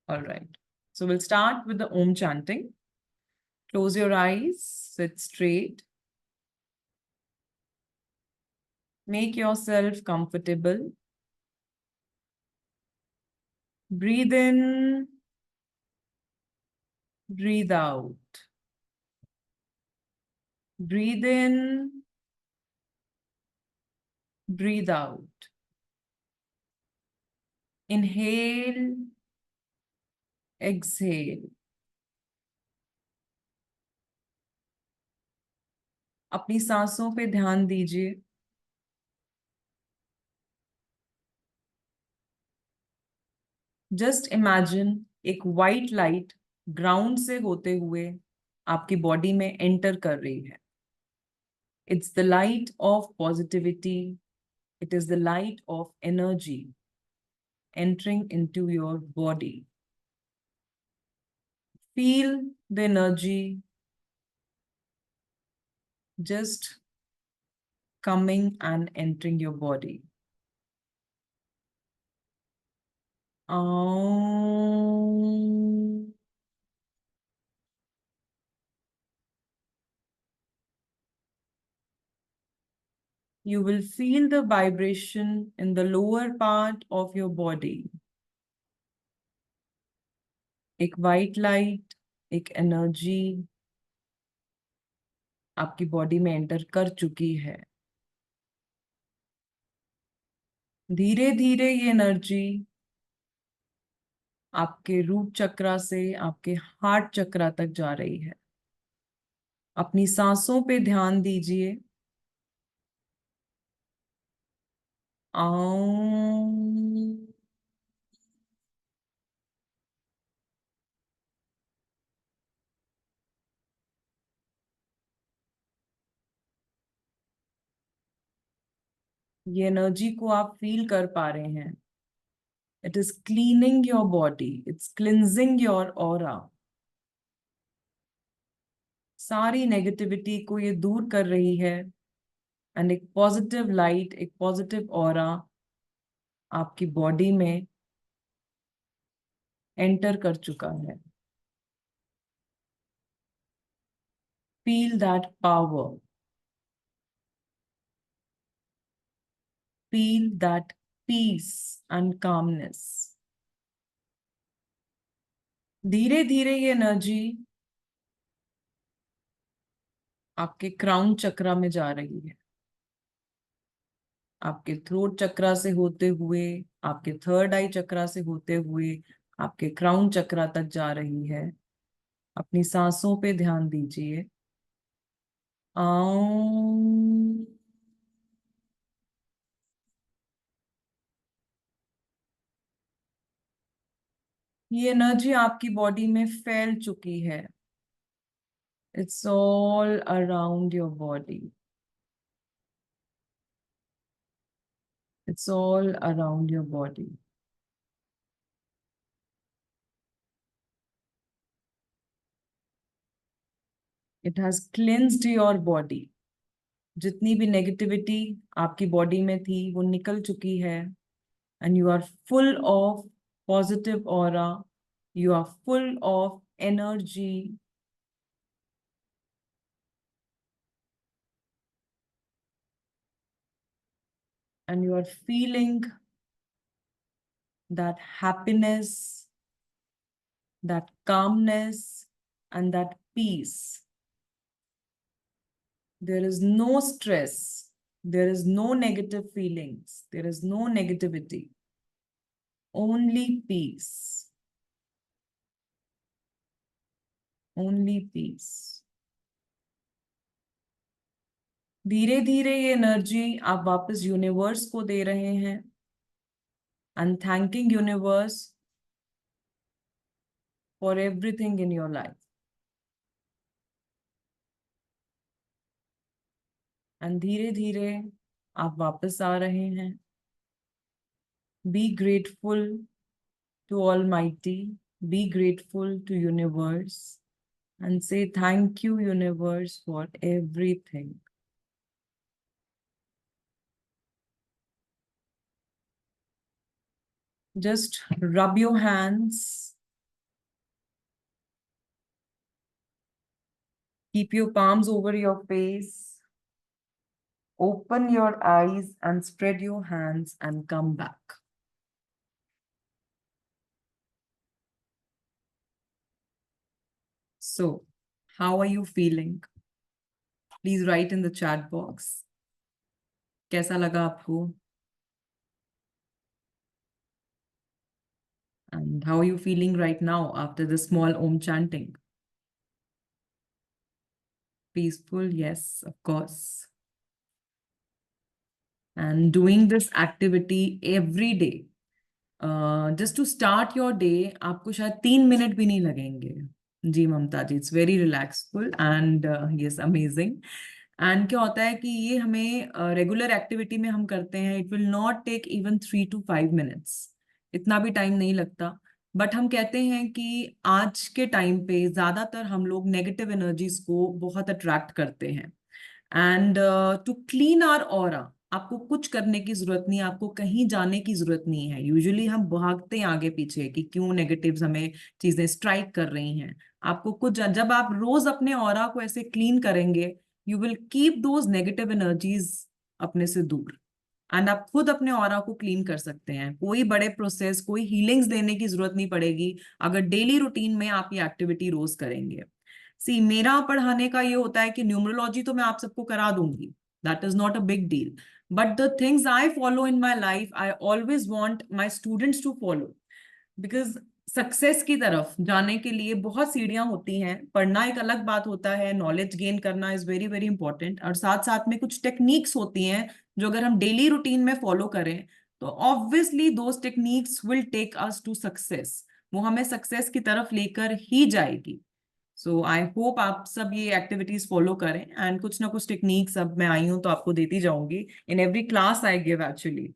All right. So we'll start with the Om chanting. Close your eyes, sit straight. Make yourself comfortable. Breathe in, breathe out. Breathe in, breathe out. Inhale, exhale. अपनी सांसों पे ध्यान दीजिए. Just imagine एक white light ground से होते हुए आपकी बॉडी में एंटर कर रही है. It's the light of positivity. It is the light of energy entering into your body. Feel the energy just coming and entering your body. Aum. You will feel the vibration in the lower part of your body. एक white light, एक energy आपकी body में enter कर चुकी है. धीरे धीरे ये एनर्जी आपके रूट चक्रा से आपके हार्ट चक्रा तक जा रही है. अपनी सांसों पे ध्यान दीजिए. Aum. ये एनर्जी को आप फील कर पा रहे हैं. It is cleaning your body. It's cleansing your aura. सारी नेगेटिविटी को ये दूर कर रही है. एंड एक पॉजिटिव लाइट, एक पॉजिटिव ऑरा आपकी बॉडी में एंटर कर चुका है. Feel that power. Feel that peace and calmness. धीरे धीरे ये एनर्जी आपके क्राउन चक्रा में जा रही है. आपके थ्रोट चक्रा से होते हुए, आपके थर्ड आई चक्रा से होते हुए आपके क्राउन चक्रा तक जा रही है. अपनी सांसों पे ध्यान दीजिए. आम. ये एनर्जी आपकी बॉडी में फैल चुकी है. It's all around your body. It's all around your body. It has clinched your body. जितनी भी नेगेटिविटी आपकी बॉडी में थी वो निकल चुकी है. And you are full of positive aura. You are full of energy. And you are feeling that happiness, that calmness, and that peace. There is no stress. There is no negative feelings. There is no negativity. Only peace. Only peace. धीरे धीरे ये energy आप वापस universe को दे रहे हैं. And thanking universe for everything in your life. And धीरे धीरे आप वापस आ रहे हैं. Be grateful to Almighty. Be grateful to universe. And say thank you universe for everything. Just rub your hands Keep your palms over your face. Open your eyes and spread your hands and come back. So, how are you feeling? Please write in the chat box. कैसा लगा आपको? And how are you feeling right now after the small Om chanting? Peaceful, yes, of course. And doing this activity every day. Just to start your day, आपको शायद 3 minute भी नहीं लगेंगे. जी ममता जी, it's very relaxful and yes, amazing. And क्या होता है कि ये हमें रेगुलर एक्टिविटी में हम करते हैं. It will not take even 3 to 5 minutes. इतना भी टाइम नहीं लगता. बट हम कहते हैं कि आज के टाइम पे ज्यादातर हम लोग नेगेटिव एनर्जीज को बहुत अट्रैक्ट करते हैं. And to clean our aura, आपको कुछ करने की जरूरत नहीं है, आपको कहीं जाने की जरूरत नहीं है. यूजुअली हम भागते हैं आगे पीछे कि क्यों नेगेटिव्स हमें चीजें स्ट्राइक कर रही हैं. आपको कुछ, जब आप रोज अपने ऑरा को ऐसे क्लीन करेंगे, you will keep those negative energies अपने से दूर. एंड आप खुद अपने ऑरा को क्लीन कर सकते हैं. कोई बड़े प्रोसेस, कोई हीलिंग्स देने की जरूरत नहीं पड़ेगी अगर डेली रूटीन में आप ये एक्टिविटी रोज करेंगे. सी, मेरा पढ़ाने का ये होता है कि न्यूमरोलॉजी तो मैं आप सबको करा दूंगी, that is not a big deal. But the things I follow in my life, I always want my students to follow. Because success की तरफ जाने के लिए बहुत सीढ़ियां होती हैं. पढ़ना एक अलग बात होता है, नॉलेज गेन करना इज वेरी वेरी इंपॉर्टेंट, और साथ साथ में कुछ टेक्निक्स होती हैं जो अगर हम डेली रूटीन में फॉलो करें तो obviously those techniques will take us to success. वो हमें सक्सेस की तरफ लेकर ही जाएगी. सो आई होप आप सब ये एक्टिविटीज फॉलो करें. एंड कुछ ना कुछ टेक्निक्स, अब मैं आई हूं तो आपको देती जाऊंगी in every class I give actually.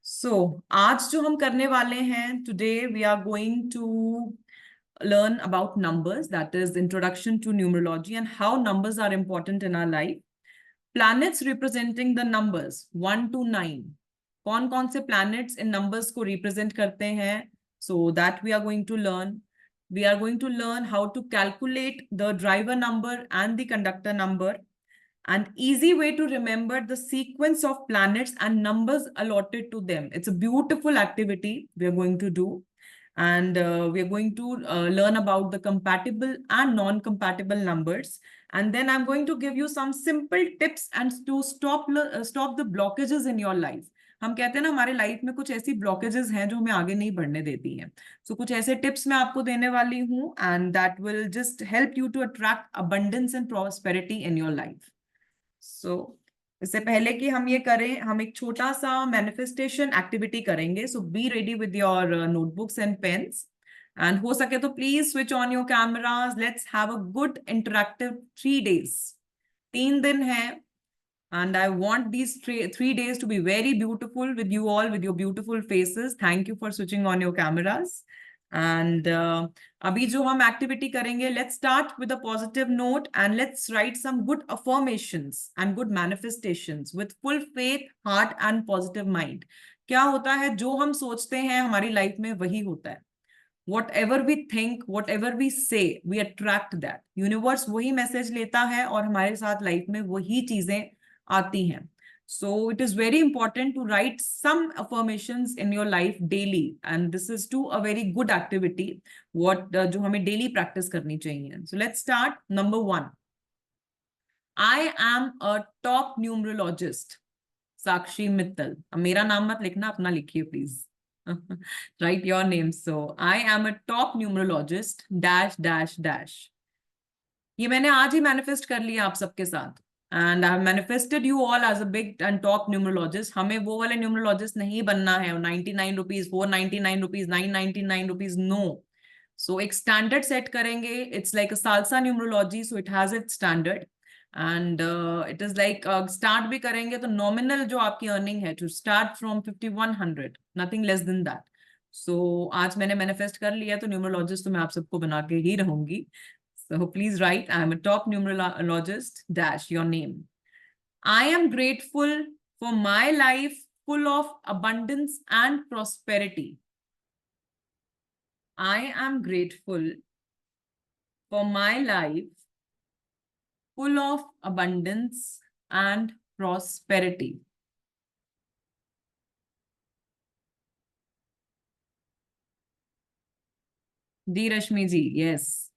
So आज जो हम करने वाले हैं, today we are going to learn about numbers, that is introduction to numerology and how numbers are important in our life. Planets representing the numbers 1 to 9. कौन कौन से planets इन numbers को represent करते हैं? So that we are going to learn. We are going to learn how to calculate the driver number and the conductor number. An easy way to remember the sequence of planets and numbers allotted to them. It's a beautiful activity we are going to do. And we are going to learn about the compatible and non-compatible numbers. And then I'm going to give you some simple tips and to stop the blockages in your life. हम कहते हैं ना, हमारे life में कुछ ऐसी blockages हैं जो हमें आगे नहीं बढ़ने देती हैं. सो कुछ ऐसे टिप्स मैं आपको देने वाली हूँ, and that will just help you to attract abundance and prosperity in your life. So इससे पहले कि हम ये करें, हम एक छोटा सा मैनिफेस्टेशन एक्टिविटी करेंगे. So be ready with your notebooks and pens, and हो सके तो please switch on your cameras. Let's have a good interactive 3 days. 3 दिन है, and I want these 3 days to be very beautiful with you all, with your beautiful faces. Thank you for switching on your cameras. And अभी जो हम activity करेंगे, let's start with a positive note and let's write some good affirmations and good manifestations with full faith, heart and positive mind. क्या होता है, जो हम सोचते हैं हमारी लाइफ में वही होता है. Whatever we think, whatever we say, we attract that. Universe वही मैसेज लेता है और हमारे साथ लाइफ में वही चीजें आती हैं. So it is very important to write some affirmations in your life daily, and this is to a very good activity what जो हमें daily practice करनी चाहिए. So let's start. Number 1, I am a top numerologist. साक्षी मित्तल. अब मेरा नाम मत लिखना, अपना लिखिए please. Write your name. So I am a top numerologist dash dash dash. ये मैंने आज ही मैनिफेस्ट कर लिया आप सबके साथ. And I have manifested you all as a big and top numerologist. हमें वो वाले न्यूमरोलॉजिस्ट नहीं बनना है 99 rupees, 499 rupees, 999 rupees, no. So एक स्टैंडर्ड सेट करेंगे. It's like a salsa numerology, so it has its standard. And it is like start भी करेंगे तो नॉमिनल जो आपकी अर्निंग है, to start from 5100, nothing less than that. So आज मैंने मैनिफेस्ट कर लिया तो न्यूमरोलॉजिस्ट तो मैं आप सबको बना के ही रहूंगी. So please write, I am a top numerologist dash your name. I am grateful for my life full of abundance and prosperity. I am grateful for my life full of abundance and prosperity. D. Rashmi ji, yes.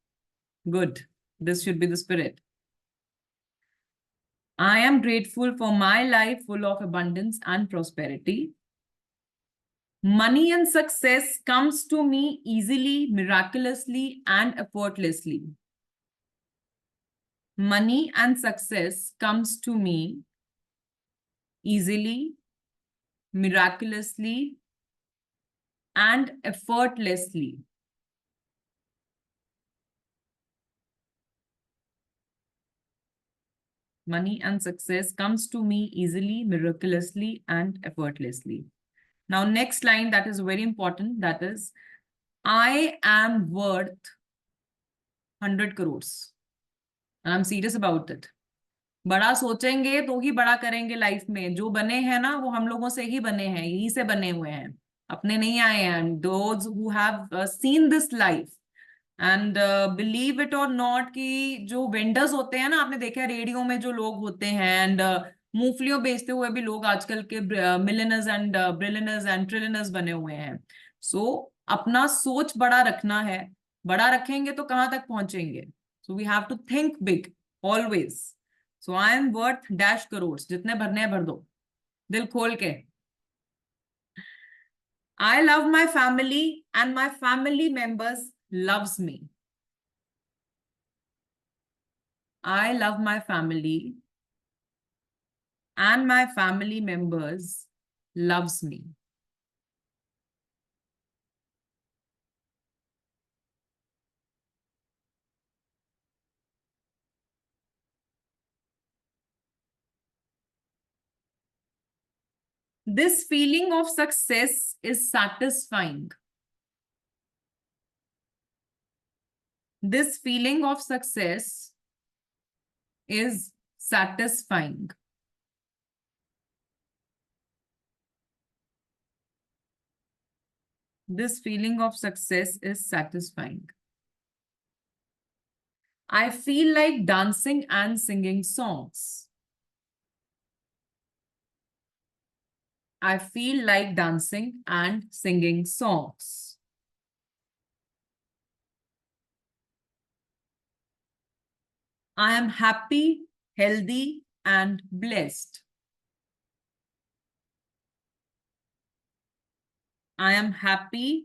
Good. This should be the spirit. I am grateful for my life full of abundance and prosperity. Money and success comes to me easily, miraculously, and effortlessly. Money and success comes to me easily, miraculously, and effortlessly. Money and success comes to me easily, miraculously, and effortlessly. Now, next line that is very important, that is, I am worth 100 crores. And I'm serious about it. बड़ा सोचेंगे तो ही बड़ा करेंगे life में. जो बने हैं ना वो हम लोगों से ही बने हैं, यही से बने हुए हैं, अपने नहीं आए हैं. Those who have seen this life and believe it और नॉट कि जो वेंडर्स होते हैं ना, आपने देखा है रेडियो में जो लोग होते हैं, एंड मूंगफलियों बेचते हुए भी लोग आजकल के मिलियनर्स एंड ब्रिलियनर्स एंड ट्रिलियनर्स बने हुए हैं. सो अपना सोच बड़ा रखना है. बड़ा रखेंगे तो कहां तक पहुंचेंगे. So we have to think big always. So I am worth dash crore. जितने भरने हैं भर दो दिल खोल के. I love my family and my family members loves me. I love my family and my family members loves me. This feeling of success is satisfying. This feeling of success is satisfying. This feeling of success is satisfying. I feel like dancing and singing songs. I feel like dancing and singing songs. I am happy, healthy, and blessed. I am happy,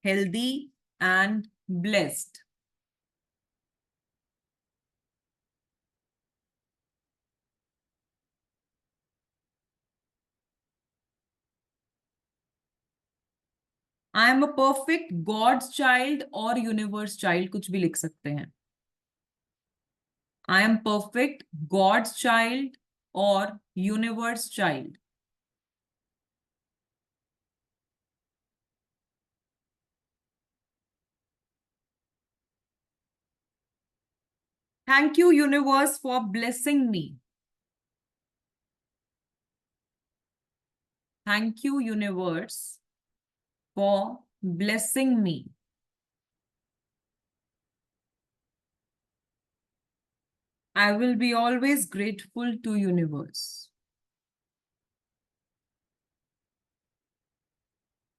healthy, and blessed. I am a perfect God's child और universe child, कुछ भी लिख सकते हैं. I am perfect God's child or universe child. Thank you, universe, for blessing me. Thank you, universe, for blessing me. I will be always grateful to universe.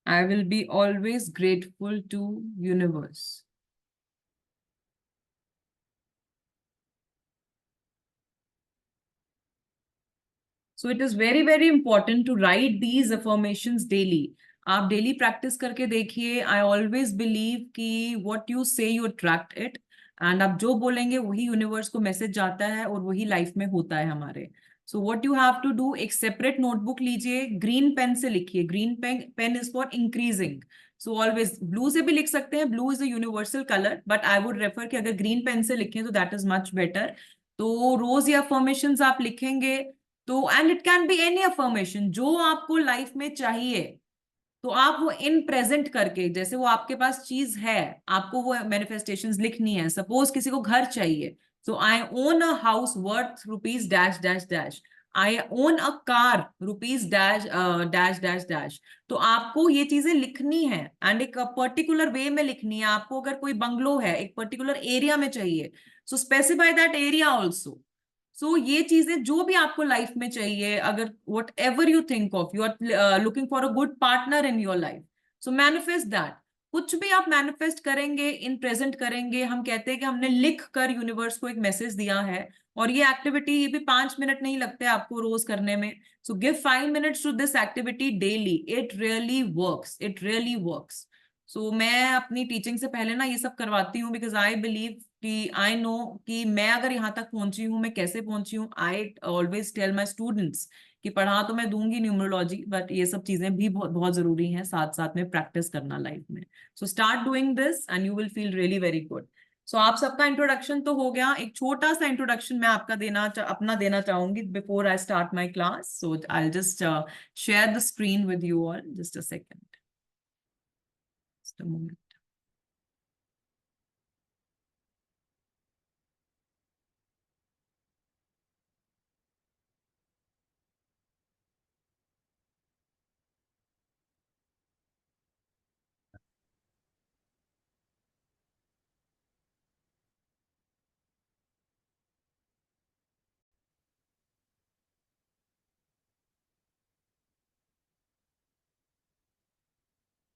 I will be always grateful to universe. So it is very, very important to write these affirmations daily. आप daily practice करके देखिए. I always believe कि what you से you attract it. And आप जो बोलेंगे वही universe को मैसेज जाता है और वही लाइफ में होता है हमारे. So what you have to do, एक सेपरेट नोटबुक लीजिए, ग्रीन पेन से लिखिए. Green pen is for increasing. So always blue से भी लिख सकते हैं. Blue is a universal colour, but I would refer कि अगर ग्रीन पेन से लिखें तो दैट इज मच बेटर. तो रोज ये अफर्मेशंस आप लिखेंगे तो, and it can be any affirmation जो आपको लाइफ में चाहिए, तो आप वो इन प्रेजेंट करके, जैसे वो आपके पास चीज है, आपको वो मैनिफेस्टेशंस लिखनी है. सपोज किसी को घर चाहिए, so I own a house worth rupees dash dash dash. I own a car rupees dash dash dash dash. तो आपको ये चीजें लिखनी है एंड एक पर्टिकुलर वे में लिखनी है. आपको अगर कोई बंगलो है एक पर्टिकुलर एरिया में चाहिए, so specify that area also. So ये चीजें जो भी आपको लाइफ में चाहिए, अगर whatever you think of, you are looking for a good partner in your life, so manifest that. कुछ भी आप मैनिफेस्ट करेंगे, इन प्रेजेंट करेंगे, हम कहते हैं कि हमने लिख कर यूनिवर्स को एक मैसेज दिया है। और ये एक्टिविटी, ये भी 5 मिनट नहीं लगते आपको रोज करने में। So give 5 minutes to this activity daily, it really works, it really works. So मैं अपनी टीचिंग से पहले ना ये सब करवाती हूँ, बिकॉज आई बिलीव कि आई नो कि मैं अगर यहाँ तक पहुंची हूँ, मैं कैसे पहुंची हूँ। I always tell my students कि पढ़ा तो मैं दूंगी न्यूमरोलॉजी, बट ये सब चीजें भी बहुत बहुत जरूरी हैं, साथ साथ में प्रैक्टिस करना लाइफ में। So start doing this and you will feel really very good. So आप सबका इंट्रोडक्शन तो हो गया। एक छोटा सा इंट्रोडक्शन मैं आपका अपना देना चाहूंगी before I start my class. So I just share the screen with you all, just a second, just a moment.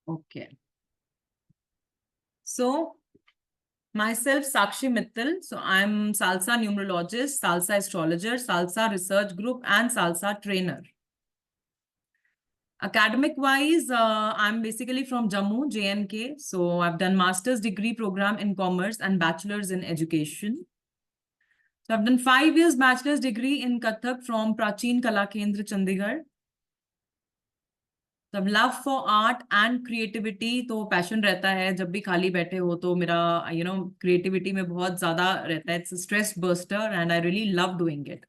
Okay, so myself, Sakshi Mittal. So I'm Salsa numerologist, Salsa astrologer, Salsa research group, and Salsa trainer. Academic wise, I'm basically from Jammu, JNK. So I've done master's degree program in commerce and bachelor's in education. So I've done 5 years bachelor's degree in Kathak from Prachin Kala Kendra, Chandigarh. तब love for art and creativity तो passion रहता है, जब भी खाली बैठे हो तो मेरा क्रिएटिविटी में बहुत ज्यादा रहता है। It's stress buster and I really love doing it.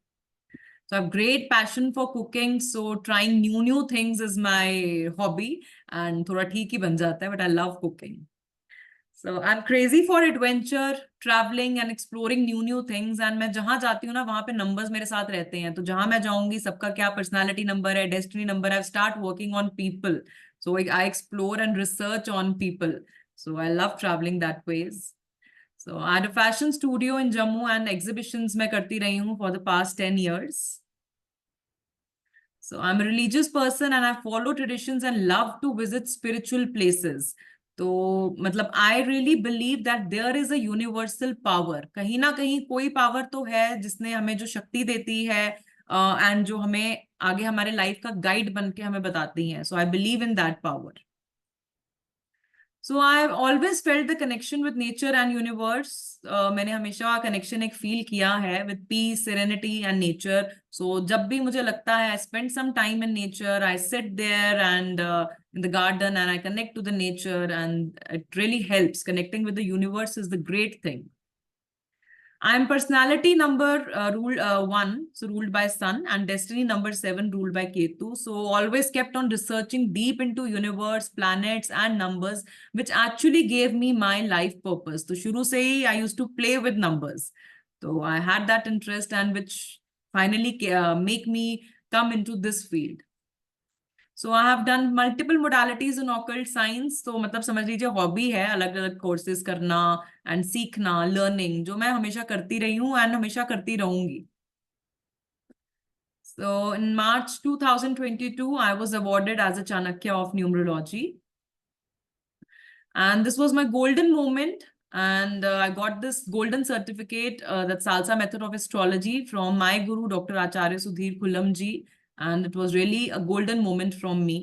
So I have great passion for cooking, so trying new new things is my hobby. And थोड़ा ठीक ही बन जाता है, but I love cooking. So I'm crazy for adventure, traveling and exploring new things. And मैं जहां जाती हूँ ना, वहां पे numbers मेरे साथ रहते हैं। तो जहां मैं जाऊंगी, सबका क्या personality number है, destiny number है, I start working on people. So I explore and research on people. So I love traveling that ways. So I had a fashion studio in Jammu and exhibitions मैं करती रही हूँ for the past 10 years. So I'm a religious person and I follow traditions and love to visit spiritual places. तो मतलब I really believe that there is a universal power. कहीं ना कहीं कोई पावर तो है जिसने हमें जो शक्ति देती है एंड जो हमें आगे हमारे लाइफ का गाइड बन के हमें बताती है। So I believe in that power. So I always felt the connection with nature and universe. मैंने हमेशा कनेक्शन एक फील किया है with peace, serenity and nature. So जब भी मुझे लगता है, I spend some time in nature, I sit there and in the garden and I connect to the nature, and it really helps. Connecting with the universe is the great thing. I'm personality number rule 1, so ruled by Sun, and destiny number 7, ruled by Ketu. So always kept on researching deep into universe, planets, and numbers, which actually gave me my life purpose. So shuru se hi, I used to play with numbers. So I had that interest, and which finally make me come into this field. So I have done multiple modalities in occult science. तो मतलब समझ लीजिए hobby है अलग अलग courses करना and सीखना, learning, जो मैं हमेशा करती रही हूँ एंड हमेशा करती रहूंगी। So in March 2022, I was awarded as a Chanakya of numerology. And this was my golden moment. And I got this golden certificate, that Salsa method of astrology, from my guru, Dr. Acharya Sudhir Kulamji. And it was really a golden moment from me.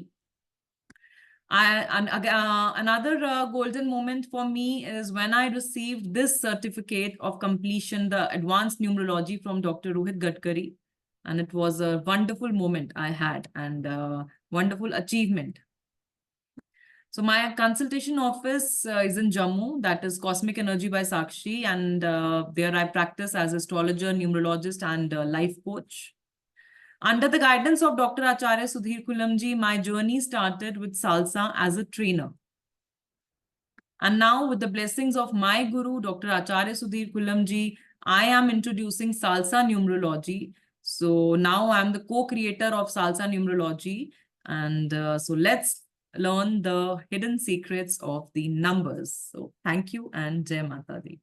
Another golden moment for me is when I received this certificate of completion, the advanced numerology from Dr. Rohit Gadkari. And it was a wonderful moment I had, and wonderful achievement. So my consultation office is in Jammu, that is Cosmic Energy by Sakshi. And there I practice as astrologer, numerologist, and life coach. Under the guidance of Dr. Acharya Sudhir Kulamji, my journey started with Salsa as a trainer. And now, with the blessings of my guru, Dr. Acharya Sudhir Kulamji, I am introducing Salsa numerology. So now I'm the co-creator of Salsa numerology. And so let's learn the hidden secrets of the numbers. So thank you and Jai Mata Di.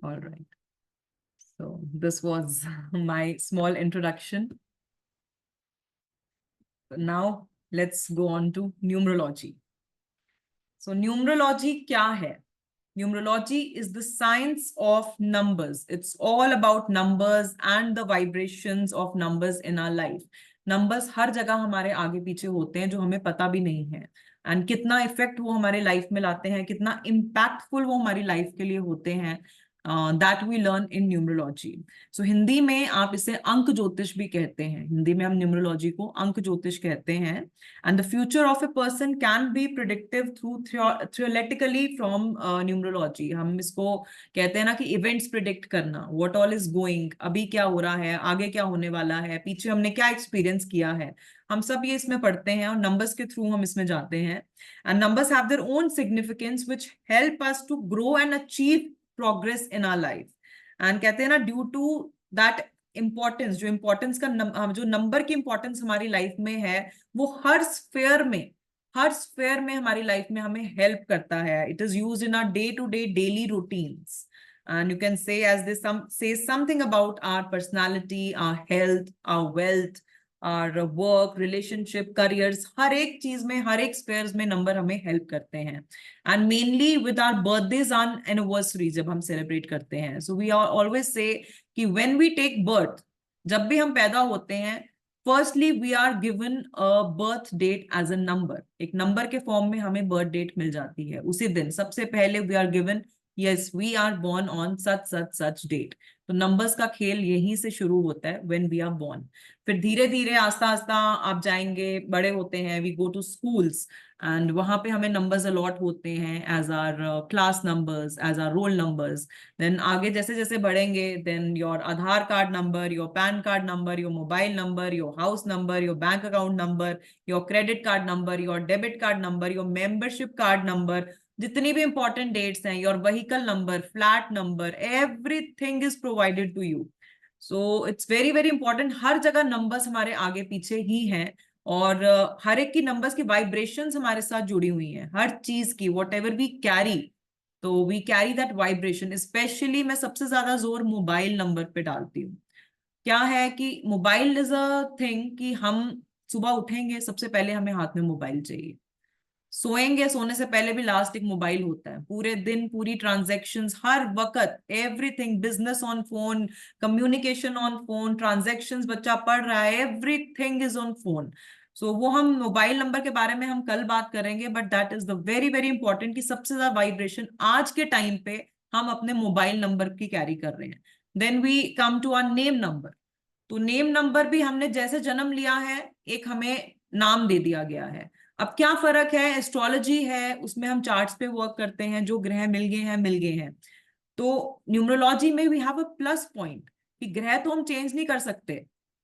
All right. So this was my small introduction. Now let's go on to numerology. So numerology क्या है? Numerology is the science of numbers. It's all about numbers and the vibrations of numbers in our life. Numbers हर जगह हमारे आगे पीछे होते हैं जो हमें पता भी नहीं है, एंड कितना इफेक्ट वो हमारे लाइफ में लाते हैं, कितना इम्पैक्टफुल वो हमारी लाइफ के लिए होते हैं, that we learn in numerology. So Hindi में आप इसे अंक ज्योतिष भी कहते हैं. हिंदी में हम न्यूमरोलॉजी को अंक ज्योतिष कहते हैं. And the future of a person can be predictive through theoretically from numerology. हम इसको कहते हैं ना कि इवेंट्स प्रिडिक्ट करना, what all is going, अभी क्या हो रहा है, आगे क्या होने वाला है, पीछे हमने क्या एक्सपीरियंस किया है, हम सब ये इसमें पढ़ते हैं और नंबर्स के थ्रू हम इसमें जाते हैं. And numbers have their own significance which help us to grow and achieve progress in our life. And कहते हैं ना, ड्यू टू दैट इंपॉर्टेंस, जो इंपॉर्टेंस का जो नंबर की इंपॉर्टेंस हमारी लाइफ में है, वो हर स्फेयर में हमारी लाइफ में हमें हेल्प करता है. It is used in our day to day daily routines, and you can say as this says something about our personality, our health, our wealth, our work, relationship, careers. हर एक चीज में, हर एक spheres में number हमें help करते हैं. And mainly with our birthdays and anniversary जब हम सेलिब्रेट करते हैं, सो वी आर ऑलवेज से कि व्हेन वी टेक बर्थ, जब भी हम पैदा होते हैं, firstly we are given a birth date as a number. एक नंबर के फॉर्म में हमें बर्थ डेट मिल जाती है. उसी दिन सबसे पहले we are given, yes we are born on such such such date. तो नंबर्स का खेल यहीं से शुरू होता है, व्हेन वी आर बोर्न. फिर धीरे धीरे आस्ता आस्ता आप जाएंगे, बड़े होते हैं, we go to schools, and वहां पे हमें नंबर्स अलॉट होते हैं as our class numbers, as our roll numbers. Then आगे जैसे जैसे बढ़ेंगे, then your Aadhaar card number, your PAN card number, your mobile number, your house number, your bank account number, your credit card number, your debit card number, your membership card number, जितनी भी important dates हैं, your vehicle number, flat number, everything is provided to you. So it's very very important. हर जगह numbers हमारे आगे पीछे ही हैं, और हर एक की नंबर्स की वाइब्रेशंस हमारे साथ जुड़ी हुई हैं, हर चीज की, वॉट एवर वी कैरी. तो we carry that vibration. Specially मैं सबसे ज्यादा जोर मोबाइल नंबर पे डालती हूँ. क्या है कि मोबाइल इज अ थिंग कि हम सुबह उठेंगे, सबसे पहले हमें हाथ में मोबाइल चाहिए. सोएंगे, सोने से पहले भी लास्ट एक मोबाइल होता है. पूरे दिन पूरी ट्रांजैक्शंस, हर वक्त, everything, business on phone, communication on phone, transactions, बच्चा पढ़ रहा है, एवरीथिंग इज ऑन फोन. सो वो हम मोबाइल नंबर के बारे में हम कल बात करेंगे, but that is the very very important कि सबसे ज्यादा वाइब्रेशन आज के टाइम पे हम अपने मोबाइल नंबर की कैरी कर रहे हैं. Then we come to our name number. तो नेम नंबर भी हमने जैसे जन्म लिया है, एक हमें नाम दे दिया गया है. अब क्या फर्क है, एस्ट्रोलॉजी है, उसमें हम चार्ट्स पे वर्क करते हैं, जो ग्रह मिल गए हैं. तो न्यूमरोलॉजी में we have a plus point कि ग्रह तो हम चेंज नहीं कर सकते,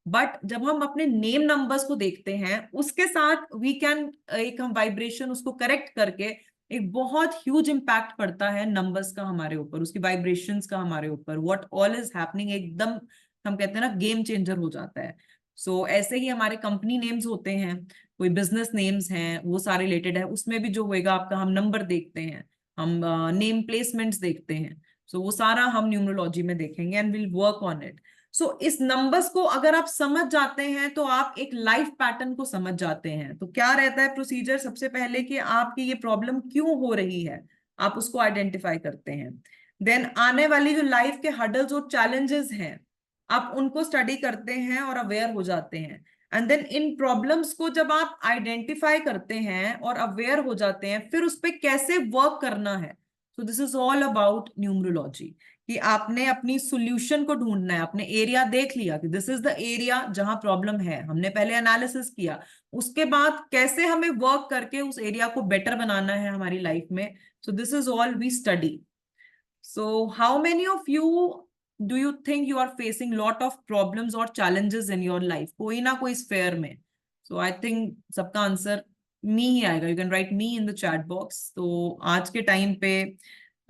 बट जब हम अपने नेम नंबर्स को देखते हैं, उसके साथ वी कैन, एक हम वाइब्रेशन उसको करेक्ट करके, एक बहुत ह्यूज इम्पैक्ट पड़ता है नंबर्स का हमारे ऊपर, उसकी वाइब्रेशंस का हमारे ऊपर. व्हाट ऑल इज हैपनिंग, एकदम हम कहते हैं ना, गेम चेंजर हो जाता है. सो ऐसे ही हमारे कंपनी नेम्स होते हैं, कोई बिजनेस नेम्स हैं, वो सारे रिलेटेड है. उसमें भी जो होएगा आपका, हम नंबर देखते हैं, हम नेम प्लेसमेंट्स देखते हैं. सो वो सारा हम न्यूमरोलॉजी में देखेंगे and will work on it. So इस नंबर्स को अगर आप समझ जाते हैं, तो आप एक लाइफ पैटर्न को समझ जाते हैं. तो क्या रहता है प्रोसीजर, सबसे पहले कि आपकी ये प्रॉब्लम क्यों हो रही है, आप उसको आइडेंटिफाई करते हैं. देन आने वाली जो लाइफ के हर्डल्स और चैलेंजेस हैं, आप उनको स्टडी करते हैं और अवेयर हो जाते हैं. एंड देन इन प्रॉब्लम्स को जब आप आइडेंटिफाई करते हैं और अवेयर हो जाते हैं, फिर उस पर कैसे वर्क करना है. सो this is all about numerology, कि आपने अपनी सोल्यूशन को ढूंढना है. आपने एरिया देख लिया कि दिस इज द एरिया जहां प्रॉब्लम है, हमने पहले एनालिसिस किया, उसके बाद कैसे हमें वर्क करके उस एरिया को बेटर बनाना है हमारी लाइफ में. So this is all we study. So how many of you do you think you are facing lot of problems or challenges in your life? कोई ना कोई sphere में. So I think सबका answer me ही आएगा. You can write me in the chat box. तो आज के time पे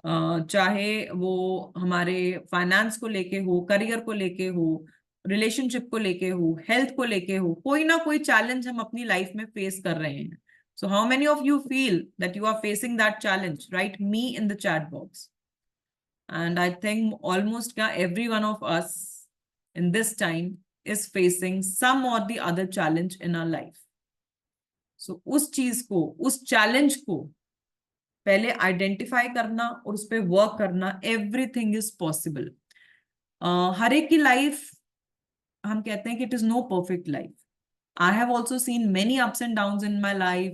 चाहे वो हमारे फाइनेंस को लेके हो, करियर को लेके हो, रिलेशनशिप को लेके हो, हेल्थ को लेके हो, कोई ना कोई चैलेंज हम अपनी लाइफ में फेस कर रहे हैं. So how many of you feel that you are facing that challenge? Write me in the chat box. And I think almost every one of us in this time is facing some or the other challenge in our life. So उस चीज को, उस challenge को पहले identify करना और उस पर वर्क करना, एवरीथिंग इज पॉसिबल. हर एक की लाइफ, हम कहते हैं कि it is no perfect life. I have also seen many ups and down in my life.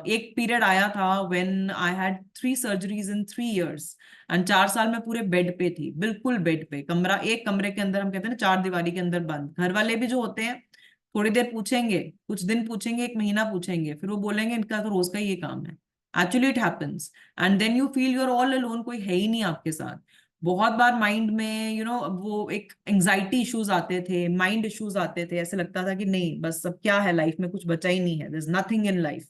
एक पीरियड आया था when I had 3 surgeries in 3 years. एंड 4 साल में पूरे बेड पे थी, बिल्कुल बेड पे, कमरा, एक कमरे के अंदर, हम कहते हैं ना 4 दीवारी के अंदर बंद. घर वाले भी जो होते हैं थोड़ी देर पूछेंगे, कुछ दिन पूछेंगे, 1 महीना पूछेंगे, फिर वो बोलेंगे इनका तो रोज का ये काम है. Actually it happens. And then you feel you are all alone, कोई है ही नहीं आपके साथ. बहुत बार माइंड में वो एक एंजाइटी इश्यूज आते थे, माइंड इश्यूज आते थे, ऐसे लगता था कि नहीं बस अब क्या है, लाइफ में कुछ बचा ही नहीं है, there is nothing in life.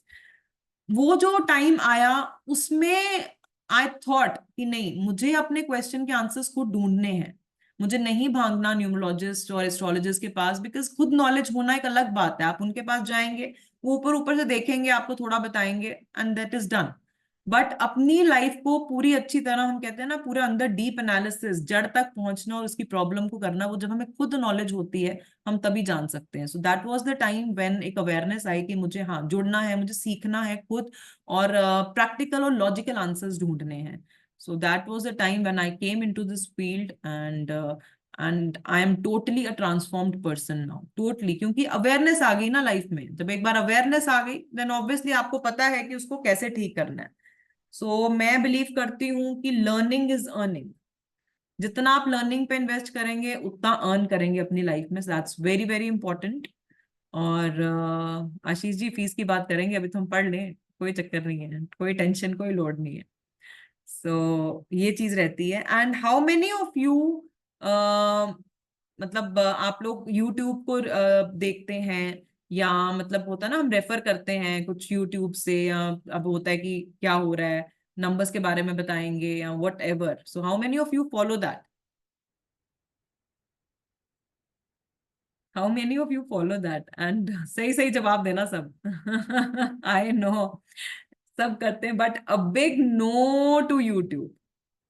वो जो टाइम आया उसमें आई थॉट कि नहीं, मुझे अपने क्वेश्चन के आंसर्स खुद ढूंढने हैं. मुझे नहीं भागना न्यूमरोलॉजिस्ट और एस्ट्रोलॉजिस्ट के पास, बिकॉज खुद नॉलेज होना एक अलग बात है. आप उनके पास जाएंगे, वो ऊपर ऊपर से देखेंगे, आपको थोड़ा बताएंगे and that is done. But अपनी लाइफ को पूरी अच्छी तरह, हम कहते हैं ना, पूरा अंदर डीप एनालिसिस, जड़ तक पहुंचना और उसकी प्रॉब्लम को करना, वो जब हमें खुद नॉलेज होती है हम तभी जान सकते हैं. So that was the time when एक अवेयरनेस आई कि मुझे हाँ जुड़ना है, मुझे सीखना है खुद, और प्रैक्टिकल और लॉजिकल आंसर्स ढूंढने हैं. So that was the time when I came into this field. And I am totally a transformed person now, totally. क्योंकि अवेयरनेस आ गई ना लाइफ में, जब एक बार अवेयरनेस आ गई देन ऑब्वियसली आपको पता है कि उसको कैसे ठीक करना है. सो मैं बिलीव करती हूँ कि लर्निंग इज अर्निंग. जितना आप लर्निंग पे इन्वेस्ट करेंगे उतना अर्न करेंगे अपनी लाइफ में. That's very very important. और आशीष जी, फीस की बात करेंगे, अभी तो हम पढ़ लें, कोई चक्कर नहीं है, कोई टेंशन, कोई लोड नहीं है. सो ये चीज रहती है. And how many of you, मतलब आप लोग यूट्यूब को देखते हैं, या मतलब होता है ना, हम रेफर करते हैं कुछ यूट्यूब से, या अब होता है कि क्या हो रहा है, नंबर्स के बारे में बताएंगे या what ever. So how many of you follow that? How many of you follow that? And सही सही जवाब देना सब. आई नो सब करते हैं, but a big no to YouTube.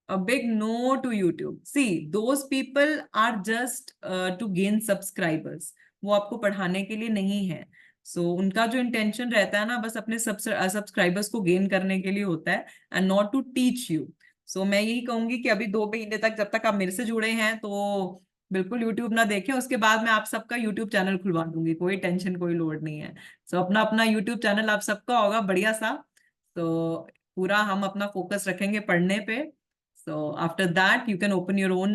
A big no to YouTube. See, those people are just to gain subscribers. वो आपको पढ़ाने के लिए नहीं है. सो उनका जो इंटेंशन रहता है ना, बस अपने सब्सक्राइबर्स को गेन करने के लिए होता है, and not to teach you. So मैं यही कहूंगी कि अभी 2 महीने तक जब तक आप मेरे से जुड़े हैं तो बिल्कुल यूट्यूब ना देखें. उसके बाद मैं आप सबका यूट्यूब चैनल खुलवा दूंगी, कोई टेंशन, कोई लोड नहीं है. सो अपना अपना यूट्यूब चैनल आप सबका होगा बढ़िया सा. तो पूरा हम अपना फोकस रखेंगे पढ़ने पे. So after that, you can open your own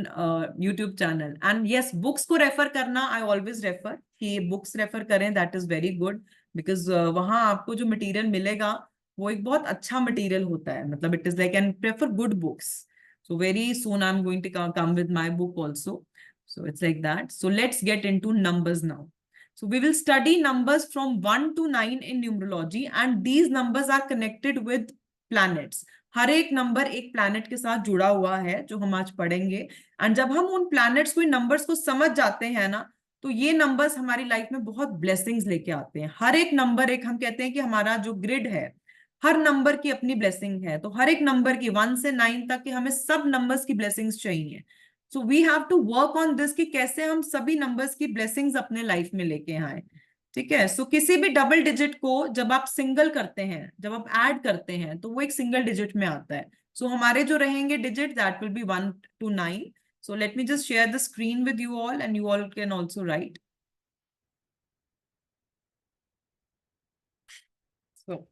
YouTube channel. And yes, books को रेफर करना, I always refer कि books रेफर करें, that is very good. Because वहाँ आपको जो मटेरियल मिलेगा वो एक बहुत अच्छा मटेरियल होता है. मतलब it is like, and prefer good books. So very soon I'm going to come with my book also. So it's like that. So let's get into numbers now. So we will study numbers from 1 to 9 in numerology, and these numbers are connected with planets. हर एक number एक planet के साथ जुड़ा हुआ है जो हम आज पढ़ेंगे. एंड जब हम उन प्लैनेट्स को, इन नंबर्स को समझ जाते हैं ना, तो ये नंबर्स हमारी लाइफ में बहुत ब्लेसिंग्स लेके आते हैं. हर एक नंबर एक, हम कहते हैं कि हमारा जो ग्रिड है, हर नंबर की अपनी ब्लेसिंग है. तो हर एक नंबर की 1 से 9 तक के हमें सब नंबर्स की ब्लेसिंग्स चाहिए. So we have to work on this कि कैसे हम सभी नंबर्स की ब्लेसिंग्स अपने लाइफ में लेके आए. ठीक है. सो किसी भी डबल डिजिट को जब आप सिंगल करते हैं, जब आप ऐड करते हैं, तो वो एक सिंगल डिजिट में आता है. सो हमारे जो रहेंगे digit, that will B 1 to 9. So let me just share the screen with you all and you all can also right. So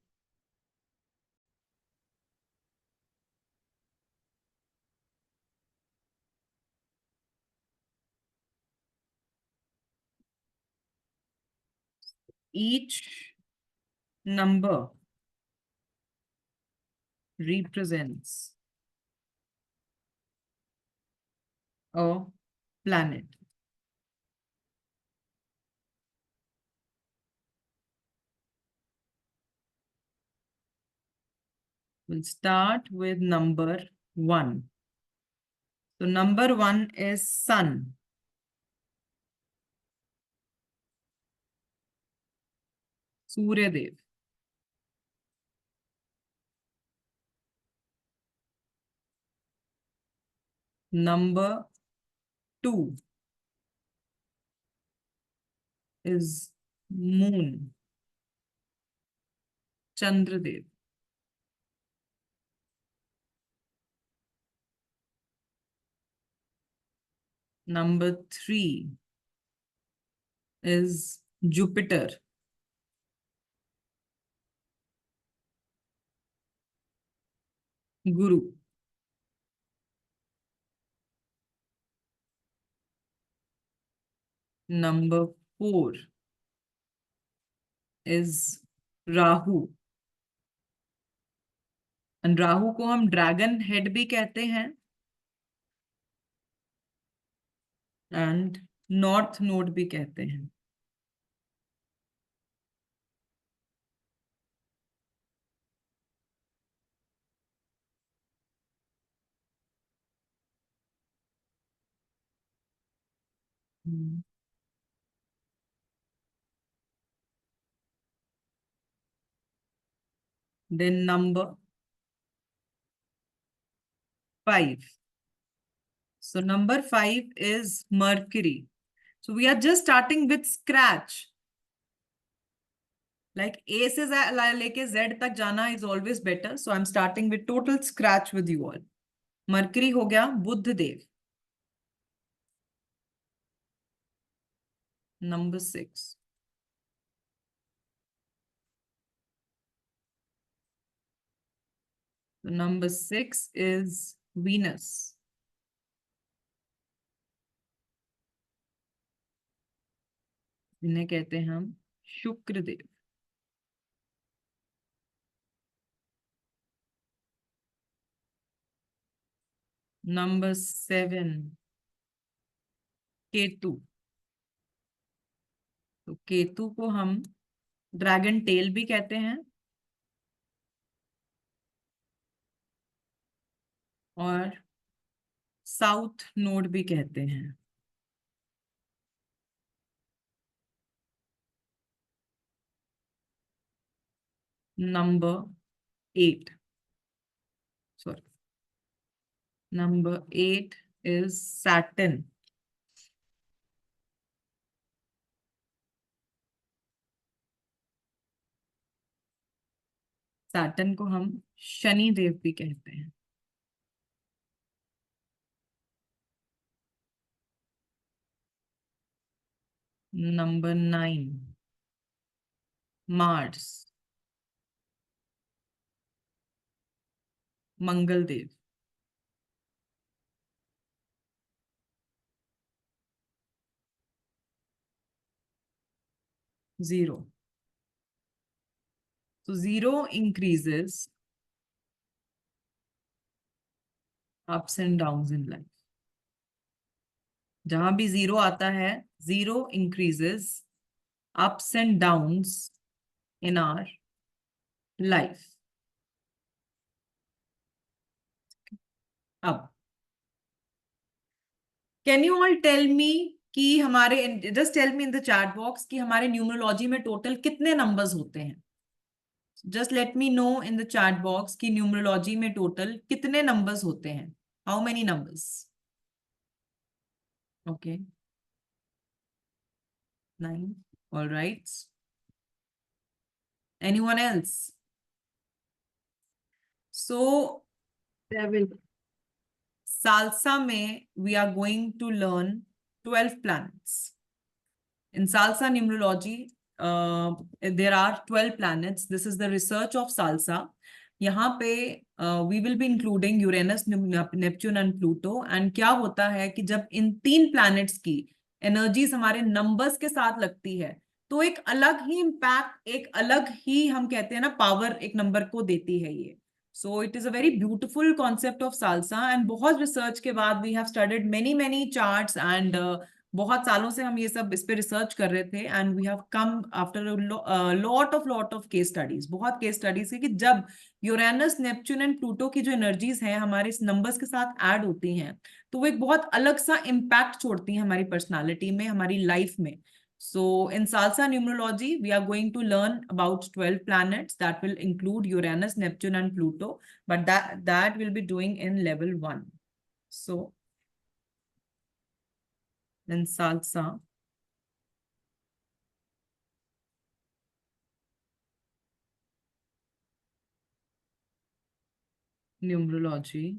each number represents a planet. We'll start with number 1. So number 1 is sun, Surya Dev. Number 2 is Moon, Chandradev. Number 3 is Jupiter, Guru. Number 4 is Rahu. And Rahu को हम dragon head भी कहते हैं and north node भी कहते हैं. Then number 5. So number 5 is Mercury. So we are just starting with scratch. Like A से लेके Z तक जाना is always better. So I'm starting with total scratch with you all. Mercury हो गया बुध देव. Number 6. Number 6 is Venus. इन्हें कहते हैं हम शुक्र देव. Number 7, केतु. तो केतु को हम ड्रैगन टेल भी कहते हैं और साउथ नोड भी कहते हैं. Number 8. Sorry. Number 8 is Saturn. Saturn को हम शनि देव भी कहते हैं. Number 9, Mars. Mangal Dev. Zero. So 0 increases ups and downs in life. जहां भी 0 आता है 0 increases ups and downs in our life. अब can you all tell me कि हमारे just tell me in the chat box कि हमारे numerology में टोटल कितने नंबर्स होते हैं. Just let me know in the chat box कि न्यूमरोलॉजी में टोटल कितने नंबर्स होते हैं. How many numbers? Okay 9. All right. Anyone else? So सालसा में we are going to learn 12 planets. In Salsa numerology, there are 12 planets. This is the research of Salsa. यहाँ पे we will be including Uranus, Neptune and Pluto. And क्या होता है कि जब इन 3 planets की energies हमारे numbers के साथ लगती है तो एक अलग ही impact, एक अलग ही हम कहते हैं ना power एक number को देती है ये. So it is a very beautiful concept of Salsa. And बहुत research के बाद we have studied many charts and बहुत सालों से हम ये सब इस पे रिसर्च कर रहे थे and we have come after lot of case studies. बहुत केस स्टडीज है कि जब यूरेनस, नेपच्यून एंड प्लूटो की जो एनर्जीज हैं हमारे इस नंबर्स के साथ ऐड होती हैं तो वो एक बहुत अलग सा इम्पैक्ट छोड़ती हैं हमारी पर्सनालिटी में, हमारी लाइफ में. So in Salsa numerology, we are going to learn about 12 planets that will include Uranus, Neptune and Pluto, but that will be doing in level 1. So then salsa, numerology.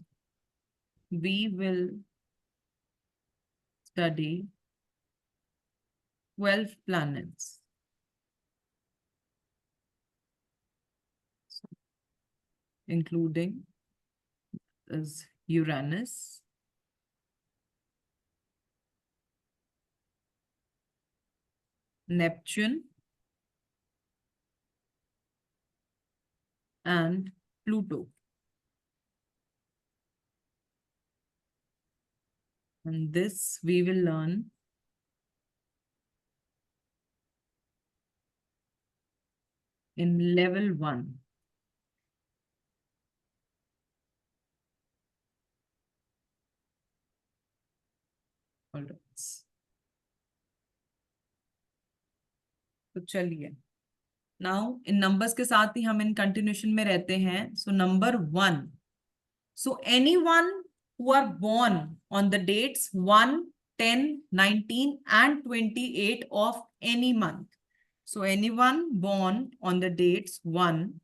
We will study 12 planets. Including is Uranus, Neptune, and Pluto. And this we will learn in level 1. All right. तो चलिए, now in numbers के साथ ही हम इन continuation में रहते हैं. So number 1. So anyone who are born on the dates 1, 10, 19 and 28 of any month. So anyone born on the dates 1,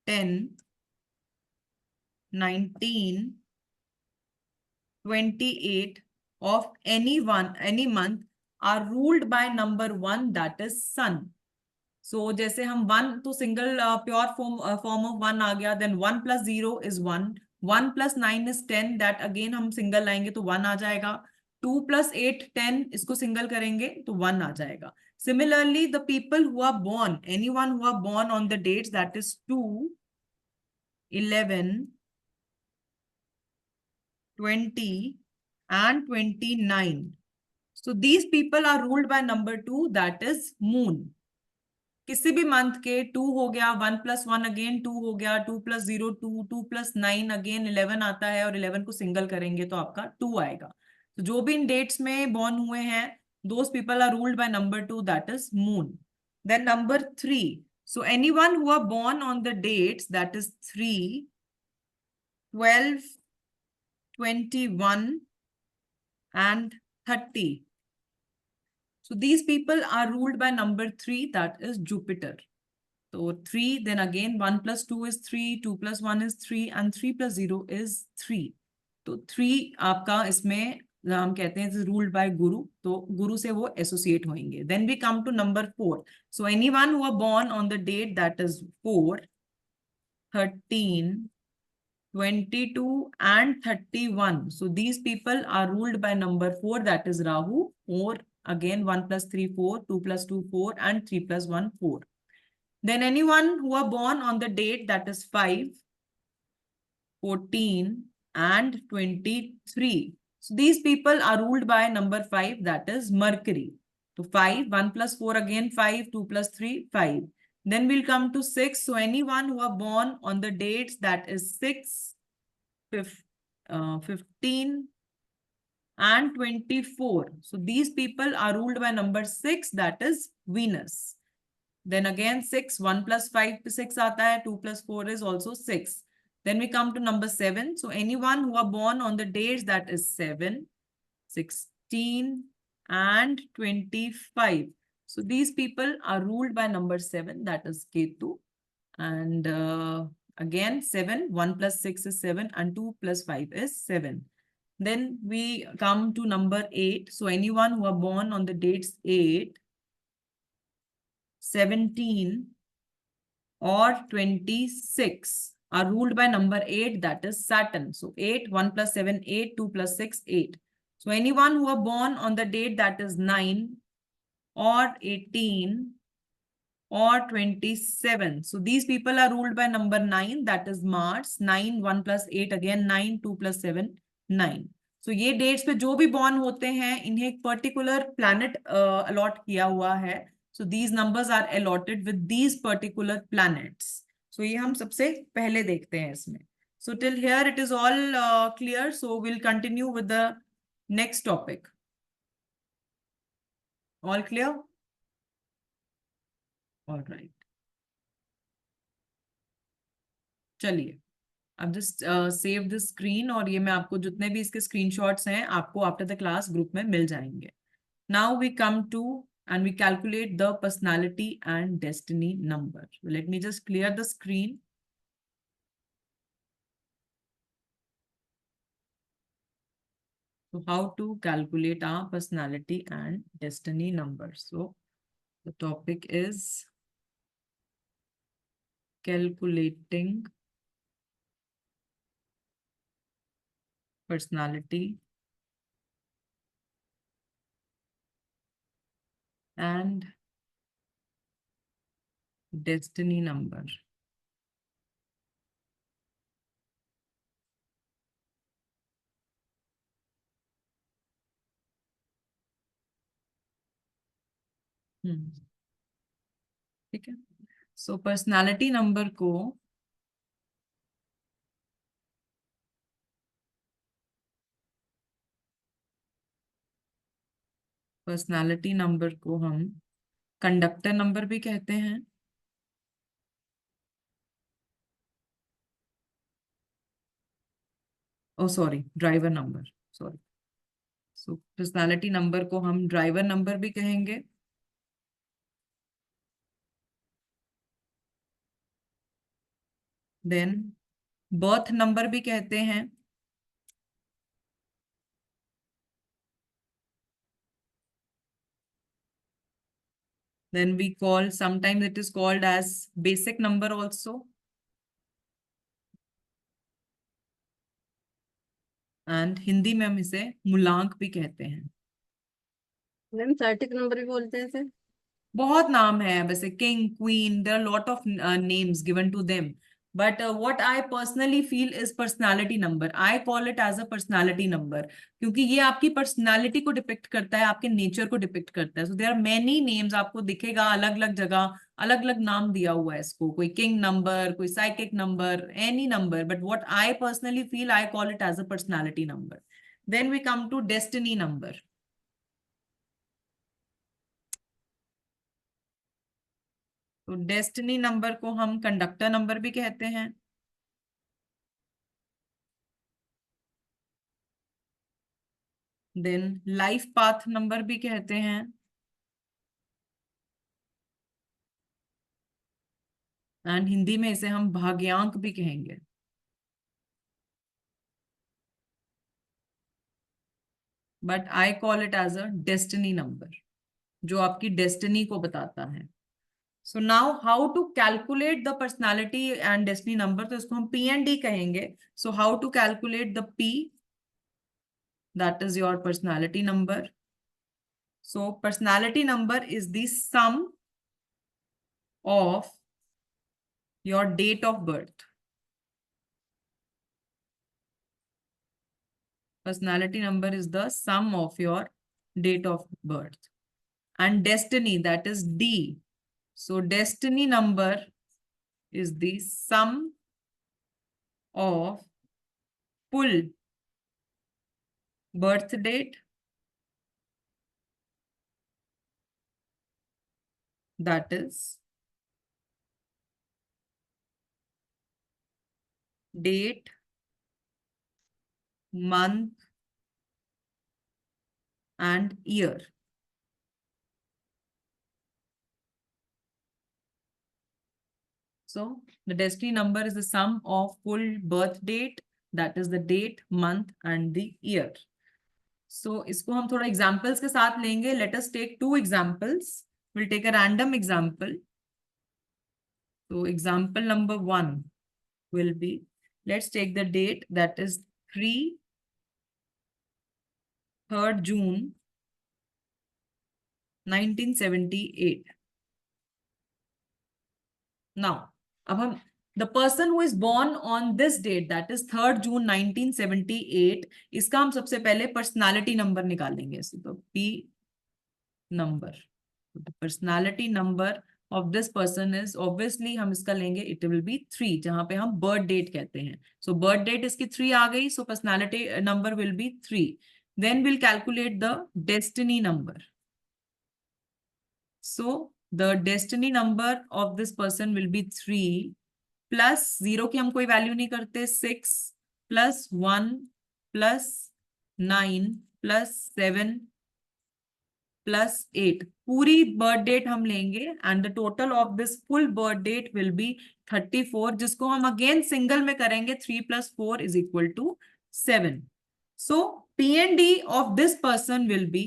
10, 19, 28 of any month are ruled by number 1, that is sun. So जैसे हम 1 तो single pure form of 1 आ गया, then 1 + 0 is 1, 1 + 9 is 10, that again हम single लाएंगे तो 1 आ जाएगा. 2 + 8 10, इसको single करेंगे तो 1 आ जाएगा. Similarly, the people who are born, anyone who are born on the dates that is 2, 11, 20 and 29. So these people are ruled by number 2, that is moon. किसी भी मंथ के 2 हो गया, 1 + 1 अगेन 2 हो गया, 2 + 0 2, 2 + 9 अगेन 11 आता है, और 11 को सिंगल करेंगे तो आपका 2 आएगा. तो जो भी इन डेट्स में बॉर्न हुए हैं, those people are ruled by number 2, that is moon. Then number 3. So anyone who are born on the dates that is 3, 12, 21 and 30. So these people are ruled by number 3, that is Jupiter. So 3, then again 1 + 2 is 3, 2 + 1 is 3 and 3 + 0 is 3. तो 3 आपका इसमें हम कहते हैं ruled by गुरु, तो गुरु से वो associate होंगे. Then we come to number 4. So anyone who are born on the date that is 4, 13, 22 and 31. So these people are ruled by number 4, that is Rahu, or again 1 + 3 4, 2 + 2 4 and 3 + 1 4. Then anyone who are born on the date that is 5, 14 and 23. So these people are ruled by number 5, that is Mercury. So 5, 1 + 4 again 5, 2 + 3 5. Then we'll come to 6. So anyone who are born on the dates that is 6, 15 and 24. So these people are ruled by number 6, that is Venus. Then again 6, 1 + 5 6 आता है, 2 + 4 is also 6. Then we come to number 7. So anyone who are born on the dates that is 7, 16 and 25. So these people are ruled by number 7, that is Ketu. And again 7, 1 + 6 is 7 and 2 + 5 is 7. Then we come to number 8. So anyone who are born on the dates 8, 17 or 26 are ruled by number 8, that is Saturn. So 8, 1 + 7, 8, 2 + 6, 8. So anyone who are born on the date that is 9 or 18 or 27. So these people are ruled by number 9, that is Mars. 9, 1 + 8 again 9, 2 + 7, 9. So ये dates पे जो भी born होते हैं, इन्हें एक particular planet allot किया हुआ है. So these numbers are allotted with these particular planets. So ये हम सबसे पहले देखते हैं इसमें. So till here it is all clear. So we'll continue with the next topic. All clear? All right. चलिए, अब जस्ट सेव द स्क्रीन, और ये मैं आपको जितने भी इसके स्क्रीनशॉट्स हैं आपको आफ्टर द क्लास ग्रुप में मिल जाएंगे. Now we come to and we calculate the personality and destiny number. Let me just clear the screen. So how to calculate our personality and destiny number? So the topic is calculating personality and destiny number. ठीक है. सो personality number को हम conductor number भी कहते हैं, ओ sorry driver number, sorry. सो personality number को हम driver number भी कहेंगे. देन बर्थ नंबर भी कहते हैं. Then we call, sometimes it is called as basic number also. And Hindi में हम इसे मूलांक भी कहते हैं. मैम सार्टिक नंबर भी बोलते हैं इसे. बहुत नाम है वैसे, king, queen, there are lot of names given to them. But what I personally feel is personality number. I call it as a personality number क्योंकि ये आपकी पर्सनालिटी को डिपिक्ट करता है, आपके नेचर को डिपिक्ट करता है. So there are many names, आपको दिखेगा अलग अलग जगह अलग अलग नाम दिया हुआ है इसको. कोई किंग नंबर, कोई psychic number, any number. But what I personally feel, I call it as a personality number. Then we come to destiny number. तो डेस्टिनी नंबर को हम कंडक्टर नंबर भी कहते हैं. देन लाइफ पाथ नंबर भी कहते हैं. एंड हिंदी में इसे हम भाग्यांक भी कहेंगे. But I call it as a destiny number, जो आपकी डेस्टिनी को बताता है. So now how to calculate the personality and destiny number, तो इसको हम पी एंड डी कहेंगे. So how to calculate the P, that is your personality number. So personality number is the sum of your date of birth. Personality number is the sum of your date of birth. And destiny, that is D. So destiny number is the sum of full birth date, that is date, month and year. So the destiny number is the sum of full birth date, that is the date, month and the year. So इसको हम थोड़ा examples के साथ लेंगे. Let us take 2 examples. We'll take a random example. So example number 1 will be, let's take the date, that is 3rd June 1978. Now, अब हम the person who is born on this date, that is 3rd June 1978, इसका हम सबसे पहले personality number निकालेंगे. तो P number, the personality number of this person is obviously हम इसका लेंगे, it will be 3, जहां पे हम birth date कहते हैं. So birth date इसकी 3 आ गई, so personality number will be 3. Then we'll calculate the destiny number. So the destiny number of this person will be 3. Plus 0 की हम कोई वैल्यू नहीं करते, 6 प्लस 1 प्लस 9 प्लस 7 प्लस 8, पूरी बर्थ डेट हम लेंगे and the total of this full birth date will be 34, जिसको हम अगेन सिंगल में करेंगे, 3 + 4 = 7. So PND of this person will be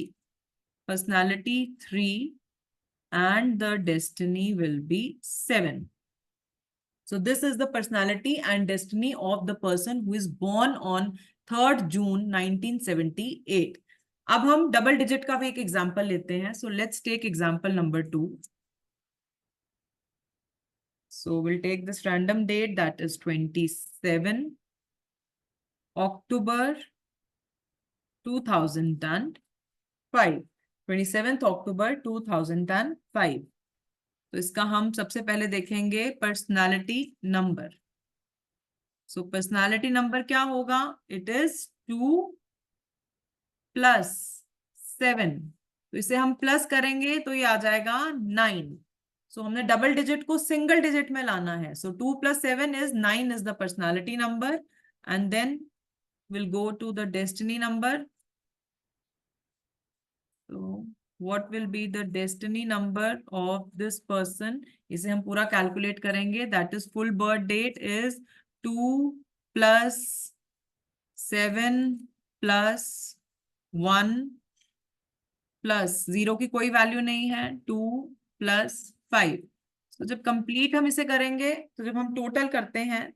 personality 3 and the destiny will be 7. So this is the personality and destiny of the person who is born on 3rd June 1978. अब हम double digit का भी एक example लेते हैं. So let's take example number 2. So we'll take this random date, that is 27 October 2005. 27th October 2005. तो इसका हम सबसे पहले देखेंगे personality number. So personality number क्या होगा? It is 2 + 7. तो इसे हम प्लस करेंगे तो ये आ जाएगा 9. सो हमने डबल डिजिट को सिंगल डिजिट में लाना है. सो 2 + 7 is 9 is the personality number, and then we'll go to the destiny number. So what will be the destiny number of this person? इसे हम पूरा कैलकुलेट करेंगे. That is full birth date is 2 + 7 + 1 + 0 की कोई value नहीं है, 2 + 5. तो जब कंप्लीट हम इसे करेंगे, तो जब हम टोटल करते हैं,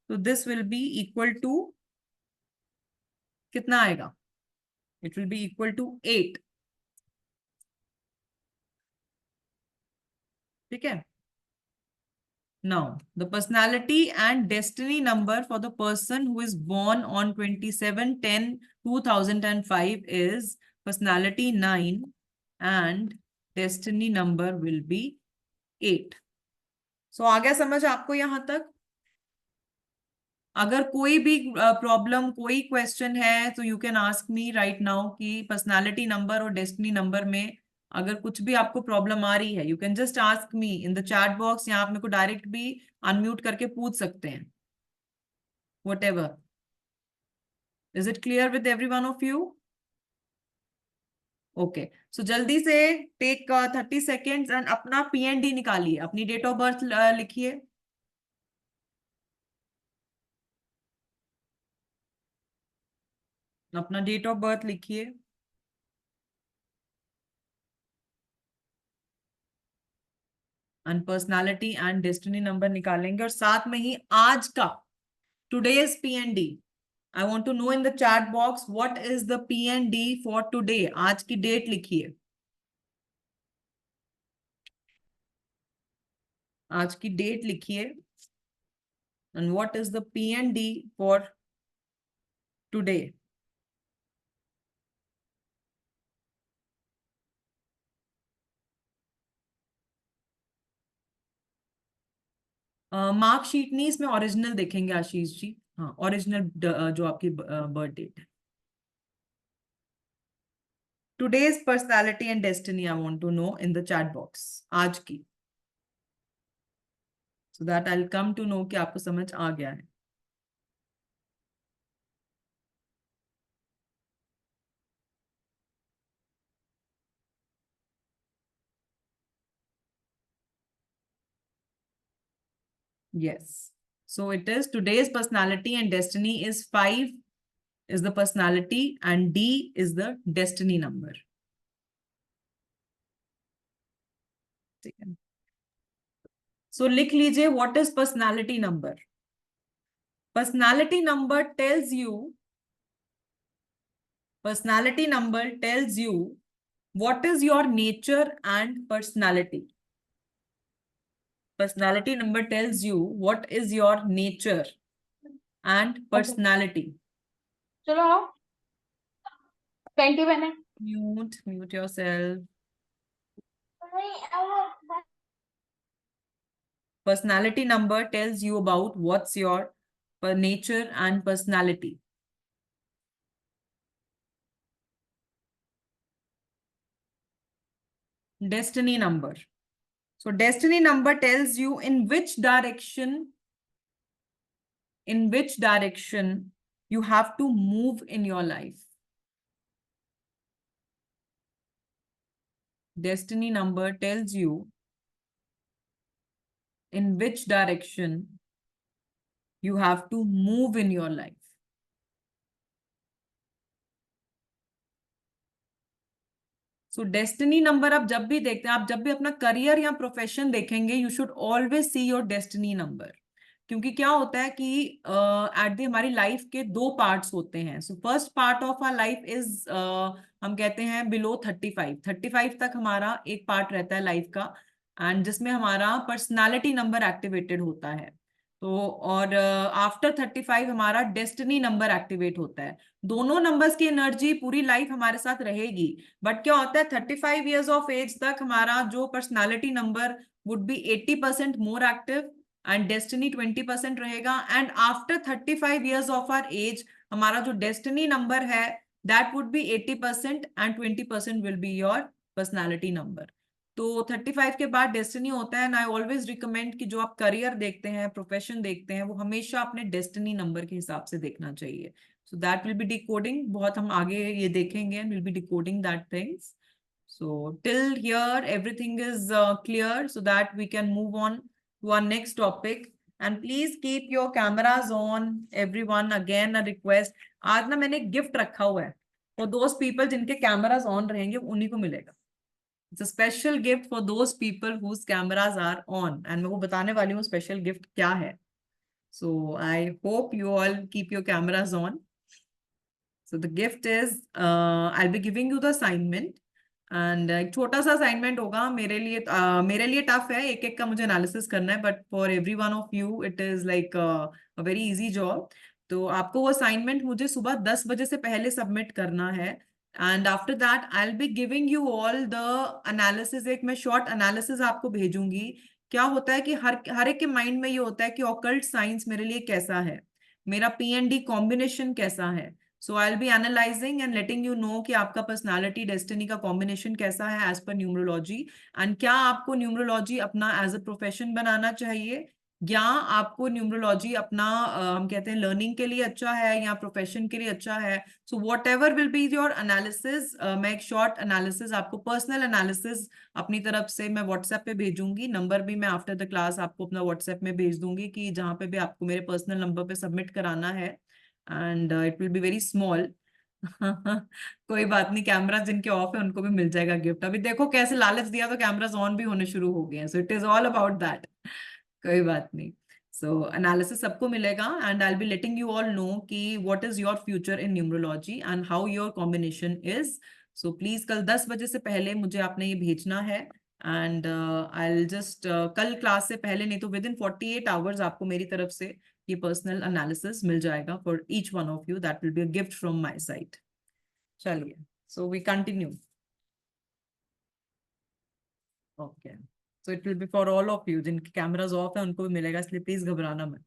तो this will be equal to कितना आएगा? It will be equal to 8. ठीक है. Now, the personality and destiny number for the person who is born on 27/10/2005 is personality 9 and destiny number will be 8. So, आ गया समझ आपको यहां तक? अगर कोई भी प्रॉब्लम, कोई क्वेश्चन है, तो you can ask me right now कि पर्सनालिटी नंबर और डेस्टिनी नंबर में अगर कुछ भी आपको प्रॉब्लम आ रही है, you can just ask me in the chat box, या आप मेरे को डायरेक्ट भी अनम्यूट करके पूछ सकते हैं. Whatever. Is it clear with every one of you? Okay. So जल्दी से टेक 30 सेकेंड्स एंड अपना PND निकालिए, अपनी डेट ऑफ बर्थ लिखिए. अपना डेट ऑफ बर्थ लिखिए and personality and destiny number निकालेंगे, और साथ में ही आज का today's PND. I want to know in the chat box what is the PND for today. आज की डेट लिखिए. आज की डेट लिखिए and what is the PND for today. Marksheet नहीं, इसमें ओरिजिनल देखेंगे आशीष जी. हाँ, ओरिजिनल जो आपकी बर्थ डेट है. Today's personality and destiny I want to know in the chat box, आज की, so that I will come to know कि आपको समझ आ गया है. Yes. So it is today's personality and destiny is 5 is the personality and D is the destiny number. So लिख लीजिए what is personality number. Personality number tells you what is your nature and personality. Personality number tells you what is your nature and personality. चलो आओ, पेंटी बने. Mute yourself. Personality number tells you about what's your nature and personality. Destiny number. So destiny number tells you in which direction in which direction you have to move in your life. Destiny number tells you in which direction you have to move in your life. So destiny number आप जब भी देखते हैं, आप जब भी अपना career या प्रोफेशन देखेंगे, you should always see your destiny number. क्योंकि क्या होता है कि एट द हमारी लाइफ के दो पार्ट्स होते हैं. So first part of our life is, हम कहते हैं बिलो 35. 35 तक हमारा एक पार्ट रहता है लाइफ का, एंड जिसमें हमारा पर्सनालिटी नंबर एक्टिवेटेड होता है. तो और आफ्टर 35 हमारा डेस्टिनी नंबर एक्टिवेट होता है. दोनों नंबर्स की एनर्जी पूरी लाइफ हमारे साथ रहेगी. बट क्या होता है, 35 ईयर्स ऑफ एज तक हमारा जो personality number would be 80% more active and destiny 20% रहेगा. And after 35 years of our age हमारा जो डेस्टिनी नंबर है that would be 80% and 20% will be your personality number. तो 35 के बाद डेस्टिनी होता है. एंड आई ऑलवेज रिकमेंड कि जो आप करियर देखते हैं, प्रोफेशन देखते हैं, वो हमेशा अपने डेस्टिनी नंबर के हिसाब से देखना चाहिए. So that will be decoding. बहुत हम आगे ये देखेंगे and we'll be decoding that things. So till here everything is clear so that we can move on to our next topic. And please keep your cameras on, everyone. Again a request. आज ना मैंने gift रखा हुआ है for those people जिनके cameras on रहेंगे, उन्हीं को मिलेगा. It's a special gift for those people whose cameras are on. And मैं वो बताने वाली हूँ special gift क्या है. So I hope you all keep your cameras on. So the gift is, I'll be giving you the assignment. And एक छोटा सा असाइनमेंट होगा मेरे लिए टफ है, एक एक का मुझे एनालिसिस करना है, but for every one of you it is like a very easy job. तो आपको वो असाइनमेंट मुझे सुबह 10 बजे से पहले सबमिट करना है. And after that I will be giving you all the analysis. एक मैं शॉर्ट एनालिसिस आपको भेजूंगी. क्या होता है कि हर एक के माइंड में ये होता है कि ऑकल्ट साइंस मेरे लिए कैसा है, मेरा पीएनडी कॉम्बिनेशन कैसा है. So I will be analysing and letting you know कि आपका पर्सनालिटी डेस्टिनी का कॉम्बिनेशन कैसा है एज पर न्यूमरोलॉजी. एंड क्या आपको न्यूमरोलॉजी अपना एज अ प्रोफेशन बनाना चाहिए, या आपको न्यूमरोलॉजी अपना हम कहते हैं लर्निंग के लिए अच्छा है या प्रोफेशन के लिए अच्छा है. So what ever will be your analysis, मैं एक शॉर्ट एनालिसिस आपको, पर्सनल एनालिसिस अपनी तरफ से मैं व्हाट्सएप पे भेजूंगी. नंबर भी मैं आफ्टर द क्लास आपको अपना व्हाट्सएप में भेज दूंगी कि जहाँ पे भी आपको मेरे पर्सनल नंबर पे सबमिट कराना है. And it will be very small. कोई बात नहीं, कैमरा जिनके ऑफ है उनको भी मिल जाएगा गिफ्ट. अभी देखो कैसे लालच दिया तो कैमरास ऑन भी होने शुरू हो गए हैं. So it is all about that. कोई बात नहीं. सो एनालिसिस सबको मिलेगा and I will be letting you all know कि what is your future in numerology and how your combination is. So please कल 10 बजे से पहले मुझे आपने ये भेजना है. एंड आई विल जस्ट कल क्लास से पहले नहीं तो विद इन 48 आवर्स आपको मेरी तरफ से ये पर्सनल एनालिसिस मिल जाएगा for each one of you. That will be a gift from my side. चलिए, so we continue. Okay, so it will be for all of you. जिनके कैमरास ऑफ है उनको भी मिलेगा, इसलिए प्लीज घबराना मत.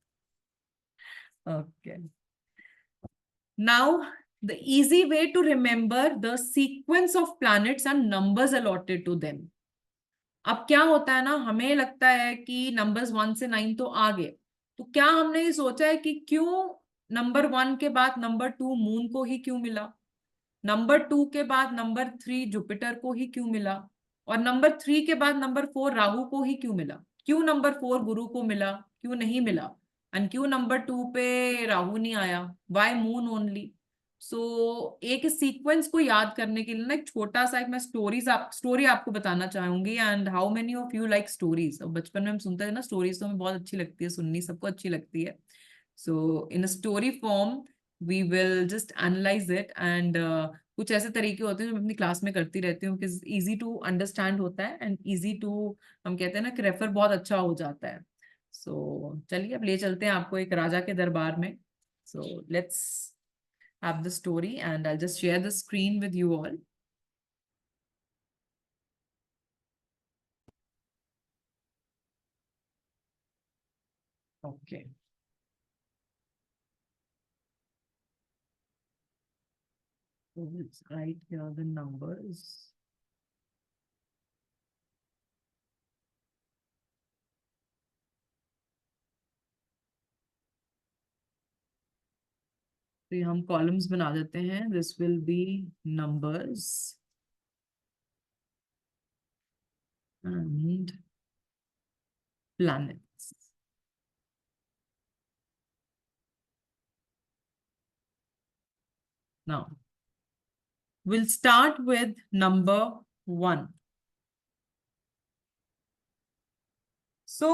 ओके, now the easy way to remember the sequence of planets and numbers allotted to them. अब क्या होता है ना, हमें लगता है कि नंबर्स 1 से 9 तो आ गए, तो क्या हमने ये सोचा है कि क्यों नंबर 1 के बाद नंबर 2 मून को ही क्यों मिला, नंबर 2 के बाद नंबर 3 जुपिटर को ही क्यों मिला, और नंबर 3 के बाद नंबर 4 राहु को ही क्यों मिला. क्यों नंबर 4 गुरु को मिला, क्यों नहीं मिला, एंड क्यों नंबर 2 पे राहु नहीं आया, वाई मून ओनली. सो एक सीक्वेंस को याद करने के लिए ना एक छोटा सा एक मैं स्टोरी आपको बताना चाहूंगी. And how many of you like stories. बचपन में हम सुनते थे ना स्टोरीज, तो हमें बहुत अच्छी लगती है सुननी, सबको अच्छी लगती है. So in story form we will just analyse it. And कुछ ऐसे तरीके होते हैं जो मैं अपनी क्लास में करती रहती हूँ कि इजी टू अंडरस्टैंड होता है एंड इजी टू, हम कहते हैं ना कि रेफर बहुत अच्छा हो जाता है. सो चलिए अब ले चलते हैं आपको एक राजा के दरबार में. So let's have the story and I'll just share the screen with you all. Okay. So let's write here the numbers. तो ये हम कॉलम्स बना देते हैं. This will B numbers and planets. Now, we'll start with number 1. So,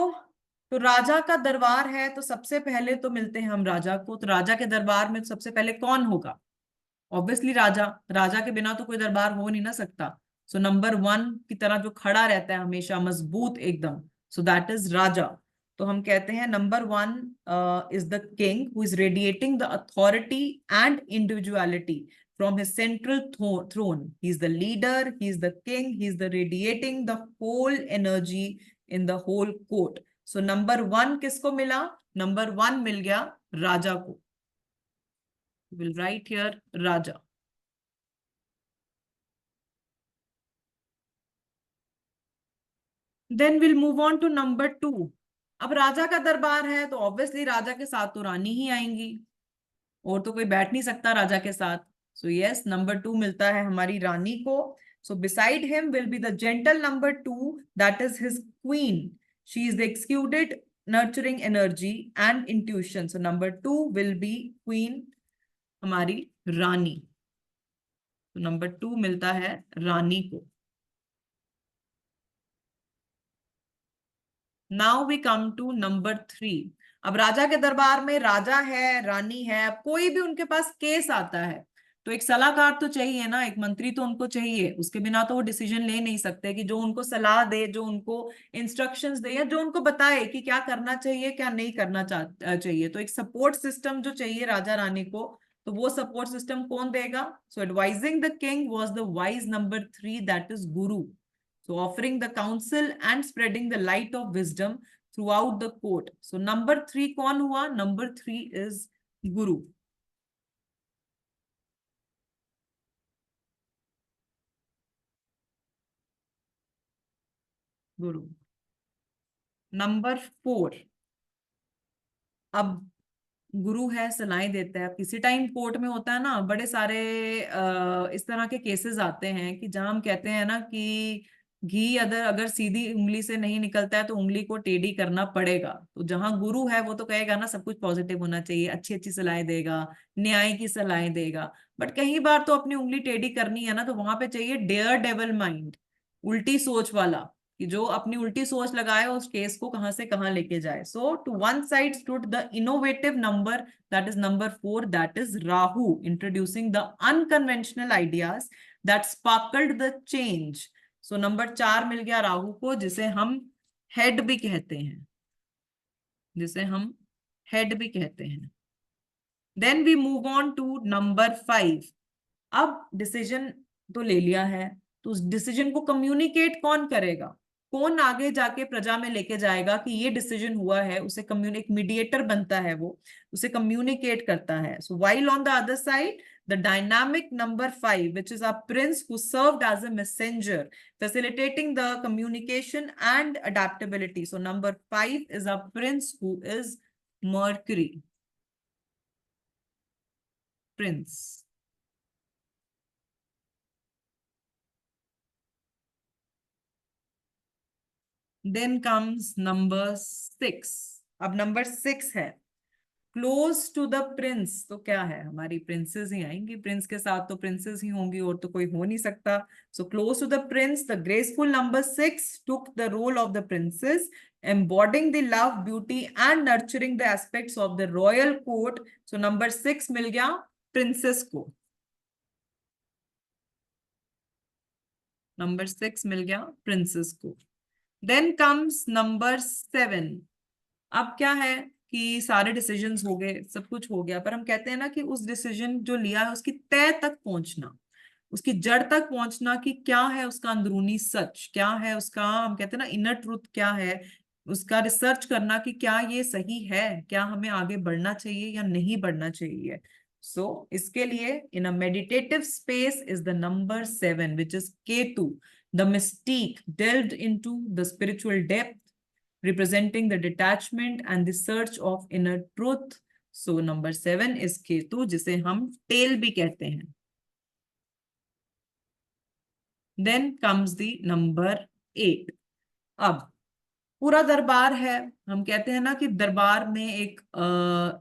तो राजा का दरबार है, तो सबसे पहले तो मिलते हैं हम राजा को. तो राजा के दरबार में सबसे पहले कौन होगा? ऑब्वियसली राजा. राजा के बिना तो कोई दरबार हो नहीं ना सकता. सो नंबर 1 की तरह जो खड़ा रहता है हमेशा मजबूत एकदम, सो दैट इज राजा. तो हम कहते हैं number 1 is the king who is radiating the authority and individuality from his central throne. He is the leader, he is the king, he is the radiating the whole energy in the whole court. So number 1 किसको मिला? Number 1 मिल गया राजा को. We'll write here Raja. Then we'll move on to number 2. अब राजा का दरबार है तो obviously राजा के साथ तो रानी ही आएंगी, और तो कोई बैठ नहीं सकता राजा के साथ. सो यस, नंबर 2 मिलता है हमारी रानी को. So beside him will be the gentle number 2, that is his queen. She is the executed nurturing energy and intuition. So number 2 will be queen, हमारी रानी. तो नंबर 2 मिलता है रानी को. Now we come to number 3. अब राजा के दरबार में राजा है, रानी है, अब कोई भी उनके पास केस आता है तो एक सलाहकार तो चाहिए ना, एक मंत्री तो उनको चाहिए. उसके बिना तो वो डिसीजन ले नहीं सकते, कि जो उनको सलाह दे, जो उनको इंस्ट्रक्शंस दे, या जो उनको बताए कि क्या करना चाहिए क्या नहीं करना चाहिए. तो एक सपोर्ट सिस्टम जो चाहिए राजा रानी को, तो वो सपोर्ट सिस्टम कौन देगा? So advising the king was the wise number 3, that is guru. So offering the counsel and spreading the light of wisdom throughout the court. So number 3 कौन हुआ? Number 3 is Guru. Guru. Number 4. अब गुरु है, सलाहें देता है. अब किसी टाइम कोर्ट में होता है ना, बड़े सारे इस तरह के केसेस आते हैं कि जहां हम कहते हैं ना कि घी अगर अगर सीधी उंगली से नहीं निकलता है तो उंगली को टेढ़ी करना पड़ेगा. तो जहां गुरु है वो तो कहेगा ना सब कुछ पॉजिटिव होना चाहिए, अच्छी अच्छी सलाहें देगा, न्याय की सलाहें देगा. बट कई बार तो अपनी उंगली टेढ़ी करनी है ना, तो वहां पे चाहिए डेयर डेविल माइंड, उल्टी सोच वाला, कि जो अपनी उल्टी सोच लगाए उस केस को कहां से कहां लेके जाए. So to one side stood the innovative number, that is number 4, that is Rahu, introducing the unconventional ideas that sparkled the change. So number 4 मिल गया राहु को, जिसे हम हेड भी कहते हैं, जिसे हम हेड भी कहते हैं. Then we move on to number 5. अब डिसीजन तो ले लिया है, तो उस डिसीजन को कम्युनिकेट कौन करेगा? कौन आगे जाके प्रजा में लेके जाएगा कि ये डिसीजन हुआ है? उसे कम्युनिक मीडिएटर बनता है, वो उसे कम्युनिकेट करता है. सो while on the other side the dynamic number 5, which is our prince who served as a messenger, facilitating the communication and adaptability. So number 5 is our prince who is Mercury. Prince. Then comes number 6. अब number 6 है close to the Prince. तो क्या है? हमारी princess ही आएंगी, Prince के साथ तो प्रिंसेस ही होंगी, और तो कोई हो नहीं सकता. So close to the prince, the graceful number 6 took the role of the princess, embodying the love, beauty and nurturing the aspects of the royal court. So number 6 मिल गया प्रिंसेस को. नंबर 6 मिल गया प्रिंसेस को. Then comes number 7. अब क्या है कि सारे डिसीजंस हो गए, सब कुछ हो गया, पर हम कहते हैं ना कि उस डिसीजन जो लिया है उसकी तय तक पहुंचना, उसकी जड़ तक पहुंचना, कि क्या है उसका अंदरूनी सच, क्या है उसका, हम कहते हैं ना इनर ट्रूथ क्या है, उसका रिसर्च करना कि क्या ये सही है, क्या हमें आगे बढ़ना चाहिए या नहीं बढ़ना चाहिए. सो इसके लिए in a meditative space is the number 7, which is Ketu, the mystic delved into the spiritual depth, representing the detachment and the search of inner truth. So number 7 is Ketu, जिसे हम टेल भी कहते हैं। Then comes the number 8। अब पूरा दरबार है, हम कहते हैं ना कि दरबार में एक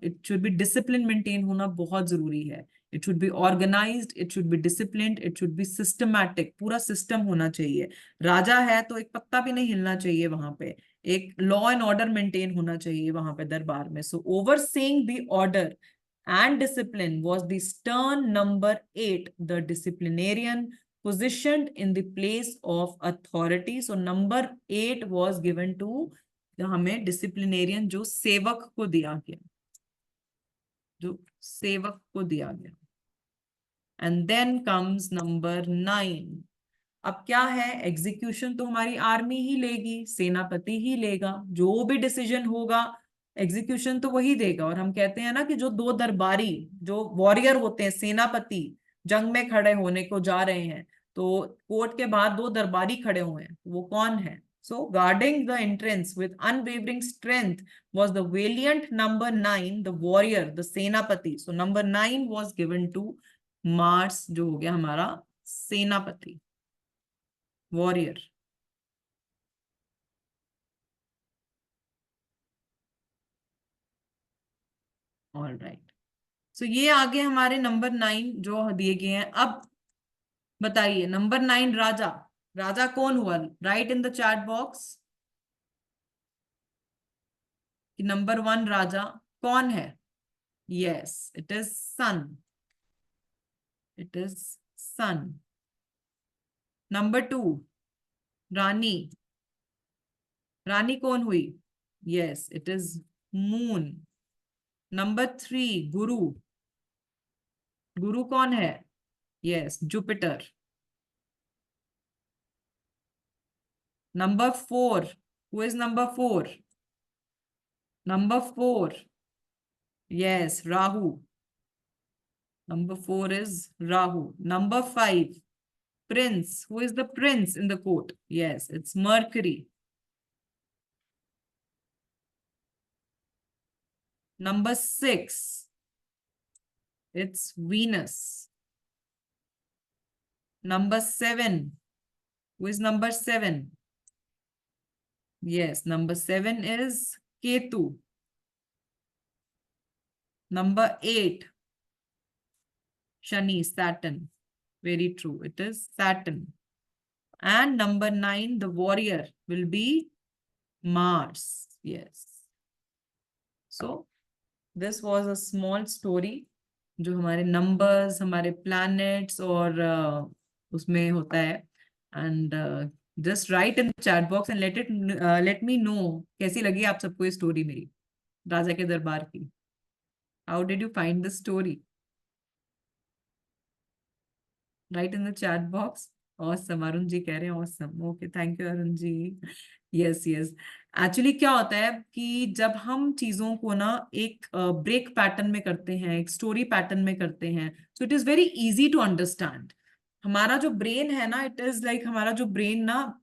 it should be discipline maintain होना बहुत जरूरी है। It should be organised, it should be disciplined, it should be systematic, पूरा सिस्टम होना चाहिए। राजा है तो एक पत्ता भी नहीं हिलना चाहिए वहां पे, एक लॉ एंड ऑर्डर मेंटेन होना चाहिए वहां पे दरबार में। So overseeing the order and discipline was the stern number 8, the disciplinarian positioned in the place of authority. So number 8 was given to हमें disciplinarian, जो सेवक को दिया गया, जो सेवक को दिया गया। And then comes number 9। अब क्या है, एग्जीक्यूशन तो हमारी आर्मी ही लेगी, सेनापति ही लेगा, जो भी डिसीजन होगा एग्जीक्यूशन तो वही देगा। और हम कहते हैं ना कि जो दो दरबारी, जो वॉरियर होते हैं, सेनापति जंग में खड़े होने को जा रहे हैं, तो कोर्ट के बाद दो दरबारी खड़े हुए हैं, वो कौन है? So guarding the entrance with unwavering strength was the valiant number 9, the warrior, the senapati. So number 9 was given to Mars, जो हो गया हमारा सेनापति, वॉरियर। ऑल राइट, सो ये आगे हमारे नंबर 9 जो दिए गए हैं। अब बताइए नंबर 9 राजा, राजा कौन हुआ? Right in the chat box कि नंबर 1 राजा कौन है? Yes, it is sun, it is sun. Number 2 रानी, रानी कौन हुई? Yes, it is moon. Number 3 गुरु, गुरु कौन है? Yes, Jupiter. Number 4, who is number 4? Number 4, yes, Rahu. Number 4 is Rahu. Number 5, Prince. Who is the prince in the court? Yes, it's Mercury. Number 6, it's Venus. Number 7, who is number 7? Yes, number 7 is Ketu. Number 8, Shani, Saturn. Very true, it is Saturn. And number 9, the warrior, will be Mars. Yes. So this was a small story जो हमारे numbers, हमारे planets और उसमें होता है। And just write in the chat box and let me no कैसी लगी आप सबको ये स्टोरी मेरी राजा के दरबार की। How did you find the story? Write in the chat box. Awesome, Arun ji कह रहे हैं awesome. Okay, thank you Arun ji. Yes yes, actually क्या होता है कि जब हम चीजों को ना एक ब्रेक पैटर्न में करते हैं, एक स्टोरी पैटर्न में करते हैं, so it is very easy to understand. हमारा जो ब्रेन है ना, इट इज लाइक हमारा जो ब्रेन ना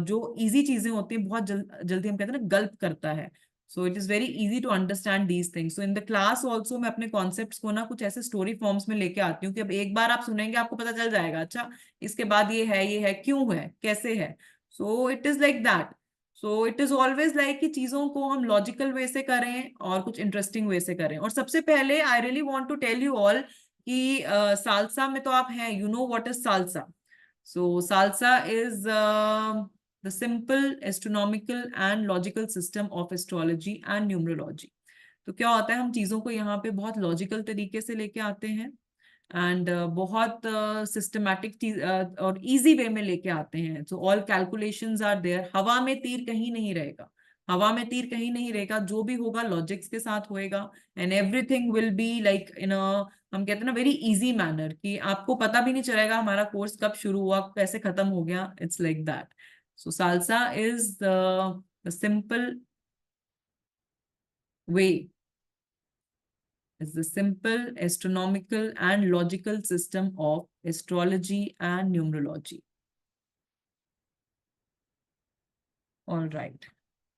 जो इजी चीजें होती हैं बहुत जल्दी हम कहते हैं ना गल्प करता है। So it is very easy to understand these things. So in the class also मैं अपने कॉन्सेप्ट्स को ना कुछ ऐसे स्टोरी फॉर्म्स में लेके आती हूँ कि अब एक बार आप सुनेंगे आपको पता चल जाएगा, अच्छा इसके बाद ये है, क्यों है, कैसे है। So it is like that. So it is always like कि चीजों को हम लॉजिकल वे से करें और कुछ इंटरेस्टिंग वे से करें। और सबसे पहले I really want to tell you all कि सालसा में तो आप हैं, you know what is salsa. So salsa is the simple astronomical and logical system of astrology and numerology। तो क्या होता है, हम चीजों को यहाँ पे बहुत लॉजिकल तरीके से लेके आते हैं एंड बहुत सिस्टमैटिक और इजी वे में लेके आते हैं। So all calculations are there. हवा में तीर कहीं नहीं रहेगा, हवा में तीर कहीं नहीं रहेगा, जो भी होगा लॉजिक्स के साथ होएगा and everything will be like in a, हम कहते हैं ना वेरी इजी मैनर, कि आपको पता भी नहीं चलेगा हमारा कोर्स कब शुरू हुआ कैसे खत्म हो गया। It's like that. So salsa is the simple way, is the simple astronomical and logical system of astrology and numerology. All right.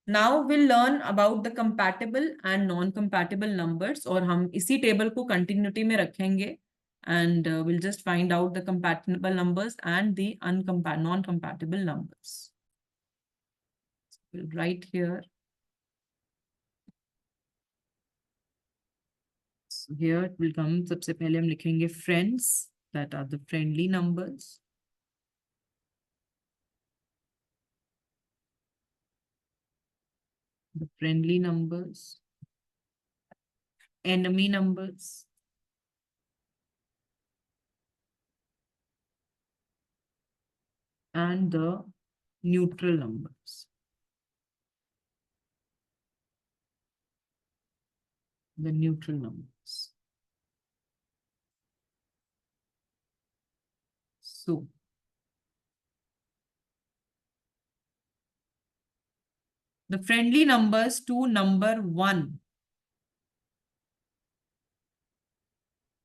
Now we'll learn about the compatible and non-compatible numbers, और हम इसी table को continuity में रखेंगे, and we'll just find out the compatible numbers and the non-compatible numbers. We'll write here. So here it will come. सबसे पहले हम लिखेंगे friends, that are the friendly numbers. The friendly numbers. Enemy numbers. And the neutral numbers. The neutral numbers. So the friendly numbers to number 1.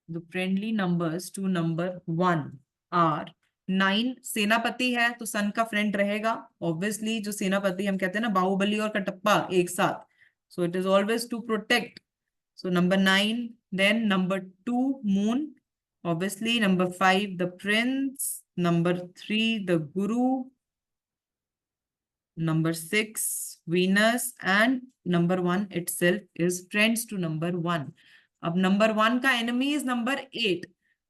The friendly numbers to number 1 are 9. सेनापति है तो सन का friend रहेगा obviously. जो सेनापति हम कहते हैं ना, बाहुबली और कटप्पा एक साथ, so it is always to protect. So number 9. Then number 2 moon, obviously. Number 5 the prince. Number 3 the guru. Number 6 Venus, and number 1 itself is friends to number 1. अब number 1 का enemy is number 8.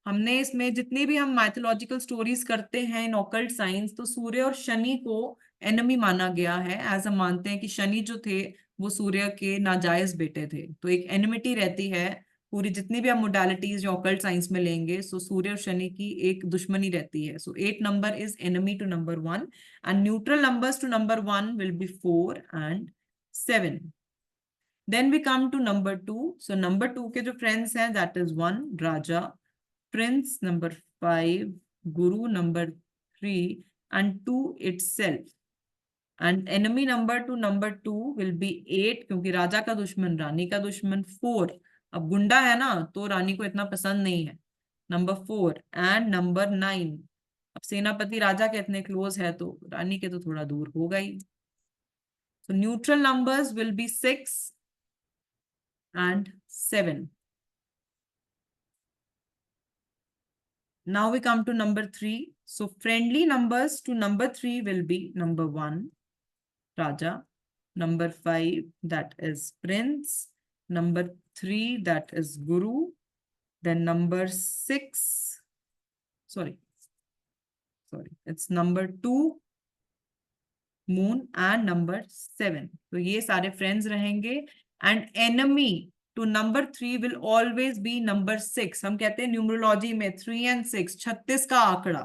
हमने इसमें जितनी भी हम mythological stories करते हैं इन occult science, तो सूर्य और शनि को एनिमी माना गया है. एज हम मानते हैं कि शनि जो थे वो सूर्य के नाजायज बेटे थे, तो एक एनिमिटी रहती है. पूरी जितनी भी आप मोडालिटीज जो ऑकल्ट साइंस में लेंगे, सो सूर्य और शनि की एक दुश्मनी रहती है. So 8 number is enemy to number 1, and neutral numbers to number 1 will be 4 and 7. Then we come to number 2. So number 2 के जो friends हैं, that is 1 Raja, Prince number 5, Guru number 3, and 2 itself. And enemy number to number 2 will be 8, क्योंकि राजा का दुश्मन रानी का दुश्मन 4. अब गुंडा है ना, तो रानी को इतना पसंद नहीं है. Number 4 and number 9. अब सेनापति राजा के इतने क्लोज है तो रानी के तो थोड़ा दूर होगा ही. So neutral numbers will be 6 and 7. Now we come to number 3. So friendly numbers to number 3 will be number 1 Raja, number 5 that is Prince, number 3 that is Guru, then number 6, sorry, it's number 2 Moon, and number 7. तो ये सारे friends रहेंगे. And enemy to number 3 will always be number 6. हम कहते हैं numerology में 3 and 6 36 का आंकड़ा,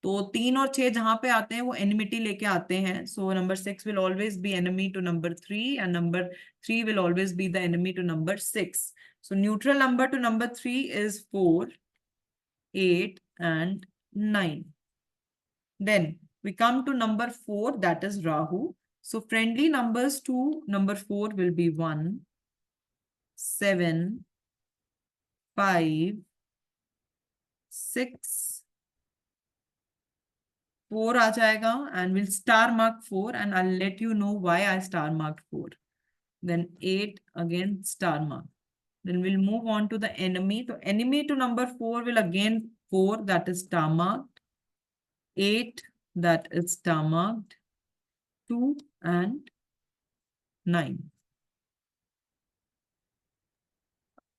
तो 3 और 6 जहां पे आते हैं वो एनिमिटी लेके आते हैं. So number 6 will always be enemy to number 3, and number 3 will always be the enemy to number 6. So neutral number to number 3 is 4, 8 and 9. Then we come to number 4, that is Rahu. So friendly numbers to number 4 will be 1, 7, 5, 6, 4 आ जाएगा, and we'll star mark 4, and I'll let you know why I star marked 4. Then 8 again star mark. Then we'll move on to the enemy. So enemy to number 4 will again 4, that is star marked, 8 that is star marked, 2 and 9.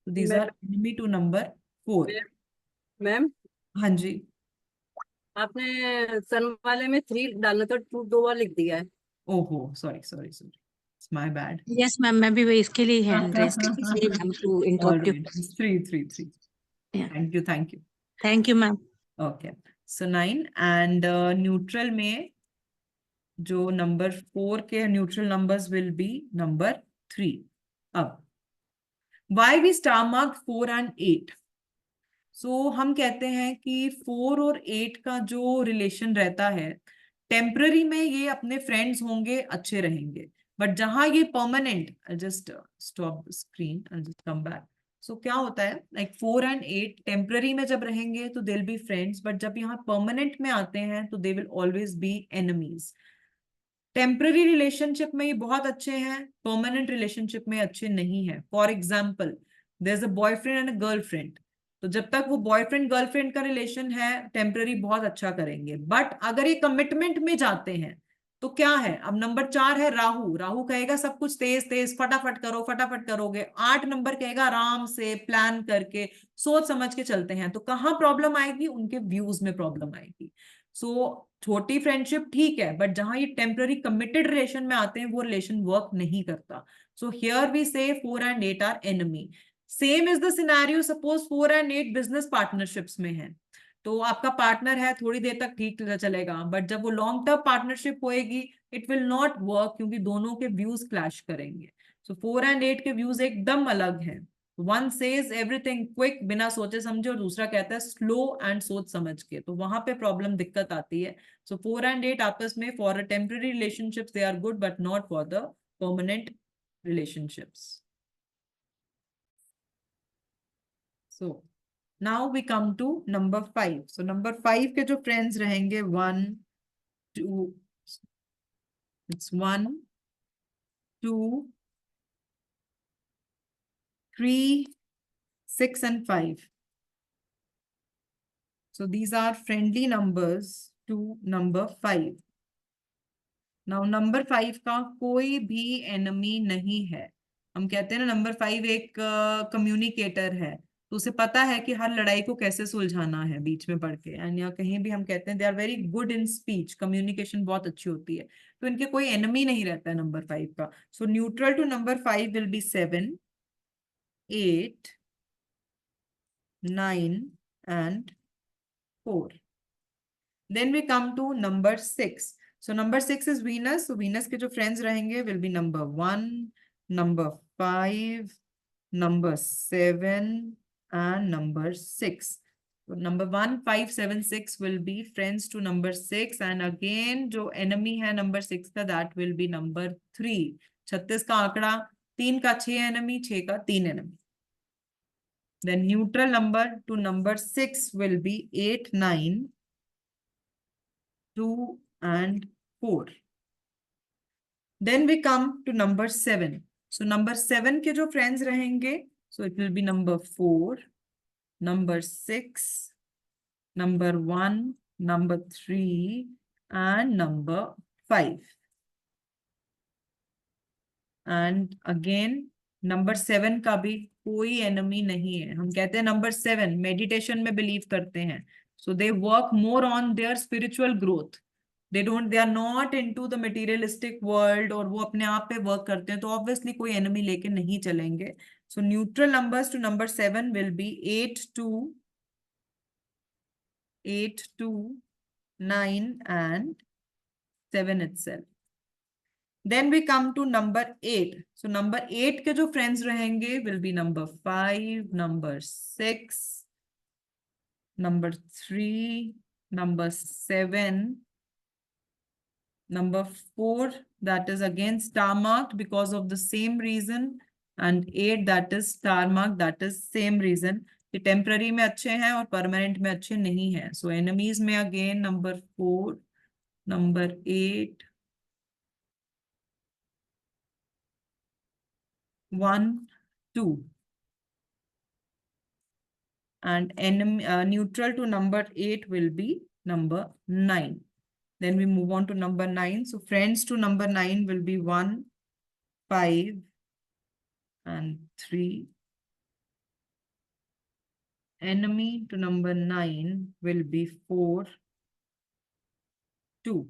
So these are enemy to number 4. Ma'am हाँ जी. आपने सन वाले में 3 डालना था, 2 2 बार लिख दिया है. ओहो, sorry. It's my bad. Yes, ma'am. मैं भी इसके लिए हैंड रेज की ma'am to interrupt you. 3. Yeah. Thank you. Thank you, ma'am. Okay. So 9 and neutral में जो number 4 के neutral numbers will be number 3. अब why we star mark 4 and 8? So हम कहते हैं कि 4 और 8 का जो रिलेशन रहता है, टेम्पररी में ये अपने फ्रेंड्स होंगे, अच्छे रहेंगे, बट जहां ये permanent, just stop screen and just come back. So क्या होता है, लाइक 4 and 8 टेम्पररी में जब रहेंगे तो they will be friends, but जब यहाँ परमानेंट में आते हैं तो they will always be enemies. Temporary relationship में ये बहुत अच्छे हैं, परमानेंट रिलेशनशिप में अच्छे नहीं है। For example, there is a boyfriend and a girlfriend, तो जब तक वो बॉयफ्रेंड गर्लफ्रेंड का रिलेशन है टेम्पररी बहुत अच्छा करेंगे, बट अगर ये कमिटमेंट में जाते हैं तो क्या है, अब नंबर 4 है राहु। राहु कहेगा सब कुछ तेज तेज फटाफट करो, फटाफट करोगे। 8 नंबर कहेगा आराम से प्लान करके सोच समझ के चलते हैं। तो कहाँ प्रॉब्लम आएगी, उनके व्यूज में प्रॉब्लम आएगी। सो छोटी फ्रेंडशिप ठीक है, बट जहां ये टेम्पररी कमिटेड रिलेशन में आते हैं वो रिलेशन वर्क नहीं करता। So here we say 4 and 8 are enemy. Same is the scenario, suppose 4 and 8 business partnerships में है, तो आपका पार्टनर है थोड़ी देर तक ठीक चलेगा, बट जब वो लॉन्ग टर्म पार्टनरशिप होएगी इट विल नॉट वर्क, क्योंकि दोनों के व्यूज क्लैश करेंगे। सो 4 एंड 8 के व्यूज एकदम अलग हैं। वन सेज एवरीथिंग क्विक, बिना सोचे समझे, और दूसरा कहता है स्लो एंड सोच समझ के, तो वहां पे प्रॉब्लम दिक्कत आती है। सो 4 एंड 8 आपस में for a temporary relationships they are good, but not for the permanent relationships. So now we come to number 5. So number 5 के जो friends रहेंगे 1 2, it's 1 2 3 6 and 5. So these are friendly numbers to number 5. Now number 5 का कोई भी enemy नहीं है। हम कहते हैं ना नंबर 5 एक कम्युनिकेटर है, तो उसे पता है कि हर लड़ाई को कैसे सुलझाना है बीच में पढ़ के। एंड या कहीं भी हम कहते हैं they are very good in speech, communication बहुत अच्छी होती है, तो इनके कोई एनिमी नहीं रहता है नंबर 5 का। So neutral to number 5 will be 7 8 9 and 4. Then we come to number 6. So number 6 is Venus. So Venus के जो friends रहेंगे will be number 1, number 5, number 7 and number 6. So number 1, 5, 7, 6 will be friends to number 6, and again जो enemy है number 6 का that will be number 3. 36 का आंकड़ा, 3 का 6 enemy, 6 का 3 enemy. Then neutral number to number 6 will be 8, 9, 2 and 4. Then we come to number 7. So number 7 के जो friends रहेंगे, so it will be number 4, number 6, number 1, number 3 and number 5. And again number 7 का भी कोई enemy नहीं है। हम कहते हैं number 7 meditation में believe करते हैं, so they work more on their spiritual growth. They are not into the materialistic world, और वो अपने आप पे वर्क करते हैं, तो ऑब्वियसली कोई एनिमी लेके नहीं चलेंगे। So neutral numbers to number 7 will be 8 2 9 and 7 itself. Then we come to number 8. So number 8 के जो फ्रेंड्स रहेंगे will be number 5, number 6, number 3, number 7, number 4, that is again star marked because of the same reason, and 8 that is star marked, that is same reason. ये temporary में अच्छे हैं और permanent में अच्छे नहीं हैं। सो एनिमीज में again number 4, number 8, 1, 2, and enemy neutral to number 8 will be number 9. Then we move on to number 9. So friends to number 9 will be 1, 5 and 3. Enemy to number 9 will be 4, 2.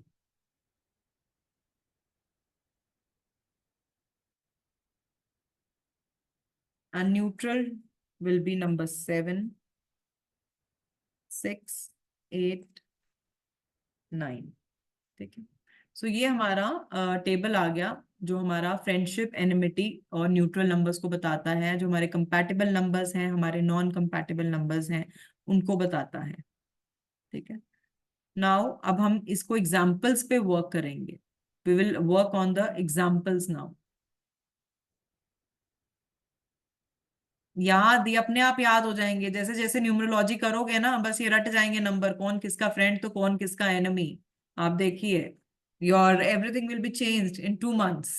And neutral will be number 7, 6, 8, 9. ठीक है। सो ये हमारा table आ गया जो हमारा friendship, एनिमिटी और neutral numbers को बताता है, जो हमारे कंपैटिबल नंबर्स हैं, हमारे नॉन कंपैटिबल नंबर्स हैं, उनको बताता है। ठीक है। नाउ अब हम इसको एग्जाम्पल्स पे वर्क करेंगे। We will work on the examples now. याद, ये अपने आप याद हो जाएंगे, जैसे जैसे न्यूमरोलॉजी करोगे ना, बस ये रट जाएंगे नंबर, कौन किसका फ्रेंड तो कौन किसका एनिमी। आप देखिए Your everything will be changed in 2 months.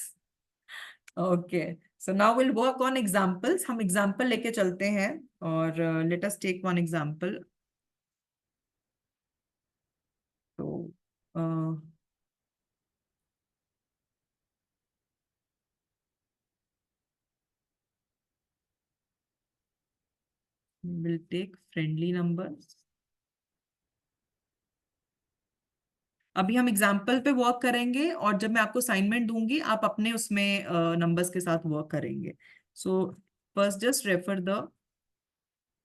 Okay, so now we'll work on examples. हम example लेके चलते हैं और let us take one example. So we'll take friendly numbers. अभी हम एग्जाम्पल पे वर्क करेंगे और जब मैं आपको असाइनमेंट दूंगी आप अपने उसमें नंबर्स के साथ वर्क करेंगे. So first just refer the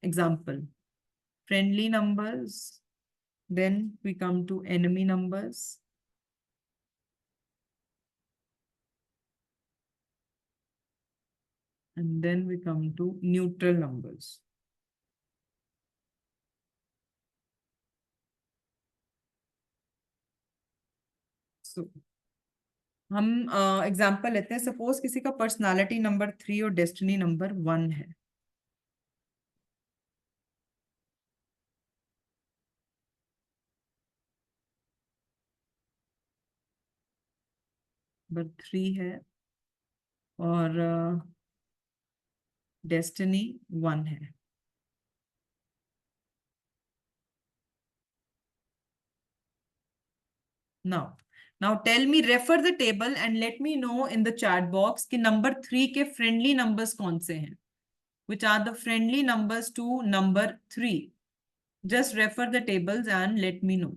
example. Friendly numbers, then we come to enemy numbers, and then we come to neutral numbers. So हम एग्जाम्पल लेते हैं. सपोज किसी का पर्सनालिटी नंबर 3 और डेस्टिनी नंबर 1 है. नंबर 3 है और डेस्टिनी 1 है. Now tell me, refer the table and let me know in the chat box कि number 3 के friendly numbers कौन से हैं? Which are the friendly numbers to number 3? Just refer the tables and let me know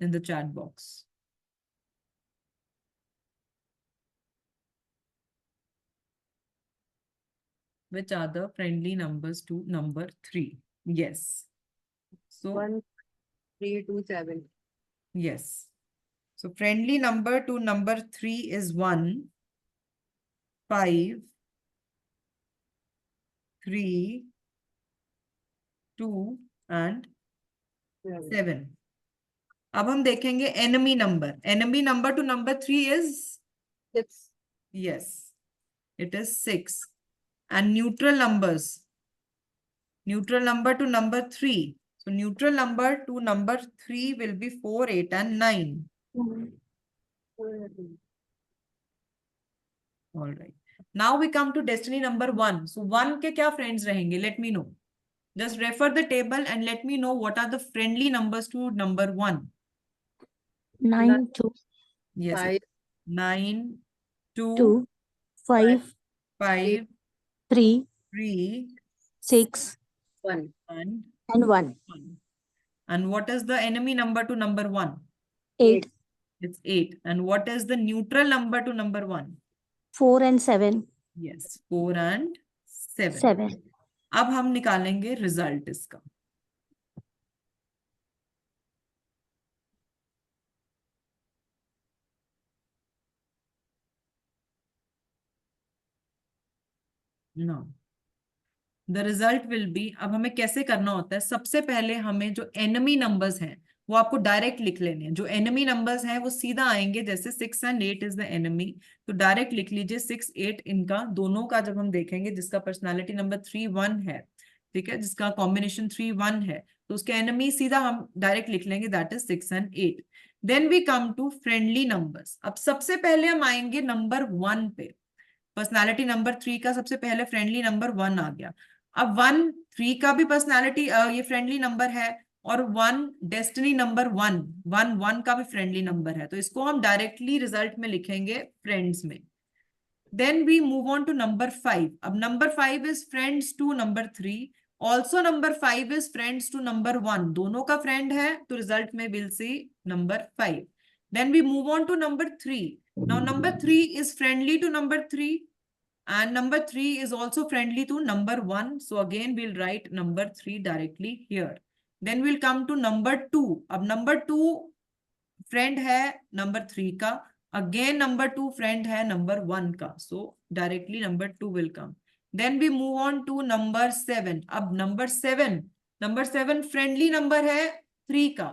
in the chat box. Which are the friendly numbers to number 3? Yes. So 1, 3, 2, 7. yes. So friendly number to number 3 is 1, 5, 3, 2 and 7. अब हम देखेंगे enemy number. Enemy number two number 3 is 6. yes, it is 6. And neutral numbers, neutral number to number 3. So neutral number to number 3 will be 4, 8 and 9. All right. Now we come to destiny number 1. So 1 के क्या friends रहेंगे? Let me know. Just refer the table and let me know what are the friendly numbers to number 1. 9, 2, Yes. 5, 9, 2, 2, 5, 5, 3, 3, 6, 1. and 1. 1. And what is the enemy number to number 1? 8, It's 8. And what is the neutral number to number 1? 4 and 7. Yes, 4 and 7. 7. अब हम निकालेंगे result इसका. No. The result will be, अब हमें कैसे करना होता है? सबसे पहले हमें जो एनिमी नंबर्स हैं वो आपको डायरेक्ट लिख लेने हैं. जो एनिमी नंबर्स हैं वो सीधा आएंगे. जैसे 6 and 8 इज द एनिमी, तो डायरेक्ट लिख लीजिए 6, 8. इनका दोनों का जब हम देखेंगे, जिसका पर्सनालिटी नंबर 3, 1 है, ठीक है, जिसका कॉम्बिनेशन 3, 1 है, तो उसके एनिमी सीधा हम डायरेक्ट लिख लेंगे, that is 6 and 8. Then we come to friendly numbers. अब सबसे पहले हम आएंगे नंबर 1 पे. पर्सनालिटी नंबर 3 का सबसे पहले फ्रेंडली नंबर 1 आ गया. अब 1, 3 का भी पर्सनालिटी ये फ्रेंडली नंबर है, और 1 डेस्टिनी नंबर 1, 1, 1 का भी फ्रेंडली नंबर है, तो इसको हम डायरेक्टली रिजल्ट में लिखेंगे फ्रेंड्स में. Then we move on to number 5. अब number 5 is friends to number 3. Also number 5 is friends to number 1. दोनों का फ्रेंड है, तो रिजल्ट में will see number 5. Then we move on to number 3. Now number 3 is friendly to number 3. And number 3 is also friendly to number 1. So again, we'll write number 3 directly here. Then we'll come to number 2. अब number 2 friend है number 3 का. Again, number 2 friend है number 1 का. So directly number 2 will come. Then we move on to number 7. अब number 7 friendly number है 3 का.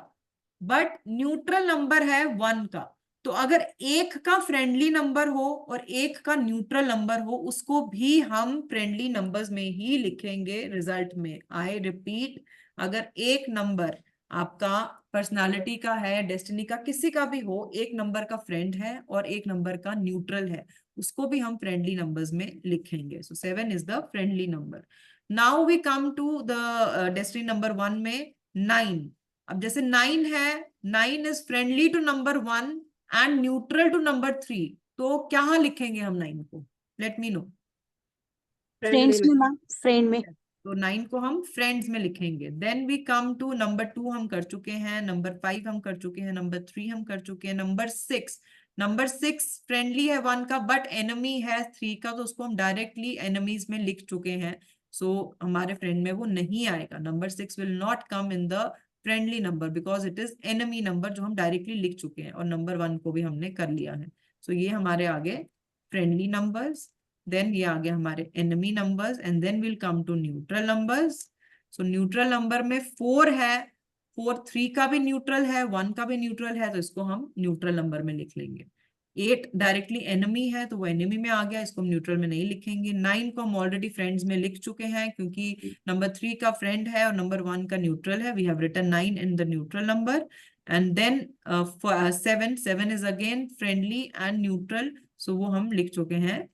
But neutral number है 1 का. तो अगर एक का फ्रेंडली नंबर हो और एक का न्यूट्रल नंबर हो, उसको भी हम फ्रेंडली नंबर्स में ही लिखेंगे रिजल्ट में. आई रिपीट, अगर एक नंबर आपका पर्सनालिटी का है, डेस्टिनी का, किसी का भी हो, एक नंबर का फ्रेंड है और एक नंबर का न्यूट्रल है, उसको भी हम फ्रेंडली नंबर्स में लिखेंगे. So 7 is the friendly number. Now we come to the destiny number 1 में 9. अब जैसे 9 है, 9 is friendly to number 1 and neutral to number 3. तो क्या लिखेंगे हम 9 को? Let me know. Friendly friends में। में मैम, फ्रेंड में. तो 9 को हम फ्रेंड्स में लिखेंगे. Then we come to number 2 हम कर चुके हैं, नंबर 5 हम कर चुके हैं, नंबर 3 हम कर चुके हैं, नंबर 6. नंबर 6 फ्रेंडली है 1 का बट एनिमी है 3 का, तो उसको हम डायरेक्टली एनिमीज में लिख चुके हैं. सो हमारे फ्रेंड में वो नहीं आएगा. Number 6 will not come in the friendly number because it is enemy number जो हम डायरेक्टली लिख चुके हैं, और नंबर 1 को भी हमने कर लिया है. सो ये हमारे आगे फ्रेंडली नंबर्स. Then ये आ गया हमारे enemy numbers and then we'll come to neutral numbers. So neutral number में 4 है, 4 3 का भी neutral है, 1 का भी neutral है, तो इसको हम neutral number में लिख लेंगे. 8 डायरेक्टली enemy है तो वो enemy में आ गया, इसको हम neutral में नहीं लिखेंगे. 9 को हम ऑलरेडी friends में लिख चुके हैं क्योंकि नंबर 3 का friend है और नंबर 1 का neutral है. We have written 9 in the neutral number. And then 7 is again friendly and neutral, so वो हम लिख चुके हैं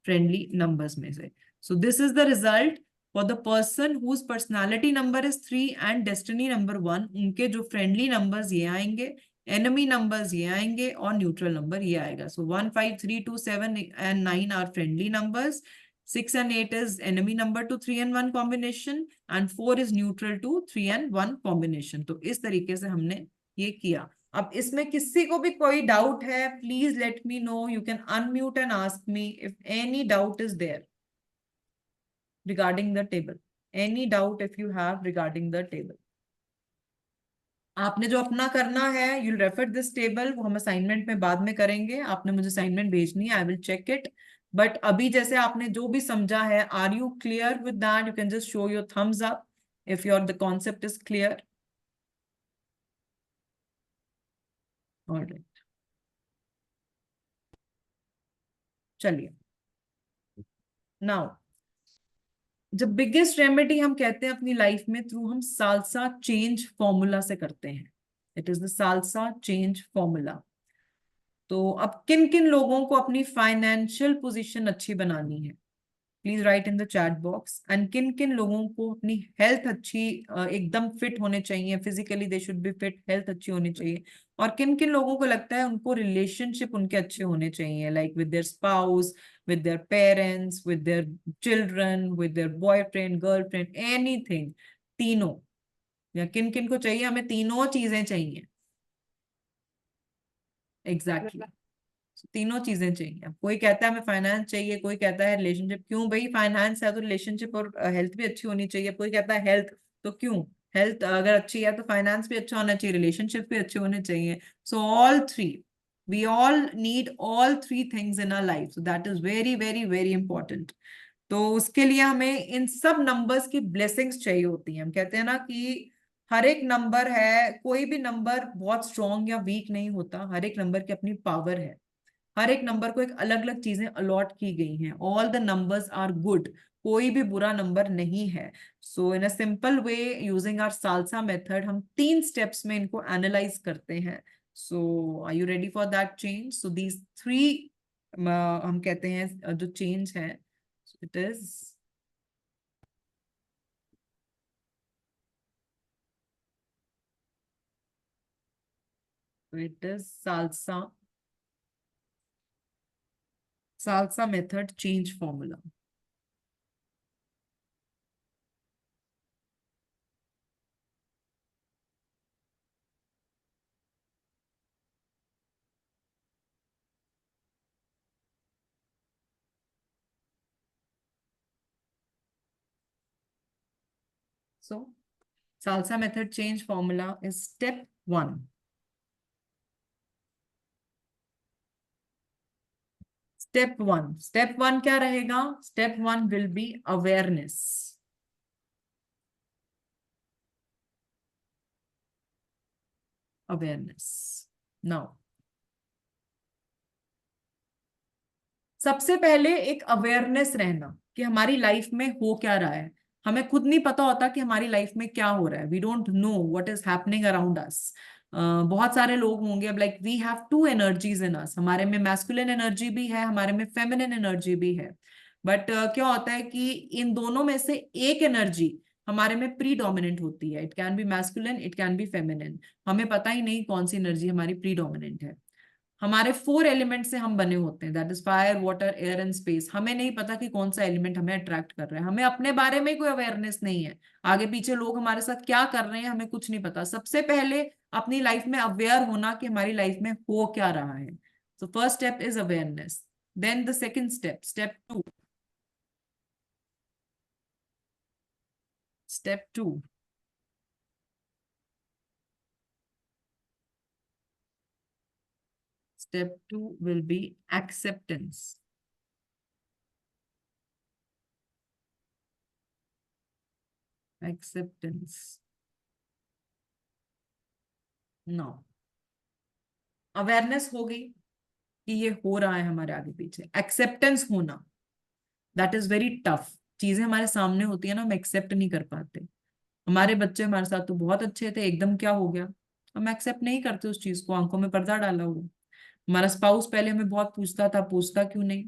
फ्रेंडली नंबर्स में से. So this is the result for the person whose personality number is 3 and destiny number 1. उनके जो friendly numbers ये आएंगे, एनिमी नंबर्स ये आएंगे और न्यूट्रल नंबर ये आएगा. So 1 5 3 2 7 and 9 are friendly numbers. 6 and 8 is enemy number to 3 and 1 combination and 4 is neutral to 3 and 1 combination. तो इस तरीके से हमने ये किया. अब इसमें किसी को भी कोई डाउट है, please let me know. You can unmute and ask me if any doubt is there regarding the table. Any doubt if you have regarding the table. आपने जो अपना करना है, यू रेफर दिस टेबल, वो हम assignment में बाद में करेंगे. आपने मुझे असाइनमेंट भेजनी है, I will check it. But अभी जैसे आपने जो भी समझा है, are you clear with that? You can just show your thumbs up if your the concept is clear. Alright, चलिए. नाउ जब बिगेस्ट रेमेडी हम कहते हैं अपनी लाइफ में थ्रू, हम सालसा चेंज फॉर्मूला से करते हैं. It is the salsa change formula. तो अब किन किन लोगों को अपनी फाइनेंशियल पोजीशन अच्छी बनानी है, please right in the chat box. And किन किन लोगों को अपनी हेल्थ अच्छी, एकदम फिट होने चाहिए, physically they should be fit, health अच्छी होनी चाहिए. और किन किन लोगों को लगता है उनको रिलेशनशिप उनके अच्छे होने चाहिए, like with their spouse, with their parents, with their children, with their boyfriend, girlfriend, anything. तीनों, या किन किन को चाहिए? हमें तीनों चीजें चाहिए. एग्जैक्टली तीनों चीजें चाहिए. अब कोई कहता है हमें फाइनेंस चाहिए, कोई कहता है रिलेशनशिप. क्यों भाई? फाइनेंस है तो रिलेशनशिप और हेल्थ भी अच्छी होनी चाहिए. कोई कहता है हेल्थ, तो क्यों? हेल्थ अगर अच्छी है तो फाइनेंस भी अच्छा होना चाहिए, रिलेशनशिप भी अच्छे होने चाहिए. So all three, we all need all three things in our life, so that is very very very important. तो उसके लिए हमें इन सब नंबर्स की ब्लेसिंग्स चाहिए होती हैं. हम कहते हैं ना कि हर एक नंबर है, कोई भी नंबर बहुत स्ट्रॉन्ग या वीक नहीं होता. हर एक नंबर की अपनी पावर है. हर एक नंबर को एक अलग अलग चीजें अलॉट की गई हैं. All the numbers are good, कोई भी बुरा नंबर नहीं है. So in a simple way, using our salsa method, हम 3 स्टेप्स में इनको एनालाइज करते हैं. So are you ready for that change? So these 3 हम कहते हैं जो चेंज है, it is salsa method change formula. So salsa method change formula is step 1. Step 1 क्या रहेगा? Step 1 will be awareness. Now सबसे पहले एक अवेयरनेस रहना कि हमारी लाइफ में हो क्या रहा है. हमें खुद नहीं पता होता कि हमारी लाइफ में क्या हो रहा है, we don't know what is happening around us. बहुत सारे लोग होंगे, अब like we have two energies in us, हमारे में मैस्कुलिन एनर्जी भी है, हमारे में फेमिनिन एनर्जी भी है। बट क्या होता है कि इन दोनों में से एक एनर्जी हमारे में प्रीडोमिनेंट होती है, it can be masculine, it can be feminine, हमें पता ही नहीं कौन सी एनर्जी हमारी प्रीडोमिनेंट है। हमारे 4 एलिमेंट से हम बने होते हैं, that is fire, water, air and space. हमें नहीं पता कि कौन सा एलिमेंट हमें अट्रैक्ट कर रहा है, हमें अपने बारे में कोई अवेयरनेस नहीं है, आगे पीछे लोग हमारे साथ क्या कर रहे हैं हमें कुछ नहीं पता। सबसे पहले अपनी लाइफ में अवेयर होना कि हमारी लाइफ में हो क्या रहा है। So first step is awareness. Then the second step, step two, step 2, step 2 will be acceptance. Acceptance. Now, awareness हो गई कि ये हो रहा है हमारे आगे पीछे, एक्सेप्टेंस होना, दैट इज वेरी टफ। चीजें हमारे सामने होती है ना, हम एक्सेप्ट नहीं कर पाते। हमारे बच्चे हमारे साथ तो बहुत अच्छे थे, एकदम क्या हो गया, हम एक्सेप्ट नहीं करते उस चीज को, आंखों में पर्दा डाला हुआ। हमारा स्पाउस पहले हमें बहुत पूछता था, पूछता क्यों नहीं,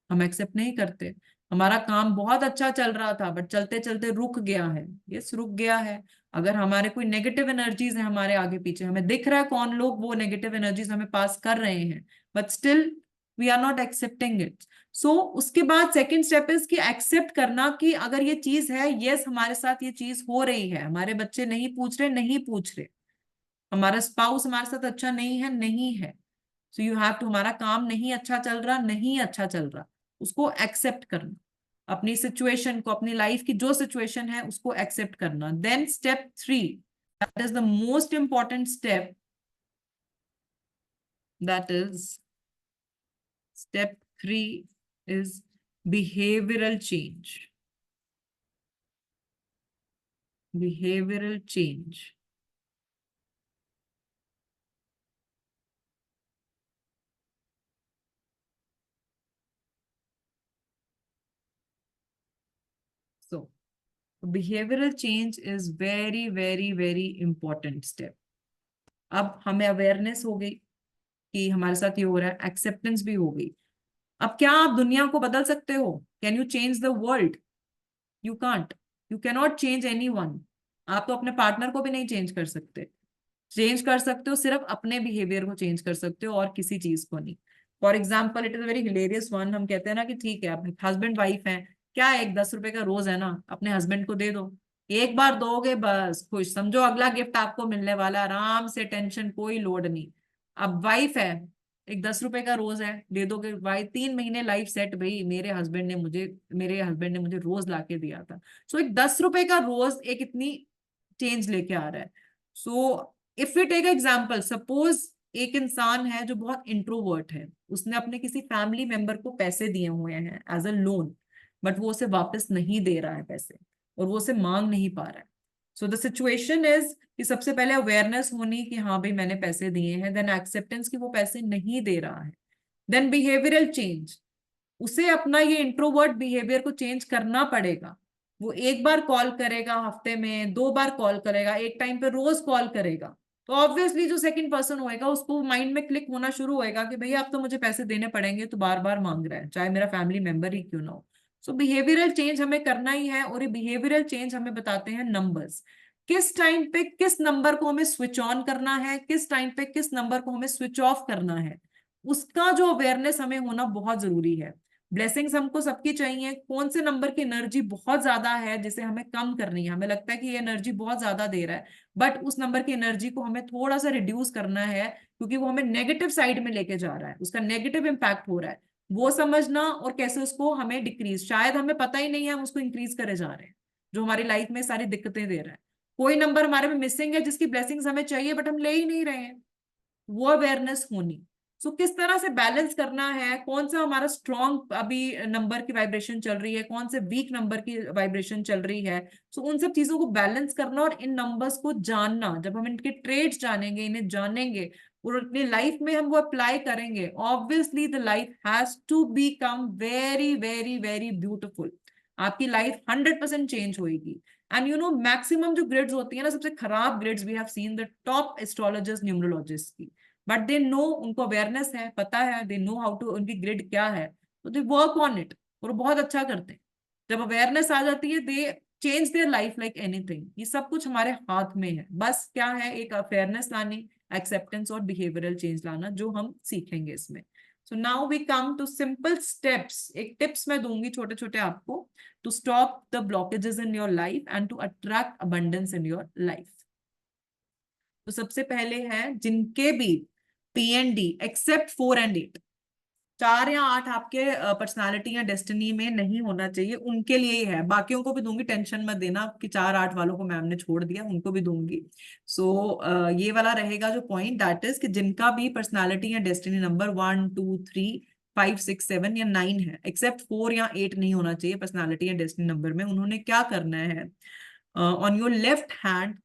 हम एक्सेप्ट नहीं करते। हमारा काम बहुत अच्छा चल रहा था बट चलते चलते रुक गया है, यस रुक गया है। अगर हमारे कोई नेगेटिव एनर्जीज है हमारे आगे पीछे, हमें दिख रहा है कौन लोग वो नेगेटिव एनर्जीज हमें पास कर रहे हैं, but still we are not accepting it. So उसके बाद सेकेंड स्टेप इज कि एक्सेप्ट करना कि अगर ये चीज है, यस हमारे साथ ये चीज हो रही है, हमारे बच्चे नहीं पूछ रहे, नहीं पूछ रहे, हमारा स्पाउस हमारे साथ अच्छा नहीं है, नहीं है। सो यू हैव टू, हमारा काम नहीं अच्छा चल रहा, नहीं अच्छा चल रहा, उसको एक्सेप्ट करना, अपनी सिचुएशन को, अपनी लाइफ की जो सिचुएशन है उसको एक्सेप्ट करना। Then step 3, that is the most important step, that is step 3 is behavioral change. Behavioral change. So behavioral change is very very very important step. अब हमें अवेयरनेस हो गई कि हमारे साथ ये हो रहा है, एक्सेप्टेंस भी हो गई। अब क्या आप दुनिया को बदल सकते हो? Can you change the world? You can't, you cannot change anyone. आप तो अपने पार्टनर को भी नहीं चेंज कर सकते। चेंज कर सकते हो सिर्फ अपने बिहेवियर को चेंज कर सकते हो और किसी चीज को नहीं। For example, it is very hilarious one, हम कहते हैं ना कि ठीक है आप हस्बैंड वाइफ हैं, क्या है, एक 10 रुपए का रोज है ना, अपने हस्बैंड को दे दो, एक बार दोगे बस खुश समझो, अगला गिफ्ट आपको मिलने वाला है, आराम से, टेंशन कोई लोड नहीं। अब वाइफ है, एक 10 रुपए का रोज है, दे दोगे भाई, 3 महीने लाइफ सेट, भाई मेरे हस्बैंड ने मुझे रोज ला के दिया था। सो एक 10 रुपए का रोज एक इतनी चेंज लेके आ रहा है। So if we take example, suppose एक इंसान है जो बहुत इंट्रोवर्ट है, उसने अपने किसी फैमिली मेंबर को पैसे दिए हुए हैं एज अ लोन, बट वो उसे वापस नहीं दे रहा है पैसे, और वो उसे मांग नहीं पा रहा है। सो द सिचुएशन इज कि सबसे पहले अवेयरनेस होनी कि हाँ भाई मैंने पैसे दिए हैं, देन एक्सेप्टेंस कि वो पैसे नहीं दे रहा है, देन बिहेवियरल चेंज, उसे अपना ये इंट्रोवर्ट बिहेवियर को चेंज करना पड़ेगा। वो एक बार कॉल करेगा, हफ्ते में 2 बार कॉल करेगा, एक टाइम पे रोज कॉल करेगा, तो ऑब्वियसली जो सेकंड पर्सन होएगा उसको माइंड में क्लिक होना शुरू होएगा कि भैया अब तो मुझे पैसे देने पड़ेंगे, तो बार बार मांग रहा है, चाहे मेरा फैमिली मेंबर ही क्यों ना हो। सो बिहेवियरल चेंज हमें करना ही है, और ये बिहेवियरल चेंज हमें बताते हैं नंबर्स। किस टाइम पे किस नंबर को हमें स्विच ऑन करना है, किस टाइम पे किस नंबर को हमें स्विच ऑफ करना है, उसका जो अवेयरनेस हमें होना बहुत जरूरी है। ब्लेसिंग्स हमको सबकी चाहिए, कौन से नंबर की एनर्जी बहुत ज्यादा है जिसे हमें कम करनी है, हमें लगता है कि ये एनर्जी बहुत ज्यादा दे रहा है, बट उस नंबर की एनर्जी को हमें थोड़ा सा रिड्यूस करना है, क्योंकि वो हमें नेगेटिव साइड में लेके जा रहा है, उसका नेगेटिव इंपैक्ट हो रहा है, वो समझना, और कैसे उसको हमें डिक्रीज, शायद हमें पता ही नहीं है हम उसको इंक्रीज करे जा रहे हैं, जो हमारी लाइफ में सारी दिक्कतें दे रहा है। कोई नंबर हमारे में मिसिंग है जिसकी ब्लेसिंग्स हमें चाहिए बट हम ले ही नहीं रहे हैं, वो अवेयरनेस होनी। सो किस तरह से बैलेंस करना है, कौन सा हमारा स्ट्रॉन्ग अभी नंबर की वाइब्रेशन चल रही है, कौन से वीक नंबर की वाइब्रेशन चल रही है, सो उन सब चीजों को बैलेंस करना और इन नंबर्स को जानना। जब हम इनके ट्रेड्स जानेंगे, इन्हें जानेंगे और अपनी लाइफ में हम वो अप्लाई करेंगे, obviously the life has to become very very very beautiful. आपकी लाइफ 100% चेंज होगी। एंड यू नो मैक्सिमम जो ग्रिड्स होती है ना, सबसे खराब grids we have seen the top astrologers numerologist की, बट दे नो, उनको अवेयरनेस है, पता है, दे नो हाउ टू, उनकी ग्रिड क्या है, तो दे वर्क ऑन इट और बहुत अच्छा करते हैं। जब अवेयरनेस आ जाती है, दे change their life like anything. ये सब कुछ हमारे हाथ में है, बस क्या है, एक अवेयरनेस लानी, एक्सेप्टेंस और बिहेवियरल चेंज लाना, जो हम सीखेंगे इसमें। So now we come to simple steps, एक टिप्स मैं दूंगी छोटे छोटे आपको, to stop the blockages in your life and to attract abundance in your life. तो सबसे पहले है, जिनके भी PND एक्सेप्ट 4 and 8, 4 या 8 आपके पर्सनालिटी या डेस्टिनी में नहीं होना चाहिए, उनके लिए ही है। बाकियों को भी दूंगी, टेंशन मत देना कि 4-8 वालों को मैम ने छोड़ दिया, उनको भी दूंगी। सो ये वाला रहेगा जो पॉइंट, दैट इज कि जिनका भी पर्सनालिटी या डेस्टिनी नंबर 1, 2, 3, 5, 6, 7 या 9 है, एक्सेप्ट 4 या 8 नहीं होना चाहिए पर्सनालिटी या डेस्टिनी नंबर में। उन्होंने क्या करना है, on your left hand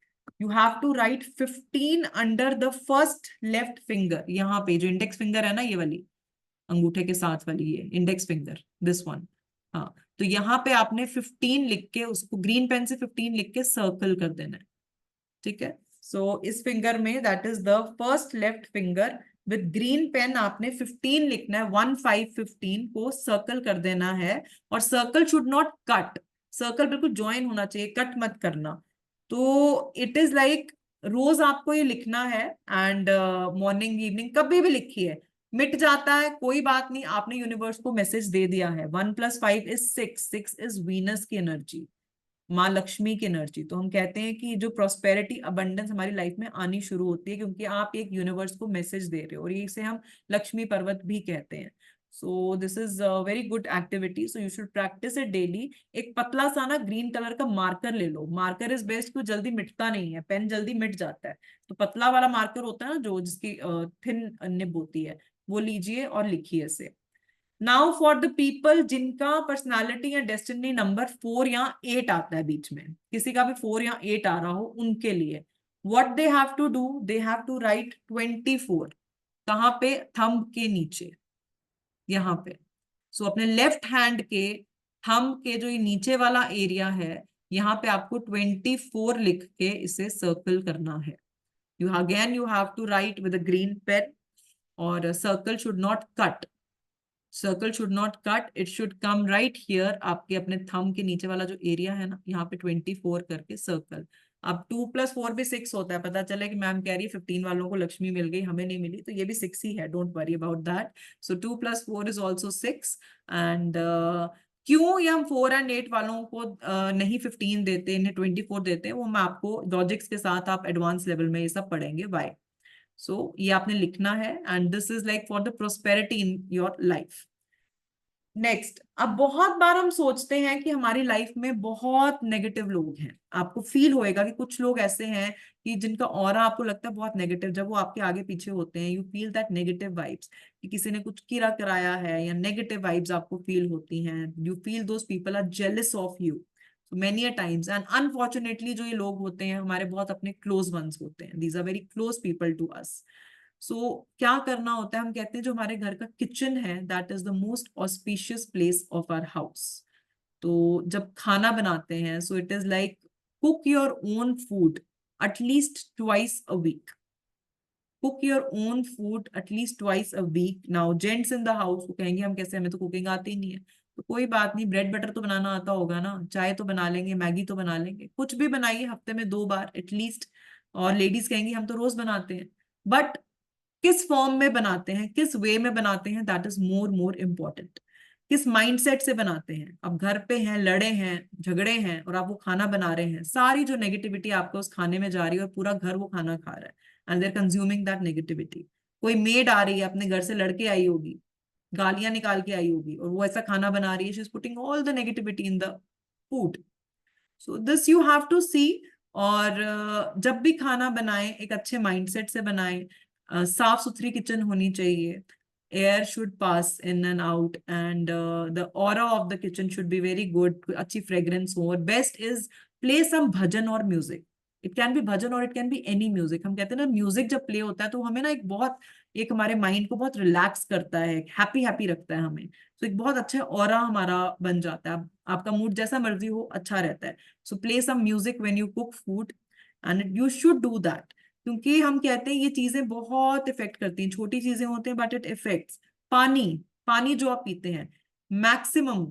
you have to write 15 under the first left finger. यहाँ पे जो इंडेक्स फिंगर है ना, ये वाली अंगूठे के साथ वाली, ये इंडेक्स फिंगर, दिस वन। हाँ, तो यहाँ पे आपने 15 लिख के, उसको ग्रीन पेन से 15 लिख के सर्कल कर देना है, ठीक है। सो इस फिंगर में, that is the first left finger, with green pen आपने 15 लिखना है, 1, 5, 15 को सर्कल कर देना है। और circle should not cut, circle बिल्कुल ज्वाइन होना चाहिए, कट मत करना। तो इट इज लाइक रोज आपको ये लिखना है, एंड मॉर्निंग इवनिंग कभी भी लिखिए, मिट जाता है कोई बात नहीं, आपने यूनिवर्स को मैसेज दे दिया है। 1 + 5 = 6, 6 इज वीनस की एनर्जी, माँ लक्ष्मी की एनर्जी। तो हम कहते हैं कि जो प्रॉस्पेरिटी अबंडेंस हमारी लाइफ में आनी शुरू होती है, क्योंकि आप एक यूनिवर्स को मैसेज दे रहे हो, और इसे हम लक्ष्मी पर्वत भी कहते हैं। सो this is a very good activity, so you should practice it daily. एक पतला सा ना ग्रीन कलर का मार्कर ले लो, मार्कर इज बेस्ट, क्योंकि जल्दी मिटता नहीं है, पेन जल्दी मिट जाता है। तो पतला वाला मार्कर होता है ना, जो जिसकी थिन निब होती है, वो लीजिए और लिखिए इसे। नाउ फॉर द पीपल जिनका पर्सनालिटी या डेस्टिनी नंबर 4 या 8 आता है बीच में, किसी का भी 4 या 8 आ रहा हो, उनके लिए what they have to do, they have to write 24। कहाँ पे, थंब के नीचे, यहाँ पे। सो अपने लेफ्ट हैंड के थंब के जो ये नीचे वाला एरिया है, यहाँ पे आपको 24 लिख के इसे सर्कल करना है। You have to write with a green pen, और circle should not cut, circle should not cut, it should come right here, आपके अपने थंब के नीचे वाला जो एरिया है ना, यहाँ पे 24 करके सर्कल। अब 2 + 4 भी 6 होता है, पता चले कि मैम कह रही है 15 वालों को लक्ष्मी मिल गई, हमें नहीं मिली, तो ये भी 6 ही है, don't worry about that. So 2 + 4 is also 6। And क्यों ये हम 4 and 8 वालों को नहीं 15 देते, इन्हें 24 देते हैं, वो मैं आपको लॉजिक्स के साथ, आप एडवांस लेवल में ये सब पढ़ेंगे वाई। सो ये आपने लिखना है, and this is like for the prosperity in your life. Next, अब बहुत बार हम सोचते हैं कि हमारी लाइफ में बहुत नेगेटिव लोग हैं। आपको फील होएगा कि कुछ लोग ऐसे हैं कि जिनका ऑरा आपको लगता है बहुत नेगेटिव, जब वो आपके आगे पीछे होते हैं, you feel that negative vibes, कि किसी ने कुछ किरा कराया है, या नेगेटिव वाइब्स आपको फील होती हैं। You feel those people are jealous of you many a times, and unfortunately जो ये लोग होते हैं हमारे बहुत अपने क्लोज वंस होते हैं, these are very close people to us. So क्या करना होता है, हम कहते हैं जो हमारे घर का किचन है, that is the most auspicious place of our house. तो जब खाना बनाते हैं, so it is like cook your own food at least twice a week, cook your own food at least twice a week. Now gents in the house वो कहेंगे हम कैसे, हमें तो कुकिंग आती नहीं है। तो कोई बात नहीं, ब्रेड बटर तो बनाना आता होगा ना, चाय तो बना लेंगे, मैगी तो बना लेंगे, कुछ भी बनाइए हफ्ते में 2 बार एटलीस्ट। और लेडीज कहेंगी हम तो रोज बनाते हैं, बट किस फॉर्म में बनाते हैं, किस वे में बनाते हैं, दैट इज मोर इम्पोर्टेंट। किस माइंडसेट से बनाते हैं। अब घर पे हैं, लड़े हैं, झगड़े हैं, और आप वो खाना बना रहे हैं, सारी जो नेगेटिविटी आपको उस खाने में जा रही है, और पूरा घर वो खाना खा रहा है, and there consuming that negativity. कोई मेड आ रही है, अपने घर से लड़के आई होगी, गालियां निकाल के आई होगी, और वो ऐसा खाना बना रही है, she is putting all the negativity in the food. So this you have to see. और जब भी खाना बनाएं, एक अच्छे माइंडसेट से बनाएं, साफ सुथरी किचन होनी चाहिए, air should pass in and out, and the aura of the kitchen should be very good, अच्छी फ्रेग्रेंस हो। और बेस्ट इज प्ले सम भजन और म्यूजिक, इट कैन बी भजन और it can be any music. हम कहते हैं ना, म्यूजिक जब प्ले होता है तो हमें ना एक बहुत एक हमारे माइंड को बहुत रिलैक्स करता है, हैप्पी हैप्पी रखता है हमें। तो एक बहुत अच्छा ऑरा हमारा बन जाता है, आपका मूड जैसा मर्जी हो अच्छा रहता है। So play some music when you cook food and you should do that, क्योंकि हम कहते हैं ये चीजें बहुत इफेक्ट करती हैं, छोटी चीजें होती हैं बट इट इफेक्ट्स। पानी, पानी जो आप पीते हैं मैक्सिमम,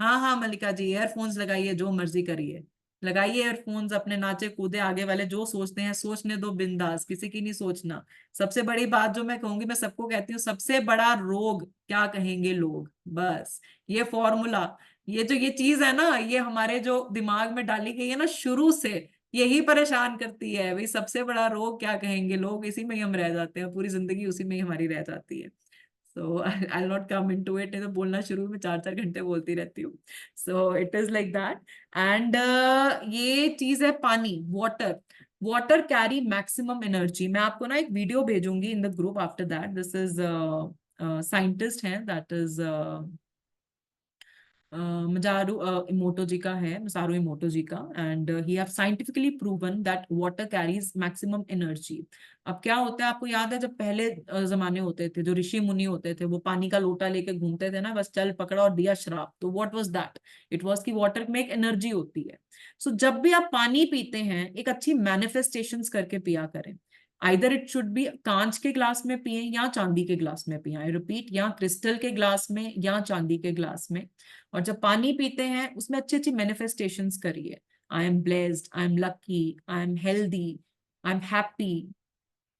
हाँ हाँ मल्लिका जी, ईयरफोन्स लगाइए, जो मर्जी करिए, लगाइए ईयरफोन्स, अपने नाचे कूदे, आगे वाले जो सोचते हैं सोचने दो, बिंदास, किसी की नहीं सोचना। सबसे बड़ी बात जो मैं कहूंगी, मैं सबको कहती हूँ, सबसे बड़ा रोग क्या कहेंगे लोग, बस ये फॉर्मूला, ये जो ये चीज है ना, ये हमारे जो दिमाग में डाली गई है ना शुरू से, यही परेशान करती है भाई। सबसे बड़ा रोग क्या कहेंगे लोग, इसी में ही हम रह जाते हैं, पूरी जिंदगी उसी में ही हमारी रह जाती है। So I not come into it, नहीं तो बोलना शुरू में 4-4 घंटे बोलती रहती हूँ। सो it is like that. And ये चीज है पानी, water. Water carry maximum energy. मैं आपको ना एक वीडियो भेजूंगी in the group after that. This is scientist है, दैट इज मजारू इमोटो जी का है, मसारू इमोटो जी का, and he have scientifically proven that water carries maximum energy. अब क्या होता है, आपको याद है जब पहले जमाने होते थे, जो ऋषि मुनि होते थे, वो पानी का लोटा लेके घूमते थे ना, बस चल पकड़ा और दिया श्राप, तो what was that, it was कि वाटर में एक एनर्जी होती है। सो जब भी आप पानी पीते हैं, एक अच्छी मैनिफेस्टेशंस करके पिया करें। आइदर इट शुड बी कांच के ग्लास में पिए या चांदी के ग्लास में पिए, आई रिपीट, या क्रिस्टल के ग्लास में या चांदी के ग्लास में। और जब पानी पीते हैं उसमें अच्छी अच्छी मैनिफेस्टेशंस करिए। I am blessed, I am lucky, I am healthy, I am happy,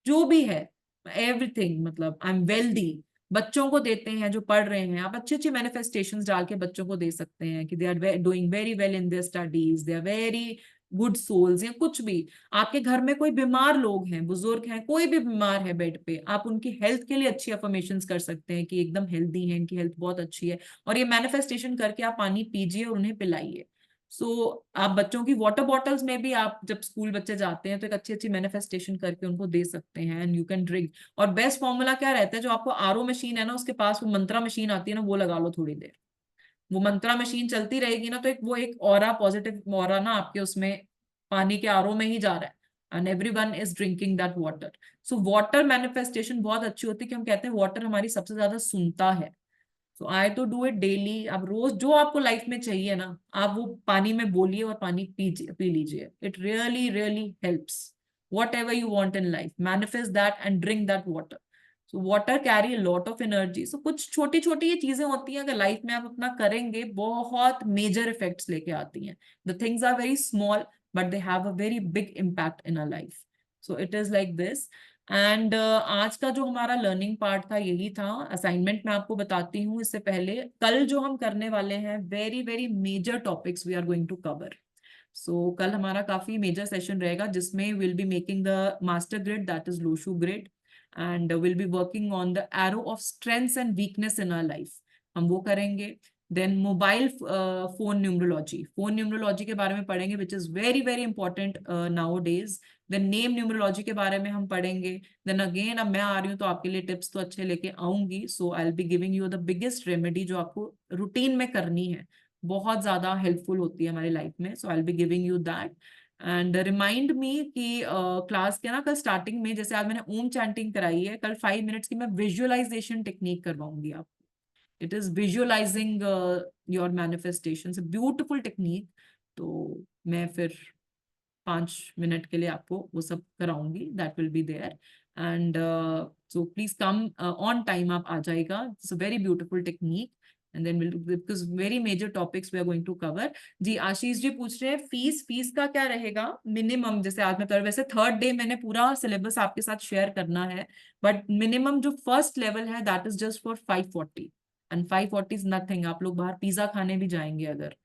जो भी है, एवरीथिंग, मतलब आई एम वेल्दी। बच्चों को देते हैं जो पढ़ रहे हैं, आप अच्छी अच्छी मैनिफेस्टेशंस डाल के बच्चों को दे सकते हैं कि they are doing very well in their studies, they are very good souls, या कुछ भी। आपके घर में कोई बीमार लोग हैं, बुजुर्ग हैं, कोई भी बीमार है बेड पे, आप उनकी हेल्थ के लिए अच्छी अफर्मेशंस कर सकते हैं कि एकदम हेल्दी है, इनकी हेल्थ बहुत अच्छी है। और ये मैनिफेस्टेशन करके आप पानी पीजिए और उन्हें पिलाइए। सो आप बच्चों की वाटर बॉटल्स में भी, आप जब स्कूल बच्चे जाते हैं तो एक अच्छी अच्छी मैनिफेस्टेशन करके उनको दे सकते हैं, एंड यू कैन ड्रिंक। और बेस्ट फॉर्मूला क्या रहता है, जो आपको आरओ मशीन है ना, उसके पास वो मंत्रा मशीन आती है ना, वो लगा लो थोड़ी देर। वो मंत्रा मशीन चलती रहेगी ना, तो एक वो एक ऑरा, पॉजिटिव ऑरा ना आपके उसमें पानी के आरओ में ही जा रहा है, and everyone is drinking that water. So water manifestation बहुत अच्छी होती है, कि हम कहते हैं वाटर हमारी सबसे ज्यादा सुनता है। सो आई तो डू इट डेली। आप रोज जो आपको लाइफ में चाहिए ना, आप वो पानी में बोलिए और पानी पी लीजिए। It really really helps. Whatever you want in life, manifest that and drink that water. So water carry lot of energy. So कुछ छोटी छोटी ये चीजें होती हैं, अगर लाइफ में आप अपना करेंगे, बहुत मेजर इफेक्ट्स लेके आती हैं। The things are very small but they have a very big impact in a life. So it is like this. एंड आज का जो हमारा लर्निंग पार्ट था यही था। असाइनमेंट मैं आपको बताती हूँ इससे पहले, कल जो हम करने वाले हैं, very very major topics we are going to cover. So कल हमारा काफी मेजर सेशन रहेगा, जिसमें will be making the master grid, that is Lo Shu grid, and will be working on the arrow of strengths and weakness in our life, हम वो करेंगे। Then mobile phone numerology, phone numerology के बारे में पढ़ेंगे, which is very very important nowadays. Then name numerology के बारे में हम पढ़ेंगे। देन अगेन, अब मैं आ रही हूँ तो आपके लिए टिप्स तो अच्छे लेके आऊंगी। So I will be giving you the biggest remedy, जो आपको रूटीन में करनी है, बहुत ज्यादा हेल्पफुल होती है हमारी लाइफ में। So I will be giving you that. And remind me कि क्लास के ना कल स्टार्टिंग में, जैसे आज मैंने ओम चैंटिंग कराई है, कल 5 मिनट्स की मैं विजुअलाइजेशन टेक्निक करवाऊंगी आप। It is visualising your manifestation, beautiful technique. तो मैं फिर 5 मिनट के लिए आपको वो सब कराऊंगी, that will be there. And so please come on time, आप आ जाएगा। It's a very beautiful technique, and then will, because very major topics we are going to cover. जी आशीष जी पूछ रहे हैं फीस, फीस का क्या रहेगा मिनिमम, जैसे आज मैं कर, वैसे थर्ड डे मैंने पूरा सिलेबस आपके साथ शेयर करना है, बट मिनिमम जो फर्स्ट लेवल है that is just for 540, and 540 is nothing. आप लोग बाहर पिज्जा खाने भी जाएंगे अगर,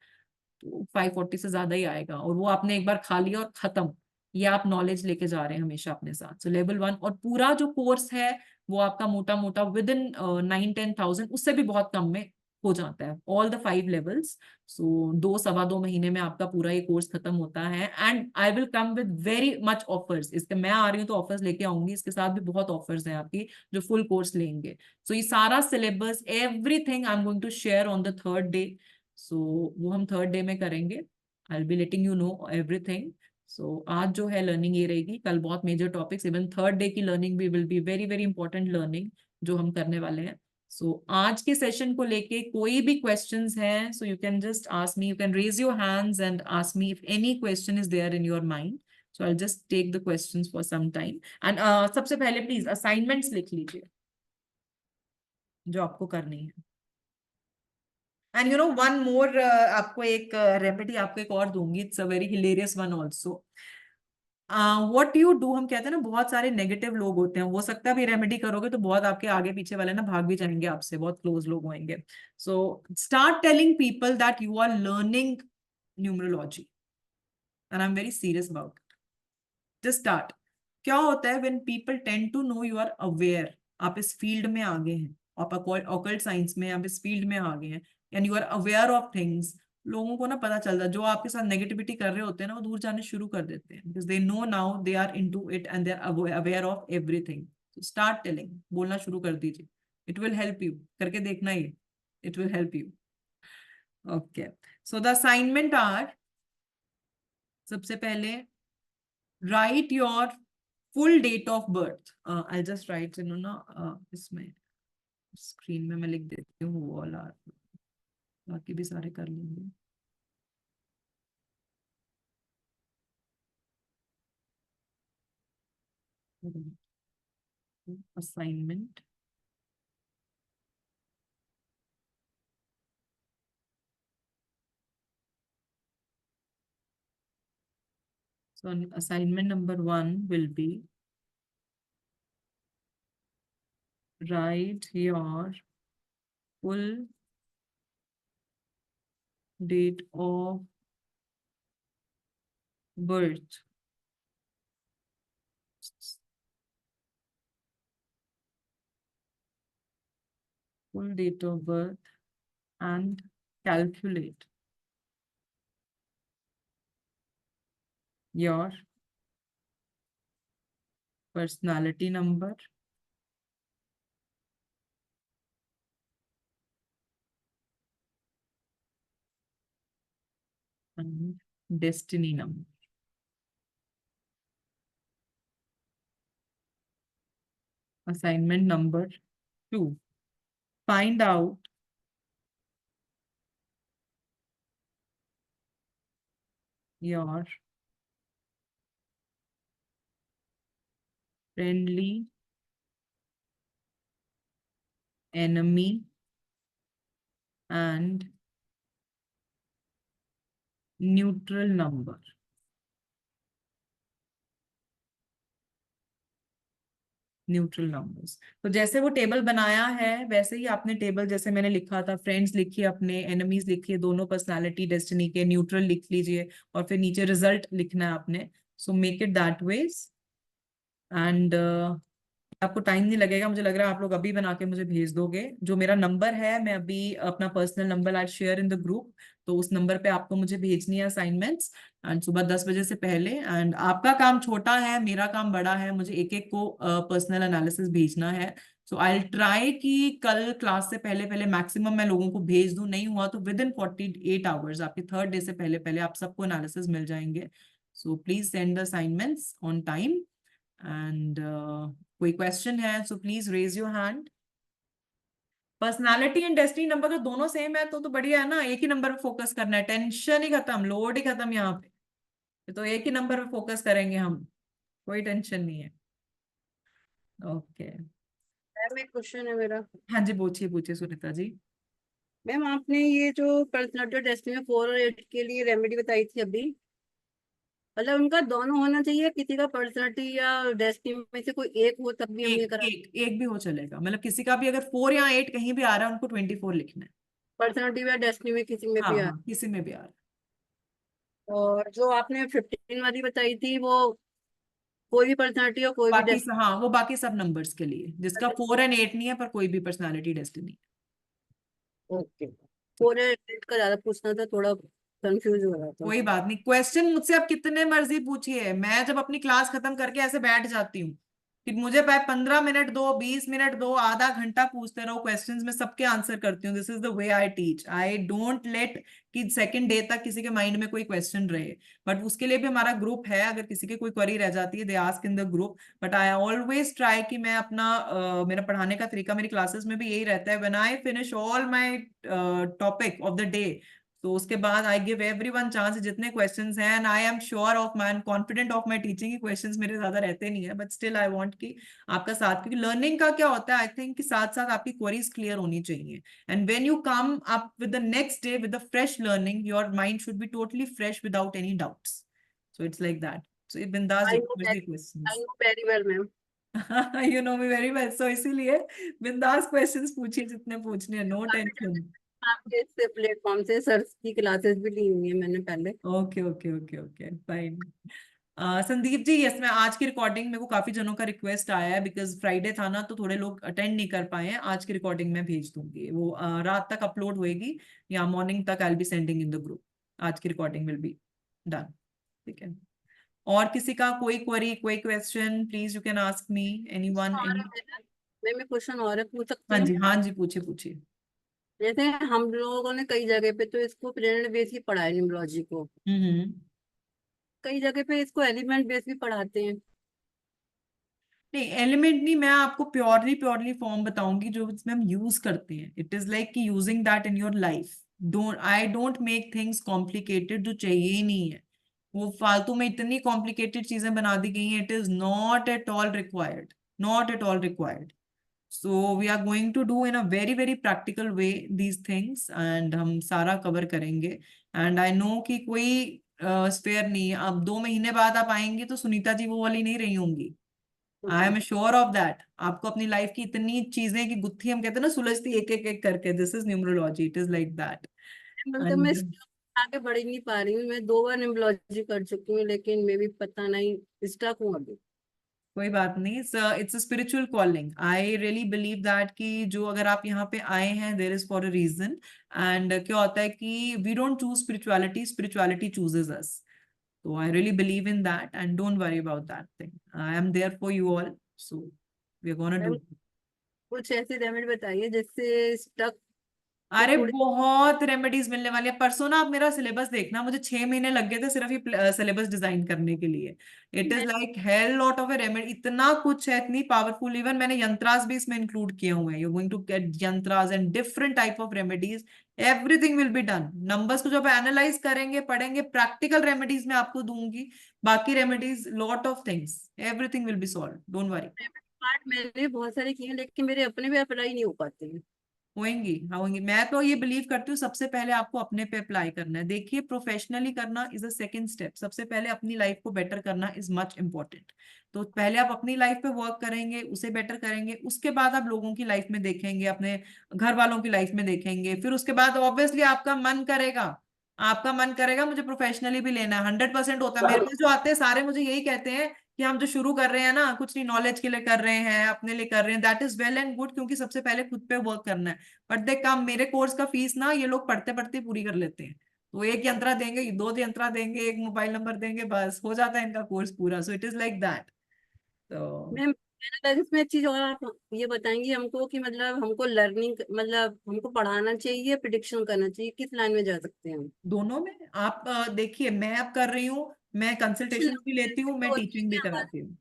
तो 540 से ज्यादा ही आएगा, और वो आपने एक बार खा लिया और खत्म। ये आप नॉलेज लेके जा रहे हैं हमेशा अपने साथ। सो लेवल 1, और पूरा जो कोर्स है वो आपका मोटा मोटा विद इन 9-10,000, उससे भी बहुत कम में हो जाता है, ऑल द 5 लेवल्स। सो 2-2.25 महीने में आपका पूरा ये कोर्स खत्म होता है, and I will come with very much offers. इसके मैं आ रही हूँ तो ऑफर्स लेके आऊंगी, इसके साथ भी बहुत ऑफर्स हैं आपकी जो फुल कोर्स लेंगे। सो ये सारा syllabus, everything I am going to share on the third day. So वो हम थर्ड डे में करेंगे। I will be letting you know everything. So आज जो है लर्निंग ये रहेगी, कल बहुत major topics, even third day की लर्निंग भी will be very very important learning जो हम करने वाले हैं। सो आज के सेशन को लेके कोई भी क्वेश्चंस हैं, so you can just ask me, you can raise your hands and ask me if any question is there in your mind. So I just take the questions for some time. एंड सबसे पहले please assignments लिख लीजिए जो आपको करनी है। And you no one more, आपको एक रेमेडी आपको एक और दूंगी, it's a very hilarious one also. What you do, हम कहते हैं ना बहुत सारे नेगेटिव लोग होते हैं, हो सकता है भी रेमेडी करोगे तो बहुत आपके आगे पीछे वाले ना भाग भी जाएंगे आपसे, बहुत क्लोज लोग होंगे। So start telling people that you are learning numerology and I am very serious about it. Just start. क्या होता है when people tend to know you are aware, आप इस फील्ड में आगे हैं, आप ऑकल्ट साइंस में आप इस फील्ड में आगे हैं and you are aware of things, लोगों को ना पता चलता है, जो आपके साथ नेगेटिविटी कर रहे होते हैं ना वो दूर जाने शुरू कर देते हैं, because they know now they are into it and they are aware of everything. So start telling, बोलना शुरू कर दीजिए, इट विल हेल्प यू, करके देखना ये, it will help you. Okay, so the assignment are, सबसे पहले write your full date of birth. I just write in ना, इसमें स्क्रीन में मैं लिख देती हूँ वो वाला, बाकी भी सारे कर लेंगे। Assignment, so assignment number 1 will be write your full date of birth, full date of birth and calculate your personality number and destiny number. Assignment number 2, find out your friendly enemy and neutral number. Neutral numbers, तो जैसे वो table बनाया है वैसे ही आपने table, जैसे मैंने लिखा था, फ्रेंड्स लिखिए अपने, एनिमीज लिखिए, दोनों पर्सनालिटी डेस्टिनी के, न्यूट्रल लिख लीजिए और फिर नीचे रिजल्ट लिखना है आपने। So make it that ways and आपको टाइम नहीं लगेगा, मुझे लग रहा है आप लोग अभी बना के मुझे भेज दोगे। जो मेरा नंबर है, मैं अभी अपना personal number I share in the group, तो उस नंबर पे आपको मुझे भेजनी है असाइनमेंट्स एंड सुबह 10 बजे से पहले। एंड आपका काम छोटा है, मेरा काम बड़ा है, मुझे एक एक को पर्सनल एनालिसिस भेजना है। सो आई ट्राई कि कल क्लास से पहले पहले मैक्सिमम मैं लोगों को भेज दूं, नहीं हुआ तो विद इन 48 आवर्स आपके थर्ड डे से पहले पहले आप सबको एनालिसिस मिल जाएंगे। So please send the assignments on time and कोई क्वेश्चन है so please raise your hand. Personality and destiny number तो दोनों सेम है, तो बढ़िया है ना, एक ही नंबर पे फोकस करना है, टेंशन ही खत्म, लोड ही खत्म यहाँ पे, तो एक ही नंबर पे फोकस करेंगे हम, कोई टेंशन नहीं है। ओके, मैम एक क्वेश्चन है मेरा। हाँ जी, पूछिए पूछिए सुनीता जी। मैम आपने ये जो पर्सनालिटी टेस्ट में 4 और 8 के लिए रेमेडी बताई थी अभी, मतलब उनका दोनों होना चाहिए, किसी का पर्सनालिटी या डेस्टिनी में से कोई एक हो तब भी हम ये एक करा? एक भी हो चलेगा, मतलब किसी का भी अगर 4 या 8 कहीं भी आ रहा है उनको 24 लिखना है। पर्सनालिटी या डेस्टिनी में किसी में हाँ भी हाँ, किसी में भी आ रहा है। और जो आपने 15 वाली बताई थी वो कोई भी पर्सनालिटी और कोई भी बाकी डेस्टिनी? हाँ, वो बाकी सब नंबर्स के लिए, जिसका 4 एंड 8 नहीं है पर कोई भी पर्सनालिटी डेस्टिनी। ओके, 4 और 8 का ज्यादा पूछना था, थोड़ा कंफ्यूज हो रहा था। कोई बात नहीं, क्वेश्चन मुझसे आप कितने मर्जी पूछिए, मैं जब अपनी क्लास खत्म करके ऐसे बैठ जाती हूँ, कि मुझे 15 मिनट दो, 20 मिनट दो, आधा घंटा पूछते रहो क्वेश्चंस, मैं सबके आंसर करती हूँ। This is the way I teach. I don't let कि सेकंड डे तक किसी के माइंड में कोई क्वेश्चन रहे। बट उसके लिए भी हमारा ग्रुप है, अगर किसी की कोई क्वेरी रह जाती है they ask in the group. But I always try कि मैं अपना मेरा पढ़ाने का तरीका मेरी क्लासेस में भी यही रहता है, when I finish all my topic of the day, तो उसके बाद आई गिव एवरीवन चांस, जितने क्वेश्चंस हैं, and I M sure of my confident of my teaching की क्वेश्चंस मेरे ज्यादा रहते नहीं है, बट स्टिल आई वांट कि आपका साथ, क्योंकि लर्निंग का क्या होता है, आई थिंक कि साथ साथ आपकी क्वेरीज क्लियर होनी चाहिए, and when you come up with the next day with the fresh learning, your mind should be totally fresh without any doubts. So it's like that. So बिंदास I know the questions. Very well ma'am. You know me very well, so इसीलिए बिंदास questions पूछिए जितने पूछने हैं, no tension. आपके इस platform से सर की क्लासेस भी ली हुई है मैंने पहले। Okay okay okay okay fine. Sandeep ji, yes, मैं आज की रिकॉर्डिंग, मेरे को काफी जनों का रिक्वेस्ट आया है, बिकॉज फ्राइडे था ना, तो थोड़े लोग अटेंड नहीं कर पाए हैं। आज की रिकॉर्डिंग मैं भेज दूंगी, वो रात तक अपलोड होएगी या मॉर्निंग तक आई will be sending in the group. आज की रिकॉर्डिंग विल बी डन। ठीक है। और किसी का कोई क्वेरी, कोई question, please you can ask me, anyone, और एनी। मैम एक क्वेश्चन और है, पूछ सकती हाँ हूँ? जी, हाँ जी, पूछिए पूछिए। जैसे हम लोगों ने कई जगह पे तो इसको पीरियड बेस ही पढ़ा है न्यूमरोलॉजी को, हम्म। कई जगह पे इसको एलिमेंट बेस भी पढ़ाते हैं। नहीं, एलिमेंट नहीं, मैं आपको प्योरली प्योरली फॉर्म बताऊंगी जो इसमें हम यूज करते हैं। इट इज लाइक कि using that in your life. Don't make things complicated जो चाहिए ही नहीं है। वो फालतू में इतनी कॉम्प्लिकेटेड चीजें बना दी गई हैं, it is not at all required, not at all required. So we are going to do in a very very practical way these things, and हम सारा कवर करेंगे। एंड आई नो कि कोई स्पेयर नहीं है। अब 2 महीने बाद आप आएंगे तो सुनीता जी वो वाली नहीं रही होंगी। I okay. Am sure of that. आपको अपनी लाइफ की इतनी चीजें की गुत्थी, हम कहते हैं ना, सुलझती एक एक एक करके, this is numerology, it is like that. मतलब मैं एंड इसके आगे बढ़ ही नहीं पा रही हूँ। मैं 2 बार न्यूमरोलॉजी कर चुकी हूँ, लेकिन मैं भी पता नहीं स्टक हूँ अभी। कोई बात नहीं, it's a spiritual calling. I really believe that कि जो अगर आप यहाँ पे आए हैं, there is for a reason. And क्या होता है कि we don't choose spirituality, spirituality chooses us. So I really believe in that, and don't worry about that thing. I am there for you all. So we're gonna do ma'am it. कुछ ऐसी remedy बताइए जिससे stuck को अरे थोड़ी। बहुत remedies मिलने वाली है। परसों ना आप मेरा सिलेबस देखना, मुझे 6 महीने लग गए थे सिर्फ ये सिलेबस डिजाइन करने के लिए। It is like hell lot of A remedy, इतना कुछ है, इतनी पावरफुल। इवन मैंने यंत्रास भी इसमें इंक्लूड किए हुए हैं। You going to get yantras and different type of remedies. Everything will be done. Numbers को जब एनालाइज करेंगे, पढ़ेंगे, प्रैक्टिकल रेमेडीज मैं आपको दूंगी। बाकी remedies, lot of things, everything will B solve, don't worry. Part मैंने बहुत सारे किए हैं, लेकिन मेरे अपने भी अप्लाई नहीं हो पाते हैं। होंगी, हाँ होंगी। मैं तो ये बिलीव करती हूँ सबसे पहले आपको अपने पे अप्लाई करना है। देखिए, प्रोफेशनली करना इज अ सेकंड स्टेप। सबसे पहले अपनी लाइफ को बेटर करना इज मच इंपॉर्टेंट। तो पहले आप अपनी लाइफ पे वर्क करेंगे, उसे बेटर करेंगे, उसके बाद आप लोगों की लाइफ में देखेंगे, अपने घर वालों की लाइफ में देखेंगे। फिर उसके बाद ऑब्वियसली आपका मन करेगा मुझे प्रोफेशनली भी लेना है। 100% होता है। मेरे पास जो आते हैं सारे मुझे यही कहते हैं कि हम जो शुरू कर रहे हैं ना, कुछ नहीं, नॉलेज के लिए कर रहे हैं, अपने लिए कर रहे हैं, that is well and good, क्योंकि सबसे पहले खुद पे वर्क करना है। बट देख काम, मेरे कोर्स का फीस ना ये लोग पढ़ते पढ़ते पूरी कर लेते हैं। तो एक यंत्रा देंगे, 2 यंत्रा देंगे, एक मोबाइल नंबर देंगे, बस हो जाता है इनका कोर्स पूरा। सो इट इज लाइक दैट। तो मैम इसमें एक चीज और आप ये बताएंगी हमको कि मतलब हमको लर्निंग, मतलब हमको पढ़ाना चाहिए, प्रिडिक्शन करना चाहिए, किस लाइन में जा सकते हैं हम? दोनों में आप देखिए, मैं अब कर रही हूँ, मैं कंसल्टेशन भी लेती हूँ, मैं तो होती है टीचिंग भी कि कराती हूँ।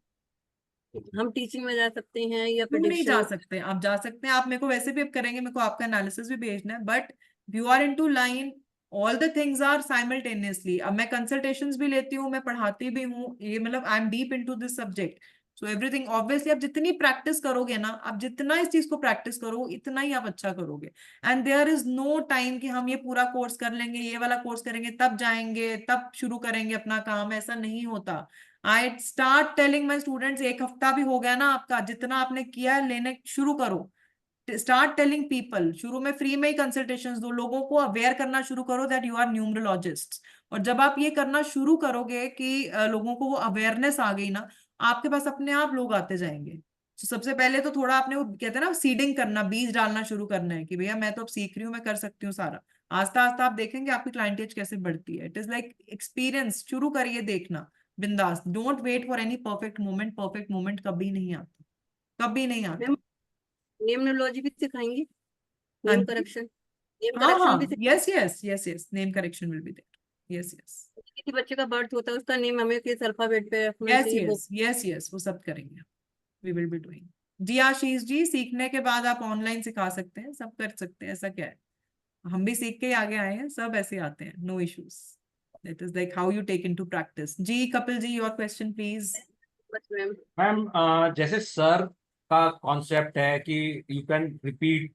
हम टीचिंग में जा सकते हैं या क्यों नहीं जा प्रिडिक्शन? सकते? आप जा सकते हैं। आप मेरे को वैसे भी अब करेंगे, मेरे को आपका एनालिसिस भी भेजना है, but you are into line, all the things are simultaneously. अब मैं कंसल्टेशंस भी लेती हूँ, मैं पढ़ाती भी हूँ, ये मतलब I am deep into this subject. So everything obviously, आप जितनी प्रैक्टिस करोगे ना, आप जितना इस चीज को प्रैक्टिस करो, इतना ही आप अच्छा करोगे। And there is no time कि हम ये पूरा कोर्स कर लेंगे, ये वाला कोर्स करेंगे, तब जाएंगे, तब शुरू करेंगे अपना काम, ऐसा नहीं होता। I start telling my students, एक हफ्ता भी हो गया ना आपका, जितना आपने किया है लेने शुरू करो। स्टार्ट टेलिंग पीपल, शुरू में फ्री में ही कंसल्टेशंस दो, लोगों को अवेयर करना शुरू करो दैट यू आर न्यूमरोलॉजिस्ट। और जब आप ये करना शुरू करोगे कि लोगों को वो अवेयरनेस आ गई ना, आपके पास अपने आप लोग आते जाएंगे। तो सबसे पहले तो थोड़ा आपने वो कहते हैं ना सीडिंग करना, बीज डालना शुरू करना है कि भैया मैं तो अब सीख रही हूँ, मैं कर सकती हूँ सारा। आस्ता आस्ता आप देखेंगे आपकी क्लाइंटेज कैसे बढ़ती है। इट इज लाइक एक्सपीरियंस, शुरू करिए देखना। बिंदास, don't wait for any perfect moment, perfect moment कभी नहीं आता, कभी नहीं आता। मैम नेमनोलॉजी भी सिखाएंगी, हाँ नेम जी, करेक्शन, नेम हाँ करेक्शन भी हाँ, yes yes yes yes, name correction will be there, yes yes किसी बच्चे का बर्थ होता है उसका नेम हमें किस अल्फाबेट पे रखना यस चाहिए वो। यस यस यस, वो सब करेंगे, वी विल बी डूइंग। जी आशीष जी, सीखने के बाद आप ऑनलाइन सिखा सकते हैं, सब कर सकते हैं, ऐसा क्या है, हम भी सीख के ही आगे आए हैं, सब ऐसे आते हैं, no issues, that is like how you take into practice. जी Kapil ji, your question please. बस मैम। मैम जैसे सर का कॉन्सेप्ट है कि यू कैन रिपीट,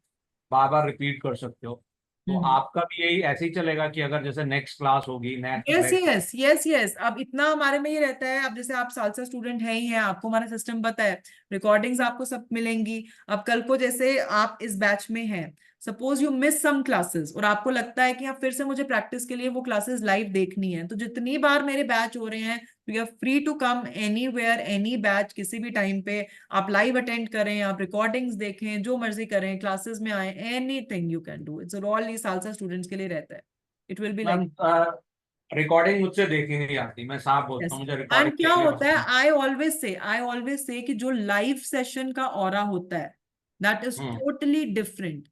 बार बार रिपीट कर सकते हो, तो आपका भी यही ऐसे ही चलेगा कि अगर जैसे नेक्स्ट क्लास होगी yes next. Yes yes yes, अब इतना हमारे में ये रहता है, अब जैसे आप सालसा स्टूडेंट है ही हैं, आपको हमारा सिस्टम पता है, रिकॉर्डिंग्स आपको सब मिलेंगी। अब कल को जैसे आप इस बैच में हैं, suppose you miss some classes और आपको लगता है कि हाँ फिर से मुझे प्रैक्टिस के लिए वो क्लासेस लाइव देखनी है, तो जितनी बार मेरे बैच हो रहे हैं, you are free to come anywhere, any batch, किसी भी टाइम पे आप लाइव अटेंड करें, आप रिकॉर्डिंग्स देखें, जो मर्जी करें, क्लासेस में आए, anything you can do, it's all ये सालसा स्टूडेंट्स के लिए रहता है, it will be like. Ma'am recording मुझसे देखी नहीं आती, मैं साफ बोलता हूँ, मुझे एंड रिकॉर्डिंग क्या देखने होता है, पसंद आई ऑलवेज से कि जो लाइव सेशन का ऑरा होता है, दैट इज है। Totally different.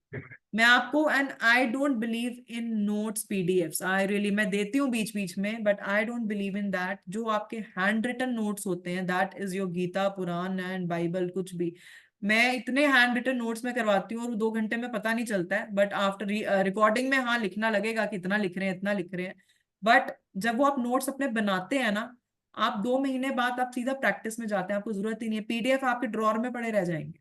मैं आपको, and I don't believe in notes PDFs, I really, मैं देती हूँ बीच बीच में, but I don't believe in that. जो आपके हैंड रिटन नोट्स होते हैं, that is your Gita Puran and Bible, कुछ भी। मैं इतने हैंड रिटन नोट्स में करवाती हूँ और 2 घंटे में पता नहीं चलता है, बट आफ्टर रिकॉर्डिंग में हाँ लिखना लगेगा कि इतना लिख रहे हैं, इतना लिख रहे हैं, बट जब वो आप नोट्स अपने बनाते हैं ना, आप 2 महीने बाद आप सीधा प्रैक्टिस में जाते हैं, आपको जरूरत ही नहीं है, पीडीएफ आपके ड्रॉर में पड़े रह जाएंगे,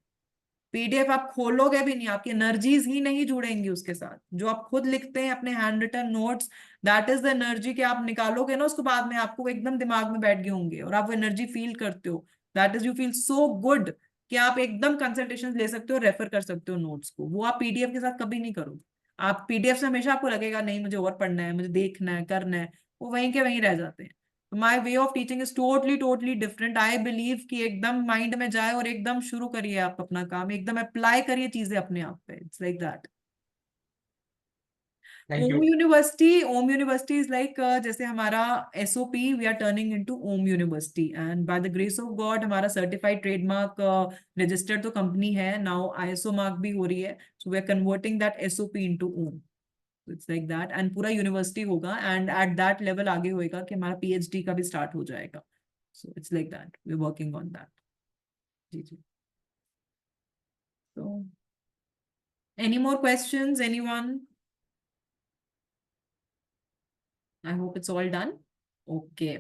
पीडीएफ आप खोलोगे भी नहीं, आपकी एनर्जीज ही नहीं जुड़ेंगी उसके साथ, जो आप खुद लिखते हैं अपने handwritten notes, that is the energy कि आप निकालोगे ना उसको बाद में, आपको एकदम दिमाग में बैठ गए होंगे और आप वो एनर्जी फील करते हो, that is, you feel so good कि आप एकदम कंसल्टेशन ले सकते हो, रेफर कर सकते हो नोट्स को, वो आप पीडीएफ के साथ कभी नहीं करोगे। आप पीडीएफ से हमेशा आपको लगेगा नहीं मुझे और पढ़ना है, मुझे देखना है, करना है, वो वहीं के वहीं रह जाते हैं। My way of teaching is totally totally different, I believe कि एकदम माइंड में जाए और एकदम शुरू करिए आप अपना काम, एकदम अप्लाई करिए चीजें अपने आप पे, it's like that. Thank Om you. University, Om university is like जैसे हमारा SOP, we are turning into Om university, and by the grace of God हमारा सर्टिफाइड ट्रेडमार्क रजिस्टर्ड तो कंपनी है, नाउ आईएसओ मार्क भी हो रही है, so we are converting that SOP into Om, it's like that, and पूरा यूनिवर्सिटी होगा, and at that level आगे होएगा कि हमारा पीएचडी का भी स्टार्ट हो जाएगा, so it's like that, we are working on that. जी जी, so any more questions, anyone? I hope it's all done. Okay,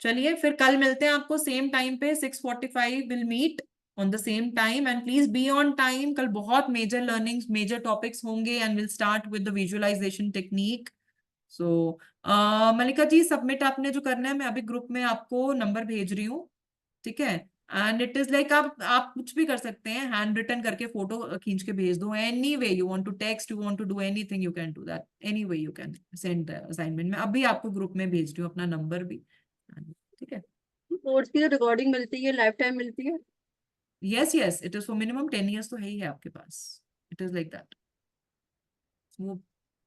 चलिए फिर कल मिलते हैं आपको सेम टाइम पे, 6:45 will meet on the same time, and please be on time. कल बहुत मेजर लर्निंग्स, मेजर टॉपिक्स होंगे, and will start with the visualisation technique. So Malika ji, submit आपने जो करना है, मैं अभी ग्रुप में आपको नंबर भेज रही हूँ, ठीक है, एंड इट इज लाइक आप कुछ भी कर सकते हैं, हैंड रिटन करके फोटो खींच के भेज दो, any way you want to text, you want to do anything, you can do that, any way you can send the assignment. मैं अभी आपको ग्रुप में भेज रही हूँ अपना नंबर भी, ठीक है। कोर्स की जो रिकॉर्डिंग मिलती है लाइफ टाइम मिलती है? Yes yes, it is for minimum 10 years तो है ही है आपके पास, इट इज लाइक दैट, वो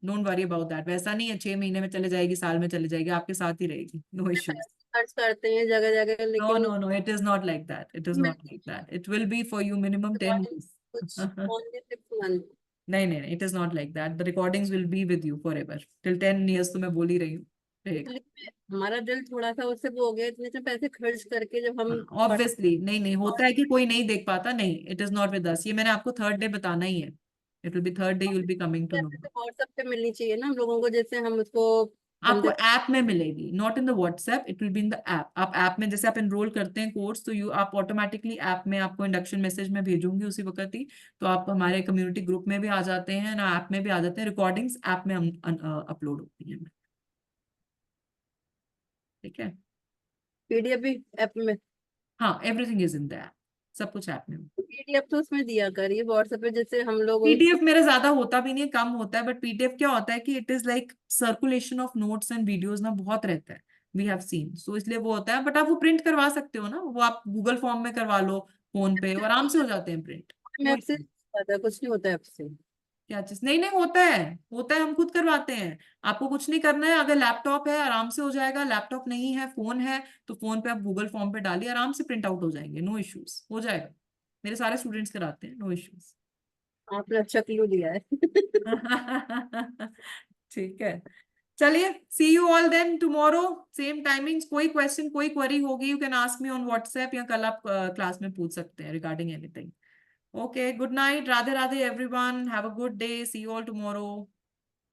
डोंट वरी अबाउट दैट, वैसा नहीं है 6 महीने में चले जाएगी, साल में चले जाएगी, आपके साथ ही रहेगी, नो इश्यूज। सर्च करते हैं जगह जगह, No, लेकिन no, no, it is not like that. It is not मिलती like that. It will be for you minimum 10 recording years. कुछ only 6 month। नहीं नहीं नहीं, it is not like that. The recordings will be with you forever. Till 10 years तो मैं बोल ही रही हूँ, रहेगा। लेकिन हमारा दिल थोड़ा सा उससे वो हो गया, इतने से पैसे खर्च करके जब हम ऑब्वियसली नहीं नहीं, होता है कि कोई नहीं देख पाता, नहीं, it is not with us, ये मैंने आपको थर्ड डे बताना ही है, it will be third day, you will be coming to know. WhatsApp पे मिलनी चाहिए ना हम लोगों को, जैसे हम उसको आपको बंदे। ऐप में मिलेगी, not in the WhatsApp, it will be in the app. आप ऐप में जैसे आप एनरोल करते हैं कोर्स, तो यू आप ऑटोमेटिकली ऐप में, आपको इंडक्शन मैसेज में भेजूंगी उसी वक्त ही, तो आप हमारे कम्युनिटी ग्रुप में भी आ जाते हैं ना, ऐप में भी आ जाते हैं, रिकॉर्डिंग्स ऐप में अपलोड होती हैं, ठीक है। पीडीएफ भी ऐप में? हाँ, everything is in the app, सब कुछ ऐप में। पीडीएफ तो उसमें दिया करिए व्हाट्सएप पे, जैसे हम लोग पीडीएफ मेरा ज्यादा होता भी नहीं है, कम होता है, बट पीडीएफ क्या होता है कि it is like circulation of notes and videos ना बहुत रहता है, वी हैव सीन, सो इसलिए वो होता है, बट आप वो प्रिंट करवा सकते हो ना, वो आप गूगल फॉर्म में करवा लो, फोन पे, आराम से हो जाते हैं प्रिंट, नो ऐप से इश्यू। आता है, कुछ नहीं होता ऐप से। क्या चीज? नहीं नहीं, होता है, हम खुद करवाते हैं। आपको कुछ नहीं करना है, अगर लैपटॉप है आराम से हो जाएगा, लैपटॉप नहीं है फोन है तो फोन पे आप गूगल फॉर्म पे डालिए, आराम से प्रिंट आउट हो जाएंगे, नो इश्यूज, हो जाएगा। मेरे सारे स्टूडेंट्स कराते हैं, नो इश्यूज। आपने अच्छा क्लू दिया है। ठीक है, चलिए, see you all then tomorrow, same timings. कोई क्वेश्चन कोई क्वेरी होगी, you can ask me on WhatsApp, या कल आप क्लास में पूछ सकते हैं regarding anything. Okay, good night. Radhe Radhe everyone. Have a good day. See you all tomorrow.